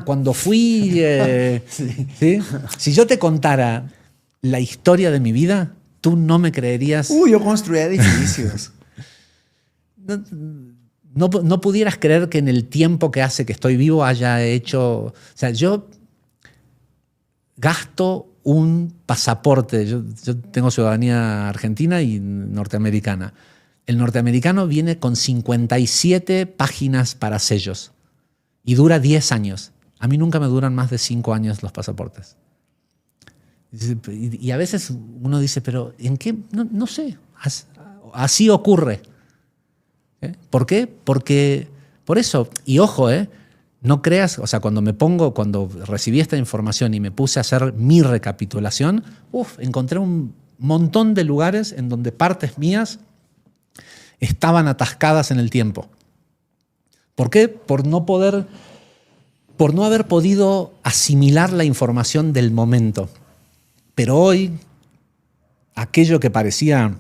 Cuando fui... Sí. ¿Sí? Si yo te contara la historia de mi vida, tú no me creerías. Yo construía edificios. No pudieras creer que en el tiempo que hace que estoy vivo haya hecho... O sea, yo gasto un pasaporte. Yo tengo ciudadanía argentina y norteamericana. El norteamericano viene con 57 páginas para sellos y dura 10 años. A mí nunca me duran más de 5 años los pasaportes. Y a veces uno dice, pero ¿en qué? No sé. Así ocurre. ¿Por qué? Porque por eso, y ojo, no creas, o sea, cuando recibí esta información y me puse a hacer mi recapitulación, encontré un montón de lugares en donde partes mías estaban atascadas en el tiempo. ¿Por qué? Por no haber podido asimilar la información del momento. Pero hoy, aquello que parecía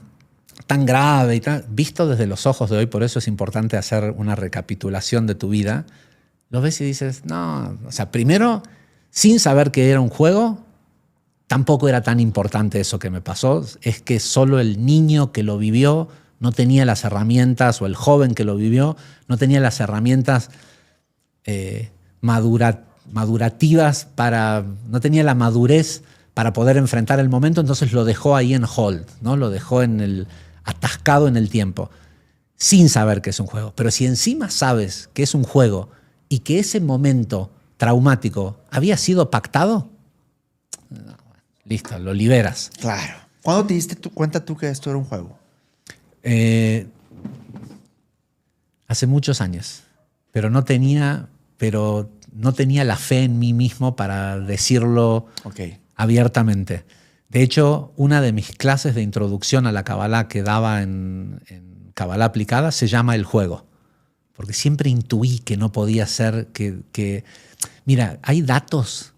tan grave y visto desde los ojos de hoy, por eso es importante hacer una recapitulación de tu vida, lo ves y dices, no, o sea, primero, sin saber que era un juego, tampoco era tan importante eso que me pasó, es que solo el niño que lo vivió no tenía las herramientas, o el joven que lo vivió no tenía las herramientas madurativas no tenía la madurez para poder enfrentar el momento, entonces lo dejó ahí en hold, ¿no? Lo dejó atascado en el tiempo, sin saber que es un juego. Pero si encima sabes que es un juego y que ese momento traumático había sido pactado, listo, lo liberas. Claro. ¿Cuándo te diste cuenta tú que esto era un juego? Hace muchos años, pero no tenía la fe en mí mismo para decirlo abiertamente. De hecho, una de mis clases de introducción a la Kabbalah que daba en Kabbalah aplicada se llama El Juego, porque siempre intuí que no podía ser que mira, hay datos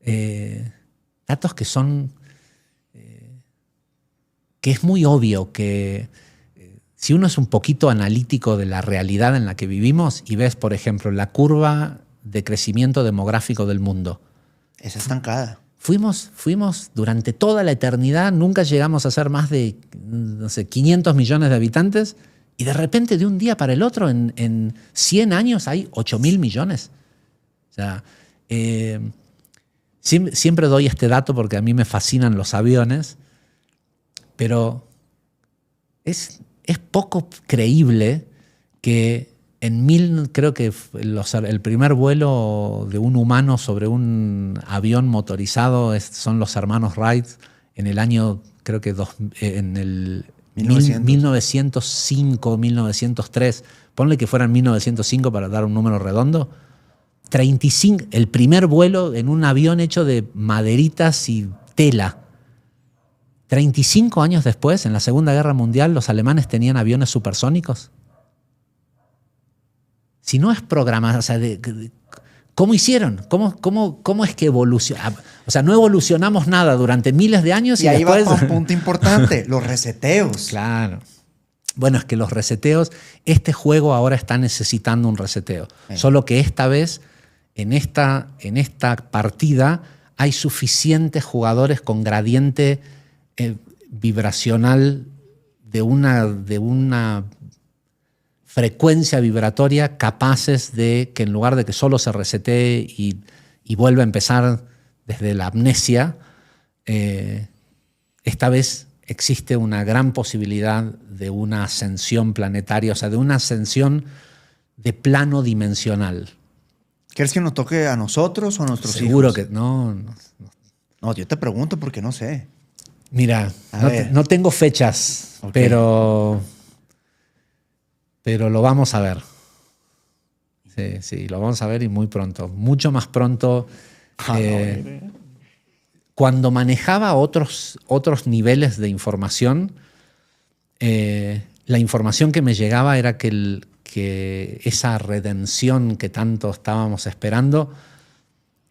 que son que es muy obvio que si uno es un poquito analítico de la realidad en la que vivimos y ves, por ejemplo, la curva de crecimiento demográfico del mundo. Es estancada. fuimos durante toda la eternidad, nunca llegamos a ser más de, no sé, 500 millones de habitantes, y de repente de un día para el otro, en 100 años hay 8.000 millones. O sea, siempre doy este dato porque a mí me fascinan los aviones, pero es poco creíble que creo que el primer vuelo de un humano sobre un avión motorizado son los hermanos Wright en el año, creo que en el 1905, 1903. Ponle que fueran 1905 para dar un número redondo. 35, el primer vuelo en un avión hecho de maderitas y tela. 35 años después, en la Segunda Guerra Mundial, los alemanes tenían aviones supersónicos. Si no es programado, o sea, ¿cómo hicieron? ¿Cómo es que evolucionó? O sea, no evolucionamos nada durante miles de años y ahí después... va un punto importante, los reseteos. Claro. Bueno, es que los reseteos, este juego ahora está necesitando un reseteo. Solo que esta vez, en esta partida, hay suficientes jugadores con gradiente vibracional de una frecuencia vibratoria capaces de que en lugar de que solo se resetee y vuelva a empezar desde la amnesia, esta vez existe una gran posibilidad de una ascensión planetaria, o sea, de una ascensión de plano dimensional. ¿Quieres que nos toque a nosotros o a nuestros hijos? Seguro que no. No, yo te pregunto porque no sé. Mira, no tengo fechas, okay, pero lo vamos a ver. Sí, lo vamos a ver y muy pronto. Mucho más pronto. Cuando manejaba otros niveles de información, la información que me llegaba era que esa redención que tanto estábamos esperando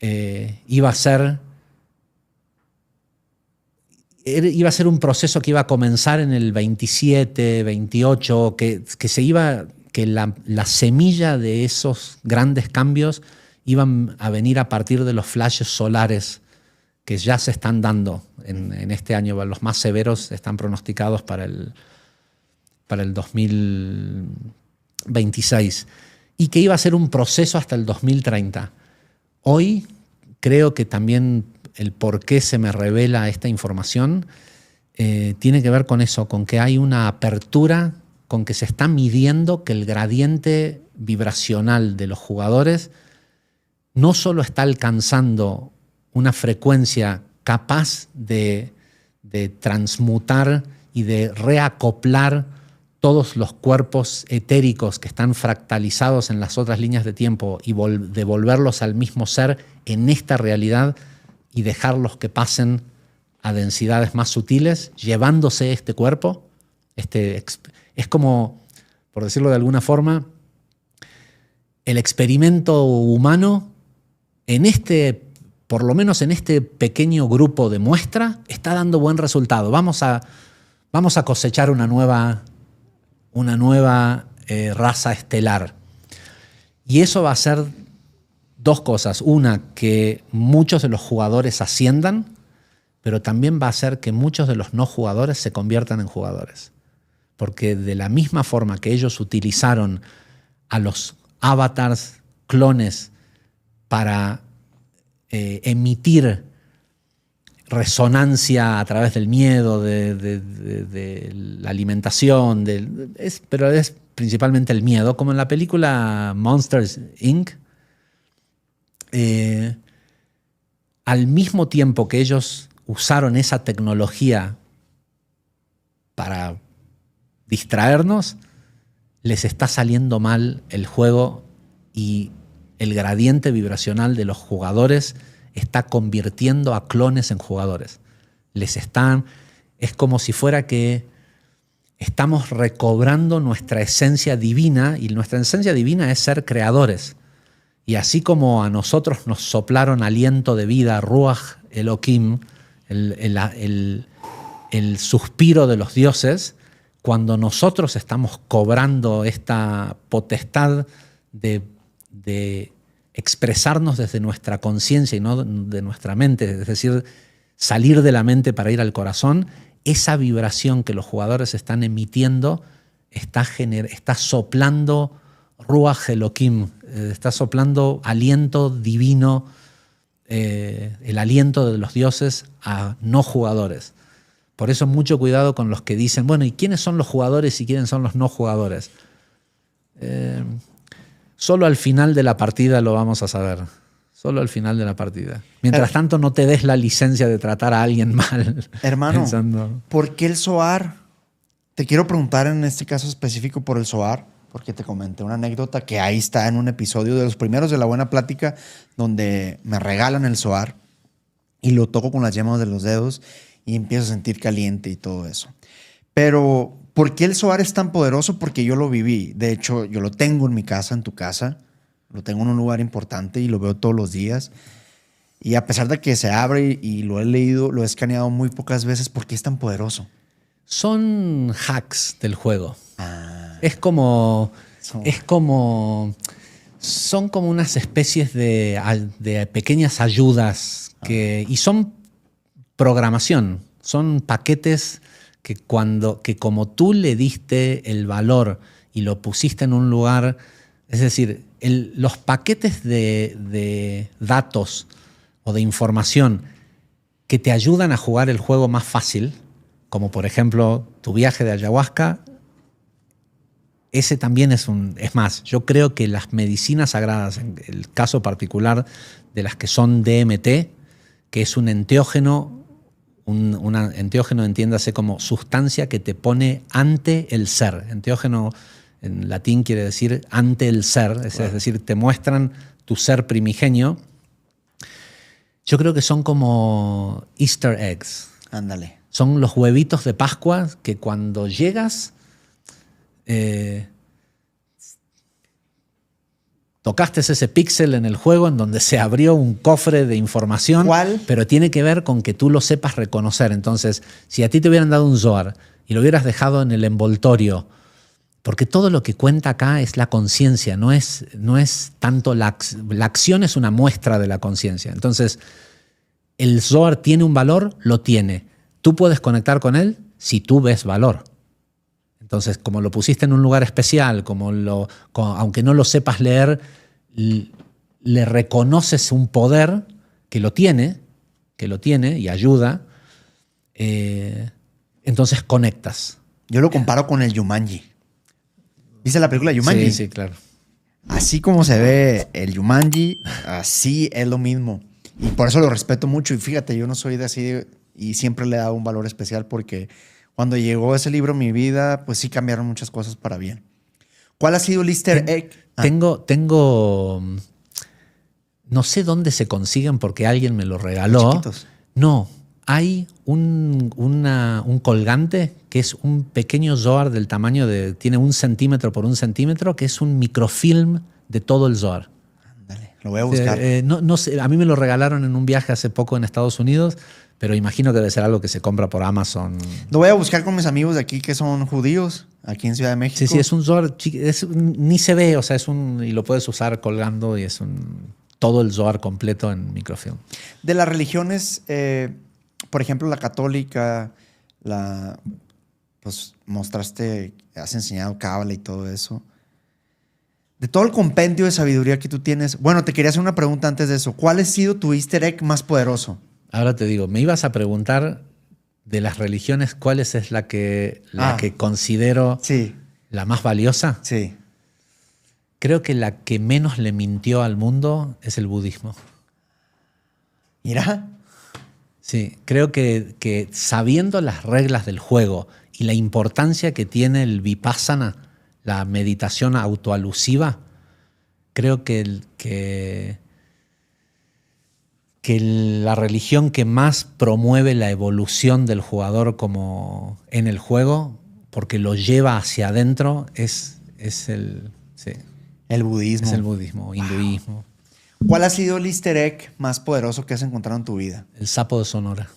iba a ser un proceso que iba a comenzar en el 27, 28, que la semilla de esos grandes cambios iban a venir a partir de los flashes solares que ya se están dando en este año. Los más severos están pronosticados para el 2026 y que iba a ser un proceso hasta el 2030. Hoy creo que también el por qué se me revela esta información tiene que ver con eso, con que hay una apertura, con que se está midiendo que el gradiente vibracional de los jugadores no solo está alcanzando una frecuencia capaz de transmutar y de reacoplar todos los cuerpos etéricos que están fractalizados en las otras líneas de tiempo y devolverlos al mismo ser en esta realidad y dejarlos que pasen a densidades más sutiles, llevándose este cuerpo. Es como, por decirlo de alguna forma, el experimento humano por lo menos en este pequeño grupo de muestra, está dando buen resultado. Vamos a cosechar una nueva raza estelar. Y eso va a ser dos cosas. Una, que muchos de los jugadores asciendan, pero también va a hacer que muchos de los no jugadores se conviertan en jugadores. Porque de la misma forma que ellos utilizaron a los avatars, clones, para emitir resonancia a través del miedo, de la alimentación, pero es principalmente el miedo, como en la película Monsters, Inc. Al mismo tiempo que ellos usaron esa tecnología para distraernos, les está saliendo mal el juego y el gradiente vibracional de los jugadores está convirtiendo a clones en jugadores. Es como si fuera que estamos recobrando nuestra esencia divina, y nuestra esencia divina es ser creadores. Y así como a nosotros nos soplaron aliento de vida, Ruach Elohim, el suspiro de los dioses, cuando nosotros estamos cobrando esta potestad de expresarnos desde nuestra conciencia y no de nuestra mente, es decir, salir de la mente para ir al corazón, esa vibración que los jugadores están emitiendo está soplando Ruach Elohim, está soplando aliento divino, el aliento de los dioses a no jugadores. Por eso mucho cuidado con los que dicen, bueno, ¿y quiénes son los jugadores y quiénes son los no jugadores? Solo al final de la partida lo vamos a saber. Solo al final de la partida. Mientras tanto, no te des la licencia de tratar a alguien mal. Hermano, pensando... ¿por qué el Zohar? Te quiero preguntar en este caso específico por el Zohar, porque te comenté una anécdota que ahí está en un episodio de los primeros de La Buena Plática, donde me regalan el Zohar y lo toco con las yemas de los dedos y empiezo a sentir caliente y todo eso. Pero, ¿por qué el Zohar es tan poderoso? Porque yo lo viví. De hecho, yo lo tengo en mi casa, en tu casa. Lo tengo en un lugar importante y lo veo todos los días. Y a pesar de que se abre y lo he leído, lo he escaneado muy pocas veces, ¿por qué es tan poderoso? Son hacks del juego. Es como... Son como unas especies de pequeñas ayudas y son programación. Son paquetes que como tú le diste el valor y lo pusiste en un lugar... Es decir, los paquetes de datos o de información que te ayudan a jugar el juego más fácil, como por ejemplo tu viaje de ayahuasca, ese también es más, yo creo que las medicinas sagradas, en el caso particular de las que son DMT, que es un enteógeno, enteógeno entiéndase como sustancia que te pone ante el ser. Enteógeno en latín quiere decir ante el ser, es decir, te muestran tu ser primigenio. Yo creo que son como Easter eggs. Ándale. Son los huevitos de Pascua que cuando llegas tocaste ese píxel en el juego en donde se abrió un cofre de información. ¿Cuál? Pero tiene que ver con que tú lo sepas reconocer. Entonces, si a ti te hubieran dado un Zohar y lo hubieras dejado en el envoltorio, porque todo lo que cuenta acá es la conciencia, no es tanto la acción, es una muestra de la conciencia. Entonces, el Zohar tiene un valor, lo tiene. Tú puedes conectar con él si tú ves valor. Entonces, como lo pusiste en un lugar especial, aunque no lo sepas leer, le reconoces un poder que lo tiene y ayuda, entonces conectas. Yo lo comparo con el Jumanji. ¿Viste la película Jumanji? Sí, sí, claro. Así como se ve el Jumanji, así es lo mismo. Y por eso lo respeto mucho. Y fíjate, yo no soy de así y siempre le he dado un valor especial porque cuando llegó ese libro a mi vida, pues sí cambiaron muchas cosas para bien. ¿Cuál ha sido el Easter egg? Tengo... No sé dónde se consiguen porque alguien me lo regaló. Chiquitos. No, hay un colgante que es un pequeño Zohar del tamaño tiene 1 centímetro por 1 centímetro, que es un microfilm de todo el Zohar. Ándale, lo voy a buscar. No sé, a mí me lo regalaron en un viaje hace poco en Estados Unidos, pero imagino que debe ser algo que se compra por Amazon. Lo voy a buscar con mis amigos de aquí que son judíos, aquí en Ciudad de México. Sí, es un Zohar, ni se ve, o sea, y lo puedes usar colgando y es todo el Zohar completo en microfilm. De las religiones, por ejemplo, la católica, pues mostraste, has enseñado cábala y todo eso. De todo el compendio de sabiduría que tú tienes, bueno, te quería hacer una pregunta antes de eso. ¿Cuál ha sido tu easter egg más poderoso? Ahora te digo, me ibas a preguntar de las religiones, ¿cuál es la que considero la más valiosa? Sí. Creo que la que menos le mintió al mundo es el budismo. Mira. Sí, creo que sabiendo las reglas del juego y la importancia que tiene el vipassana, la meditación autoalusiva, creo que la religión que más promueve la evolución del jugador como en el juego, porque lo lleva hacia adentro, es el budismo. Es el budismo, hinduismo. ¿Cuál ha sido el easter egg más poderoso que has encontrado en tu vida? El sapo de Sonora.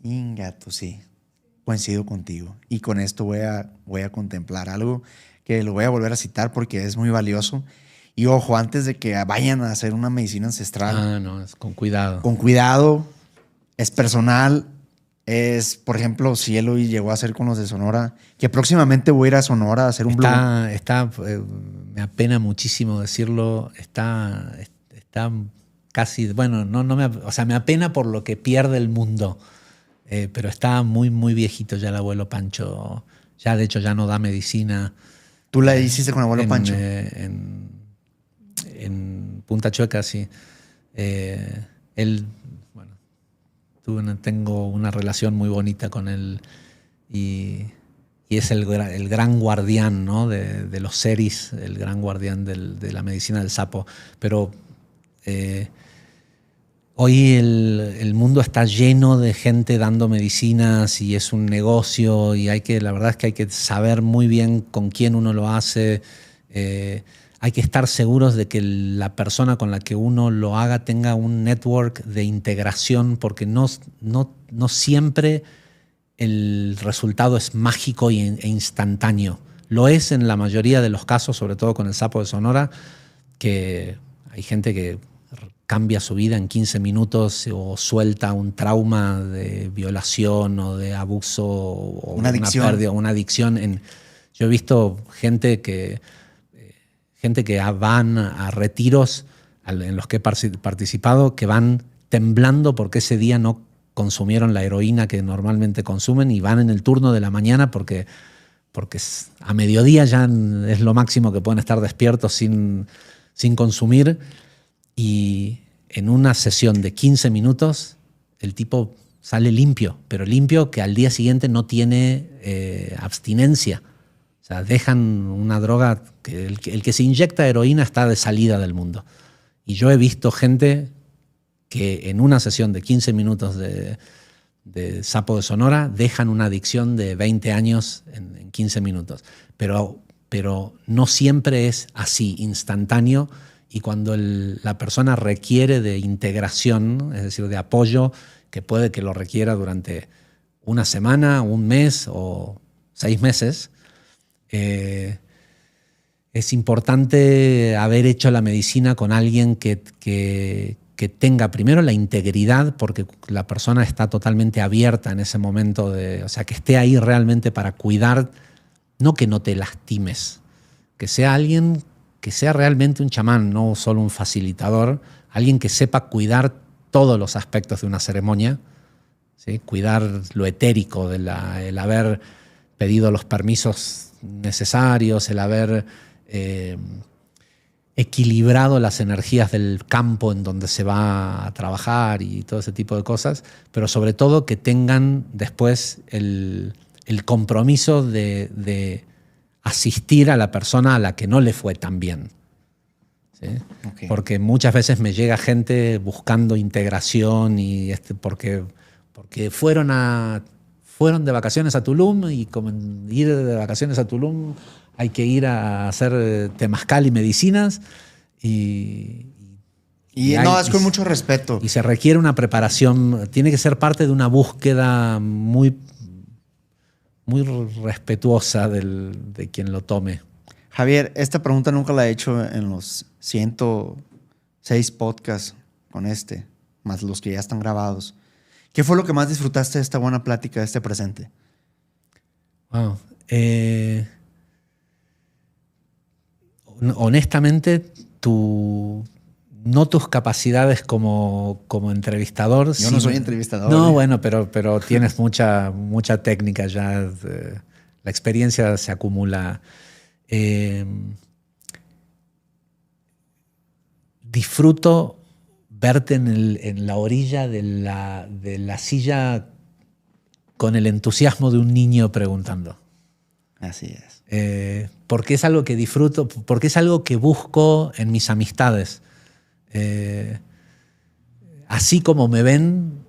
Ingato, sí. Coincido contigo. Y con esto voy a contemplar algo que lo voy a volver a citar porque es muy valioso. Y ojo, antes de que vayan a hacer una medicina ancestral. No, es con cuidado. Con cuidado, es personal. Es, por ejemplo, si él hoy llegó a hacer con los de Sonora, que próximamente voy a ir a Sonora a hacer un blog. Me apena muchísimo decirlo, está casi, bueno, me apena por lo que pierde el mundo, pero está muy, muy viejito ya el abuelo Pancho. Ya, de hecho, ya no da medicina. ¿Tú la hiciste con el abuelo Pancho? En Punta Chueca, sí. Él, bueno, tengo una relación muy bonita con él y es el gran guardián, ¿no? de los seris, el gran guardián de la medicina del sapo. Pero hoy el mundo está lleno de gente dando medicinas y es un negocio y la verdad es que hay que saber muy bien con quién uno lo hace. Hay que estar seguros de que la persona con la que uno lo haga tenga un network de integración, porque no siempre el resultado es mágico e instantáneo. Lo es en la mayoría de los casos, sobre todo con el sapo de Sonora, que hay gente que cambia su vida en 15 minutos o suelta un trauma de violación o de abuso o una pérdida, una adicción. Yo he visto gente que van a retiros en los que he participado, que van temblando porque ese día no consumieron la heroína que normalmente consumen y van en el turno de la mañana porque a mediodía ya es lo máximo que pueden estar despiertos sin consumir. Y en una sesión de 15 minutos el tipo sale limpio, pero limpio que al día siguiente no tiene abstinencia. O sea, dejan una droga que el que se inyecta heroína está de salida del mundo. Y yo he visto gente que en una sesión de 15 minutos de sapo de Sonora dejan una adicción de 20 años en 15 minutos. Pero no siempre es así, instantáneo. Y cuando la persona requiere de integración, es decir, de apoyo, que puede que lo requiera durante una semana, un mes o 6 meses, es importante haber hecho la medicina con alguien que tenga primero la integridad, porque la persona está totalmente abierta en ese momento, o sea, que esté ahí realmente para cuidar, no que no te lastimes, que sea alguien que sea realmente un chamán, no solo un facilitador, alguien que sepa cuidar todos los aspectos de una ceremonia, ¿sí? Cuidar lo etérico, el haber pedido los permisos necesarios, el haber equilibrado las energías del campo en donde se va a trabajar y todo ese tipo de cosas, pero sobre todo que tengan después el compromiso de asistir a la persona a la que no le fue tan bien. ¿Sí? Okay. Porque muchas veces me llega gente buscando integración y porque fueron de vacaciones a Tulum, y como ir de vacaciones a Tulum hay que ir a hacer temazcal y medicinas y es con mucho respeto. Y se requiere una preparación, tiene que ser parte de una búsqueda muy respetuosa de quien lo tome. Javier, esta pregunta nunca la he hecho en los 106 podcasts con más los que ya están grabados. ¿Qué fue lo que más disfrutaste de esta buena plática, de este presente? Wow. Honestamente, no tus capacidades como entrevistador. Yo no soy entrevistador. No, bueno, pero tienes mucha técnica ya. La experiencia se acumula. Disfruto verte en la orilla de la silla con el entusiasmo de un niño preguntando. Así es. Porque es algo que disfruto, porque es algo que busco en mis amistades. Así como me ven,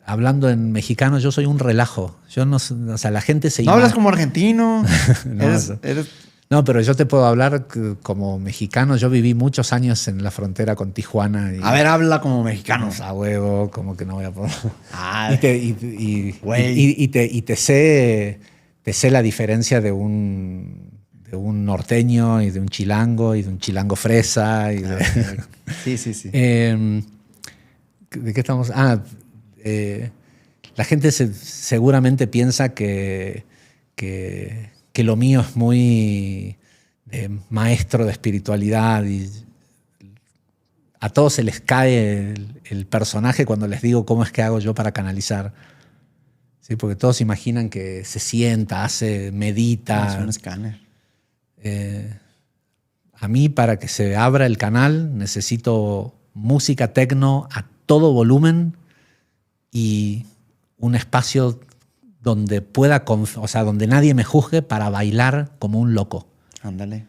hablando en mexicano, yo soy un relajo. Yo no, o sea, la gente se... No hablas como argentino. No, pero yo te puedo hablar como mexicano. Yo viví muchos años en la frontera con Tijuana. A ver, habla como mexicano. Pues, a huevo, como que no voy a poder. Güey. Y te sé la diferencia de un norteño y de un chilango fresa. Y Sí. ¿De qué estamos? La gente seguramente piensa que lo mío es muy maestro de espiritualidad y a todos se les cae el personaje cuando les digo cómo es que hago yo para canalizar. ¿Sí? Porque todos imaginan que se sienta, medita. Es un escáner. A mí, para que se abra el canal, necesito música techno a todo volumen y un espacio donde donde nadie me juzgue para bailar como un loco. Ándale.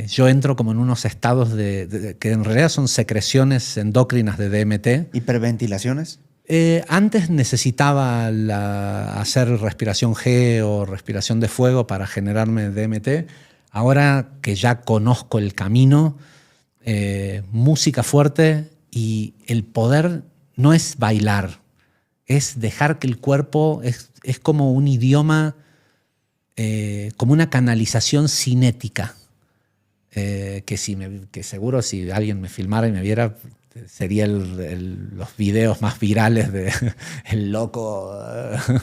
Yo entro como en unos estados que en realidad son secreciones endócrinas de DMT. ¿Hiperventilaciones? Antes necesitaba hacer respiración G o respiración de fuego para generarme DMT. Ahora que ya conozco el camino, música fuerte, y el poder no es bailar, es dejar que el cuerpo es como un idioma, como una canalización cinética. Que seguro si alguien me filmara y me viera, sería los videos más virales de el loco.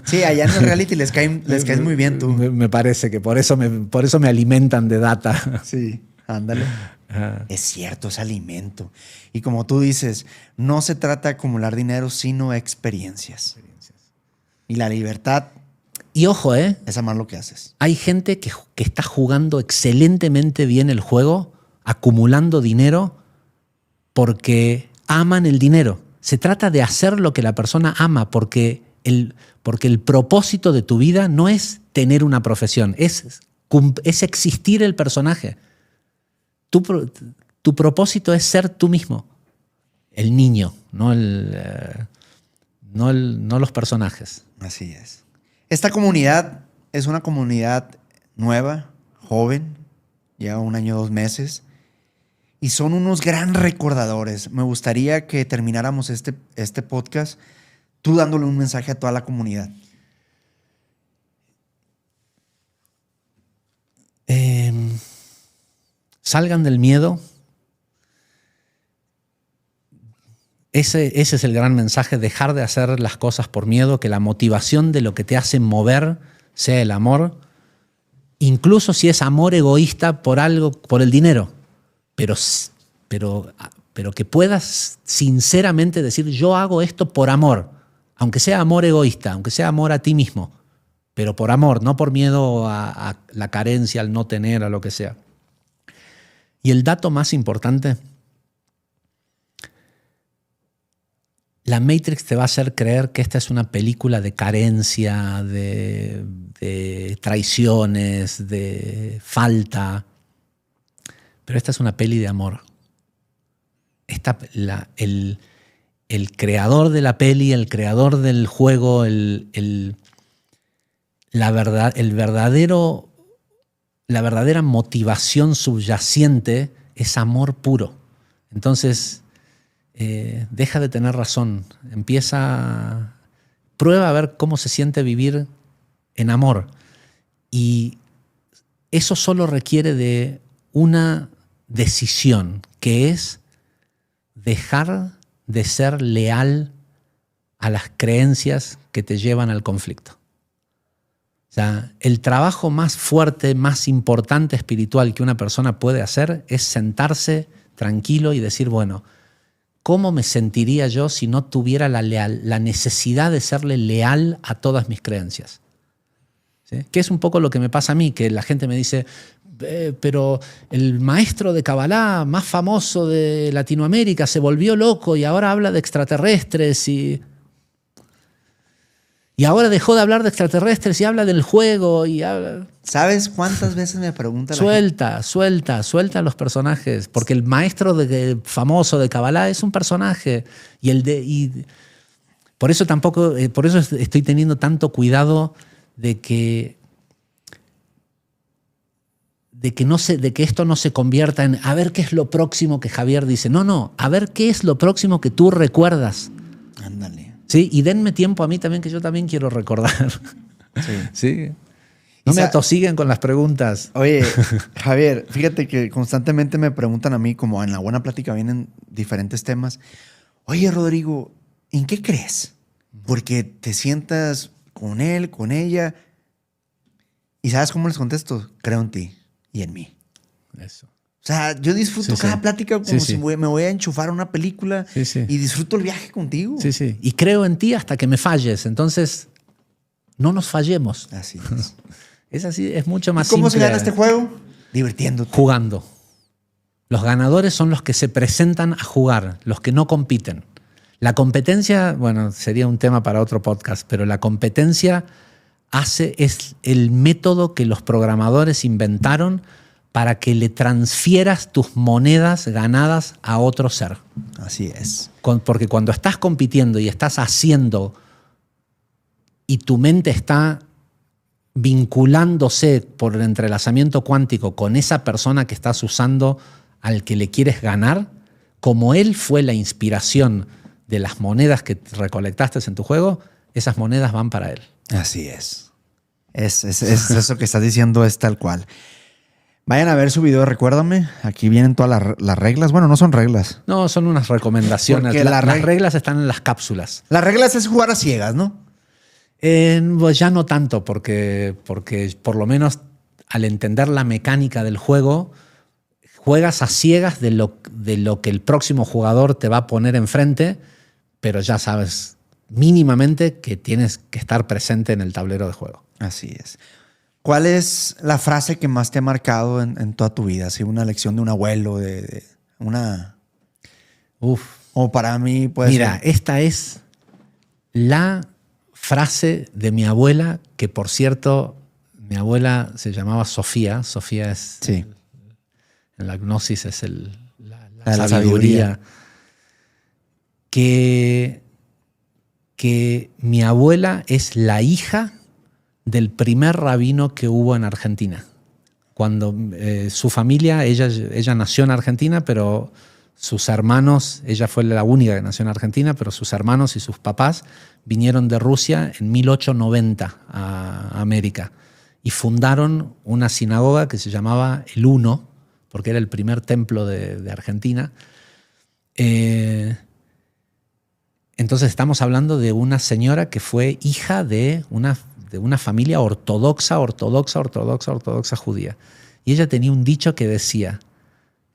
Sí, allá en el reality les caes muy bien tú. Me parece que por eso me alimentan de data. Sí, ándale. Es cierto, es alimento. Y como tú dices, no se trata de acumular dinero, sino experiencias. Y la libertad. Y ojo, es amar lo que haces. Hay gente que está jugando excelentemente bien el juego, acumulando dinero, porque aman el dinero. Se trata de hacer lo que la persona ama, porque el propósito de tu vida no es tener una profesión, es existir el personaje. Tu propósito es ser tú mismo, el niño, no los personajes. Así es. Esta comunidad es una comunidad nueva, joven, lleva 1 año, 2 meses, y son unos gran recordadores. Me gustaría que termináramos este podcast tú dándole un mensaje a toda la comunidad. Salgan del miedo. Ese es el gran mensaje, dejar de hacer las cosas por miedo, que la motivación de lo que te hace mover sea el amor, incluso si es amor egoísta por algo, por el dinero, pero que puedas sinceramente decir, yo hago esto por amor, aunque sea amor egoísta, aunque sea amor a ti mismo, pero por amor, no por miedo a la carencia, al no tener, a lo que sea. Y el dato más importante: la Matrix te va a hacer creer que esta es una película de carencia, de traiciones, de falta. Pero esta es una peli de amor. El creador de la peli, el creador del juego, la verdadera motivación subyacente es amor puro. Entonces, deja de tener razón, prueba a ver cómo se siente vivir en amor. Y eso solo requiere de una decisión, que es dejar de ser leal a las creencias que te llevan al conflicto. O sea, el trabajo más fuerte, más importante espiritual que una persona puede hacer es sentarse tranquilo y decir, bueno, ¿cómo me sentiría yo si no tuviera la necesidad de serle leal a todas mis creencias? ¿Sí? Que es un poco lo que me pasa a mí, que la gente me dice, pero el maestro de Kabbalah más famoso de Latinoamérica se volvió loco y ahora habla de extraterrestres y ahora dejó de hablar de extraterrestres y habla del juego y habla... ¿Sabes cuántas veces me preguntan? Suelta a los personajes, porque el maestro famoso de Kabbalah es un personaje y por eso estoy teniendo tanto cuidado de que esto no se convierta en a ver qué es lo próximo que Javier dice. No, a ver qué es lo próximo que tú recuerdas. Ándale. Sí, y denme tiempo a mí también, que yo también quiero recordar. Sí. Sí. No me atosiguen con las preguntas. Oye, Javier, fíjate que constantemente me preguntan a mí, como en la buena plática vienen diferentes temas. Oye, Rodrigo, ¿en qué crees? Porque te sientas con él, con ella. ¿Y sabes cómo les contesto? Creo en ti y en mí. Eso. O sea, yo disfruto cada plática como si me voy a enchufar a una película y disfruto el viaje contigo. Sí, sí. Y creo en ti hasta que me falles. Entonces, no nos fallemos. Así es. Es así, es mucho más simple. ¿Cómo se gana este juego? Divirtiéndote. Jugando. Los ganadores son los que se presentan a jugar, los que no compiten. La competencia, bueno, sería un tema para otro podcast, pero la competencia es el método que los programadores inventaron para que le transfieras tus monedas ganadas a otro ser. Así es. Porque cuando estás compitiendo y estás haciendo y tu mente está vinculándose por el entrelazamiento cuántico con esa persona que estás usando al que le quieres ganar, como él fue la inspiración de las monedas que recolectaste en tu juego, esas monedas van para él. Así es. Es eso que estás diciendo, es tal cual. Vayan a ver su video, recuérdame. Aquí vienen todas las reglas. Bueno, no son reglas. No, son unas recomendaciones. Las reglas están en las cápsulas. Las reglas es jugar a ciegas, ¿no? Pues ya no tanto, porque por lo menos al entender la mecánica del juego, juegas a ciegas de lo que el próximo jugador te va a poner enfrente, pero ya sabes mínimamente que tienes que estar presente en el tablero de juego. Así es. ¿Cuál es la frase que más te ha marcado en toda tu vida? ¿Sí? Una lección de un abuelo, de una... O para mí, pues... Mira, esta es la frase de mi abuela, que por cierto, mi abuela se llamaba Sofía. Sofía es... Sí. En la gnosis es la sabiduría. Que mi abuela es la hija del primer rabino que hubo en Argentina. Cuando su familia, ella nació en Argentina, pero sus hermanos, ella fue la única que nació en Argentina, pero sus hermanos y sus papás vinieron de Rusia en 1890 a América y fundaron una sinagoga que se llamaba El Uno, porque era el primer templo de Argentina. Entonces estamos hablando de una señora que fue hija de una familia ortodoxa judía. Y ella tenía un dicho que decía,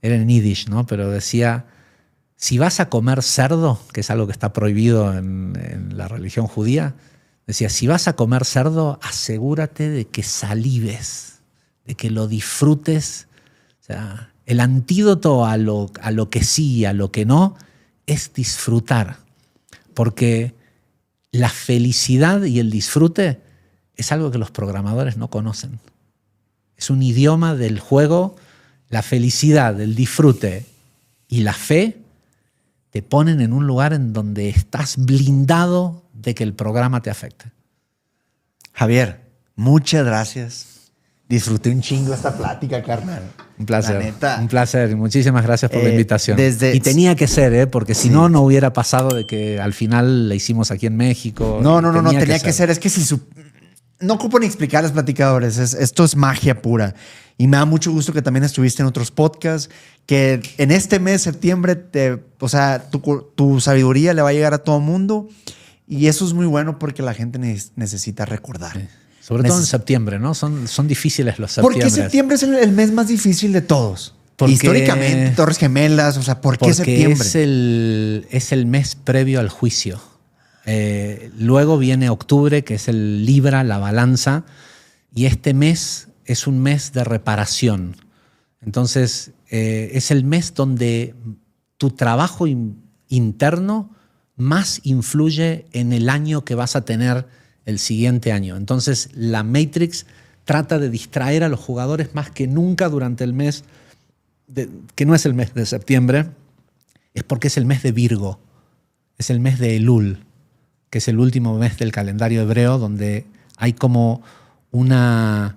era en yiddish, ¿no? Pero decía, si vas a comer cerdo, que es algo que está prohibido en la religión judía, decía, si vas a comer cerdo, asegúrate de que salives, de que lo disfrutes. O sea, el antídoto a lo que sí y a lo que no es disfrutar. Porque la felicidad y el disfrute es algo que los programadores no conocen. Es un idioma del juego. La felicidad, el disfrute y la fe te ponen en un lugar en donde estás blindado de que el programa te afecte. Javier, muchas gracias. Disfruté un chingo esta plática, carnal. Un placer. La neta, un placer. Muchísimas gracias por la invitación. Y tenía que ser, porque si no hubiera pasado de que al final la hicimos aquí en México. No, tenía que ser. Es que si no ocupo ni explicar a los platicadores. Esto es magia pura. Y me da mucho gusto que también estuviste en otros podcasts, que en este mes, septiembre, tu sabiduría le va a llegar a todo el mundo. Y eso es muy bueno porque la gente necesita recordar. Sí. Sobre todo en septiembre, ¿no? Son difíciles los septiembre. ¿Por qué septiembre es el mes más difícil de todos? Porque, históricamente, Torres Gemelas, o sea, ¿por qué septiembre? Es el mes previo al juicio. Luego viene octubre, que es el Libra, la balanza, y este mes es un mes de reparación. Entonces, es el mes donde tu trabajo interno más influye en el año que vas a tener el siguiente año. Entonces, la Matrix trata de distraer a los jugadores más que nunca durante el mes, que no es el mes de septiembre, es porque es el mes de Virgo, es el mes de Elul, que es el último mes del calendario hebreo, donde hay como una...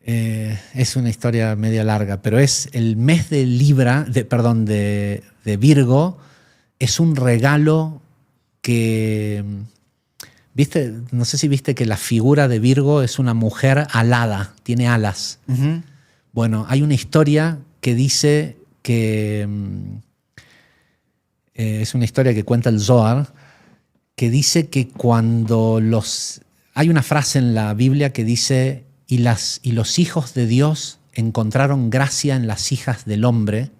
es una historia media larga, pero es el mes de de Virgo, es un regalo que ¿Viste? No sé si viste que la figura de Virgo es una mujer alada, tiene alas. Ujú. Bueno, hay una historia que dice que es una historia que cuenta el Zohar, que dice que cuando hay una frase en la Biblia que dice y los hijos de Dios encontraron gracia en las hijas del hombre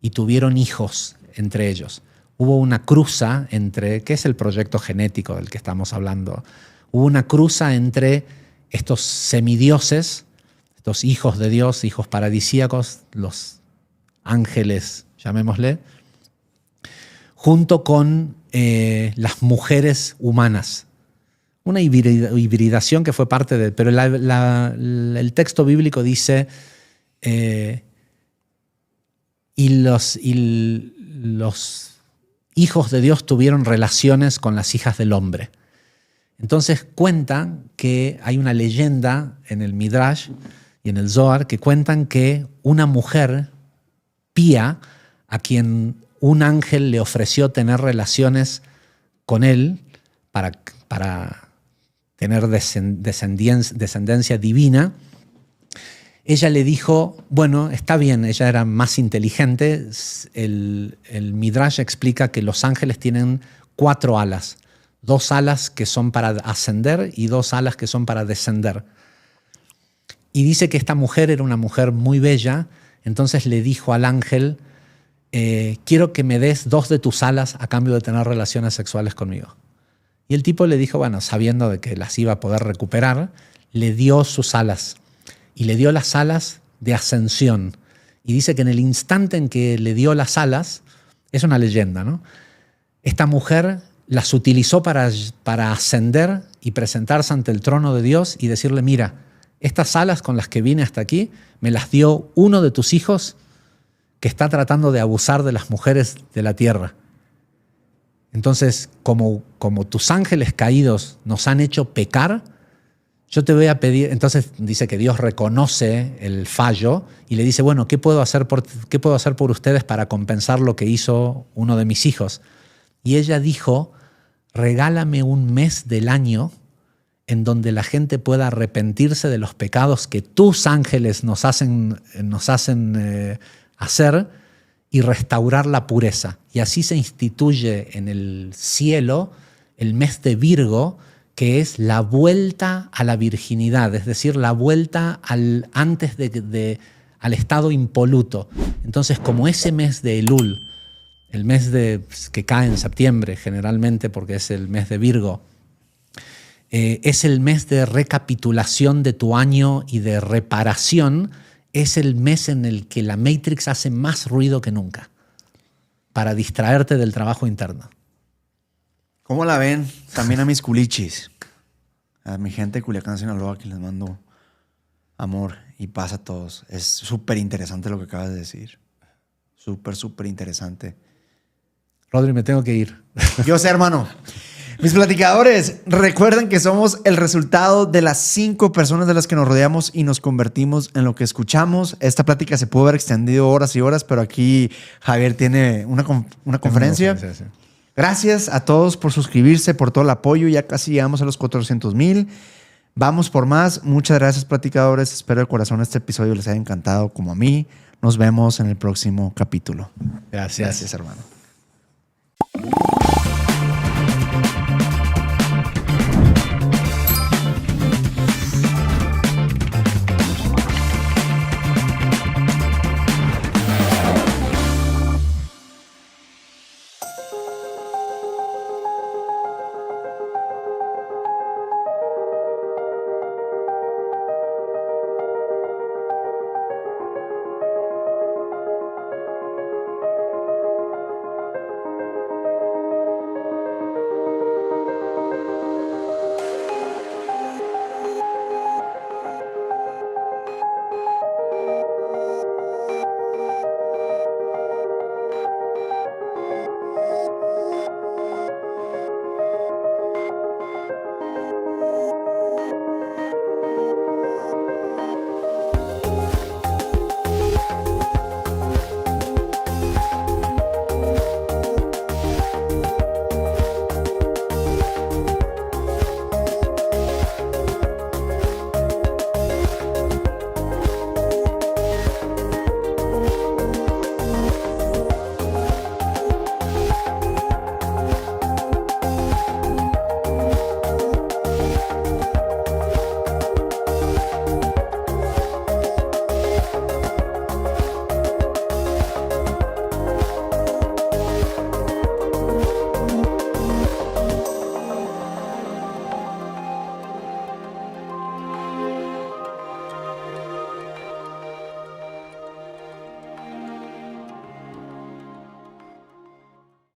y tuvieron hijos entre ellos. Hubo una cruza entre, ¿qué es el proyecto genético del que estamos hablando? Hubo una cruza entre estos semidioses, estos hijos de Dios, hijos paradisíacos, los ángeles, llamémosle, junto con las mujeres humanas. Una hibridación que fue parte de... Pero el texto bíblico dice y los hijos de Dios tuvieron relaciones con las hijas del hombre. Entonces cuentan que hay una leyenda en el Midrash y en el Zohar que cuentan que una mujer pía a quien un ángel le ofreció tener relaciones con él para tener descendencia divina, ella le dijo, bueno, está bien, ella era más inteligente. El Midrash explica que los ángeles tienen 4 alas. 2 alas que son para ascender y 2 alas que son para descender. Y dice que esta mujer era una mujer muy bella, entonces le dijo al ángel, quiero que me des 2 de tus alas a cambio de tener relaciones sexuales conmigo. Y el tipo le dijo, bueno, sabiendo de que las iba a poder recuperar, le dio sus alas. Y le dio las alas de ascensión. Y dice que en el instante en que le dio las alas, es una leyenda, ¿no? Esta mujer las utilizó para ascender y presentarse ante el trono de Dios y decirle, mira, estas alas con las que vine hasta aquí, me las dio uno de tus hijos que está tratando de abusar de las mujeres de la tierra. Entonces, como tus ángeles caídos nos han hecho pecar, yo te voy a pedir. Entonces dice que Dios reconoce el fallo y le dice, bueno, ¿qué puedo hacer por ustedes para compensar lo que hizo uno de mis hijos? Y ella dijo, regálame un mes del año en donde la gente pueda arrepentirse de los pecados que tus ángeles nos hacen hacer y restaurar la pureza. Y así se instituye en el cielo el mes de Virgo, que es la vuelta a la virginidad, es decir, la vuelta al estado impoluto. Entonces, como ese mes de Elul, el mes que cae en septiembre generalmente porque es el mes de Virgo, es el mes de recapitulación de tu año y de reparación, es el mes en el que la Matrix hace más ruido que nunca para distraerte del trabajo interno. ¿Cómo la ven? También a mis culichis. A mi gente de Culiacán, Sinaloa, que les mando amor y paz a todos. Es súper interesante lo que acabas de decir. Súper interesante. Rodri, me tengo que ir. Yo sé, hermano. Mis platicadores, recuerden que somos el resultado de las 5 personas de las que nos rodeamos y nos convertimos en lo que escuchamos. Esta plática se pudo haber extendido horas y horas, pero aquí Javier tiene una conferencia. Sí. Gracias a todos por suscribirse, por todo el apoyo. Ya casi llegamos a los 400,000. Vamos por más. Muchas gracias, platicadores. Espero de corazón este episodio les haya encantado como a mí. Nos vemos en el próximo capítulo. Gracias. Gracias, hermano.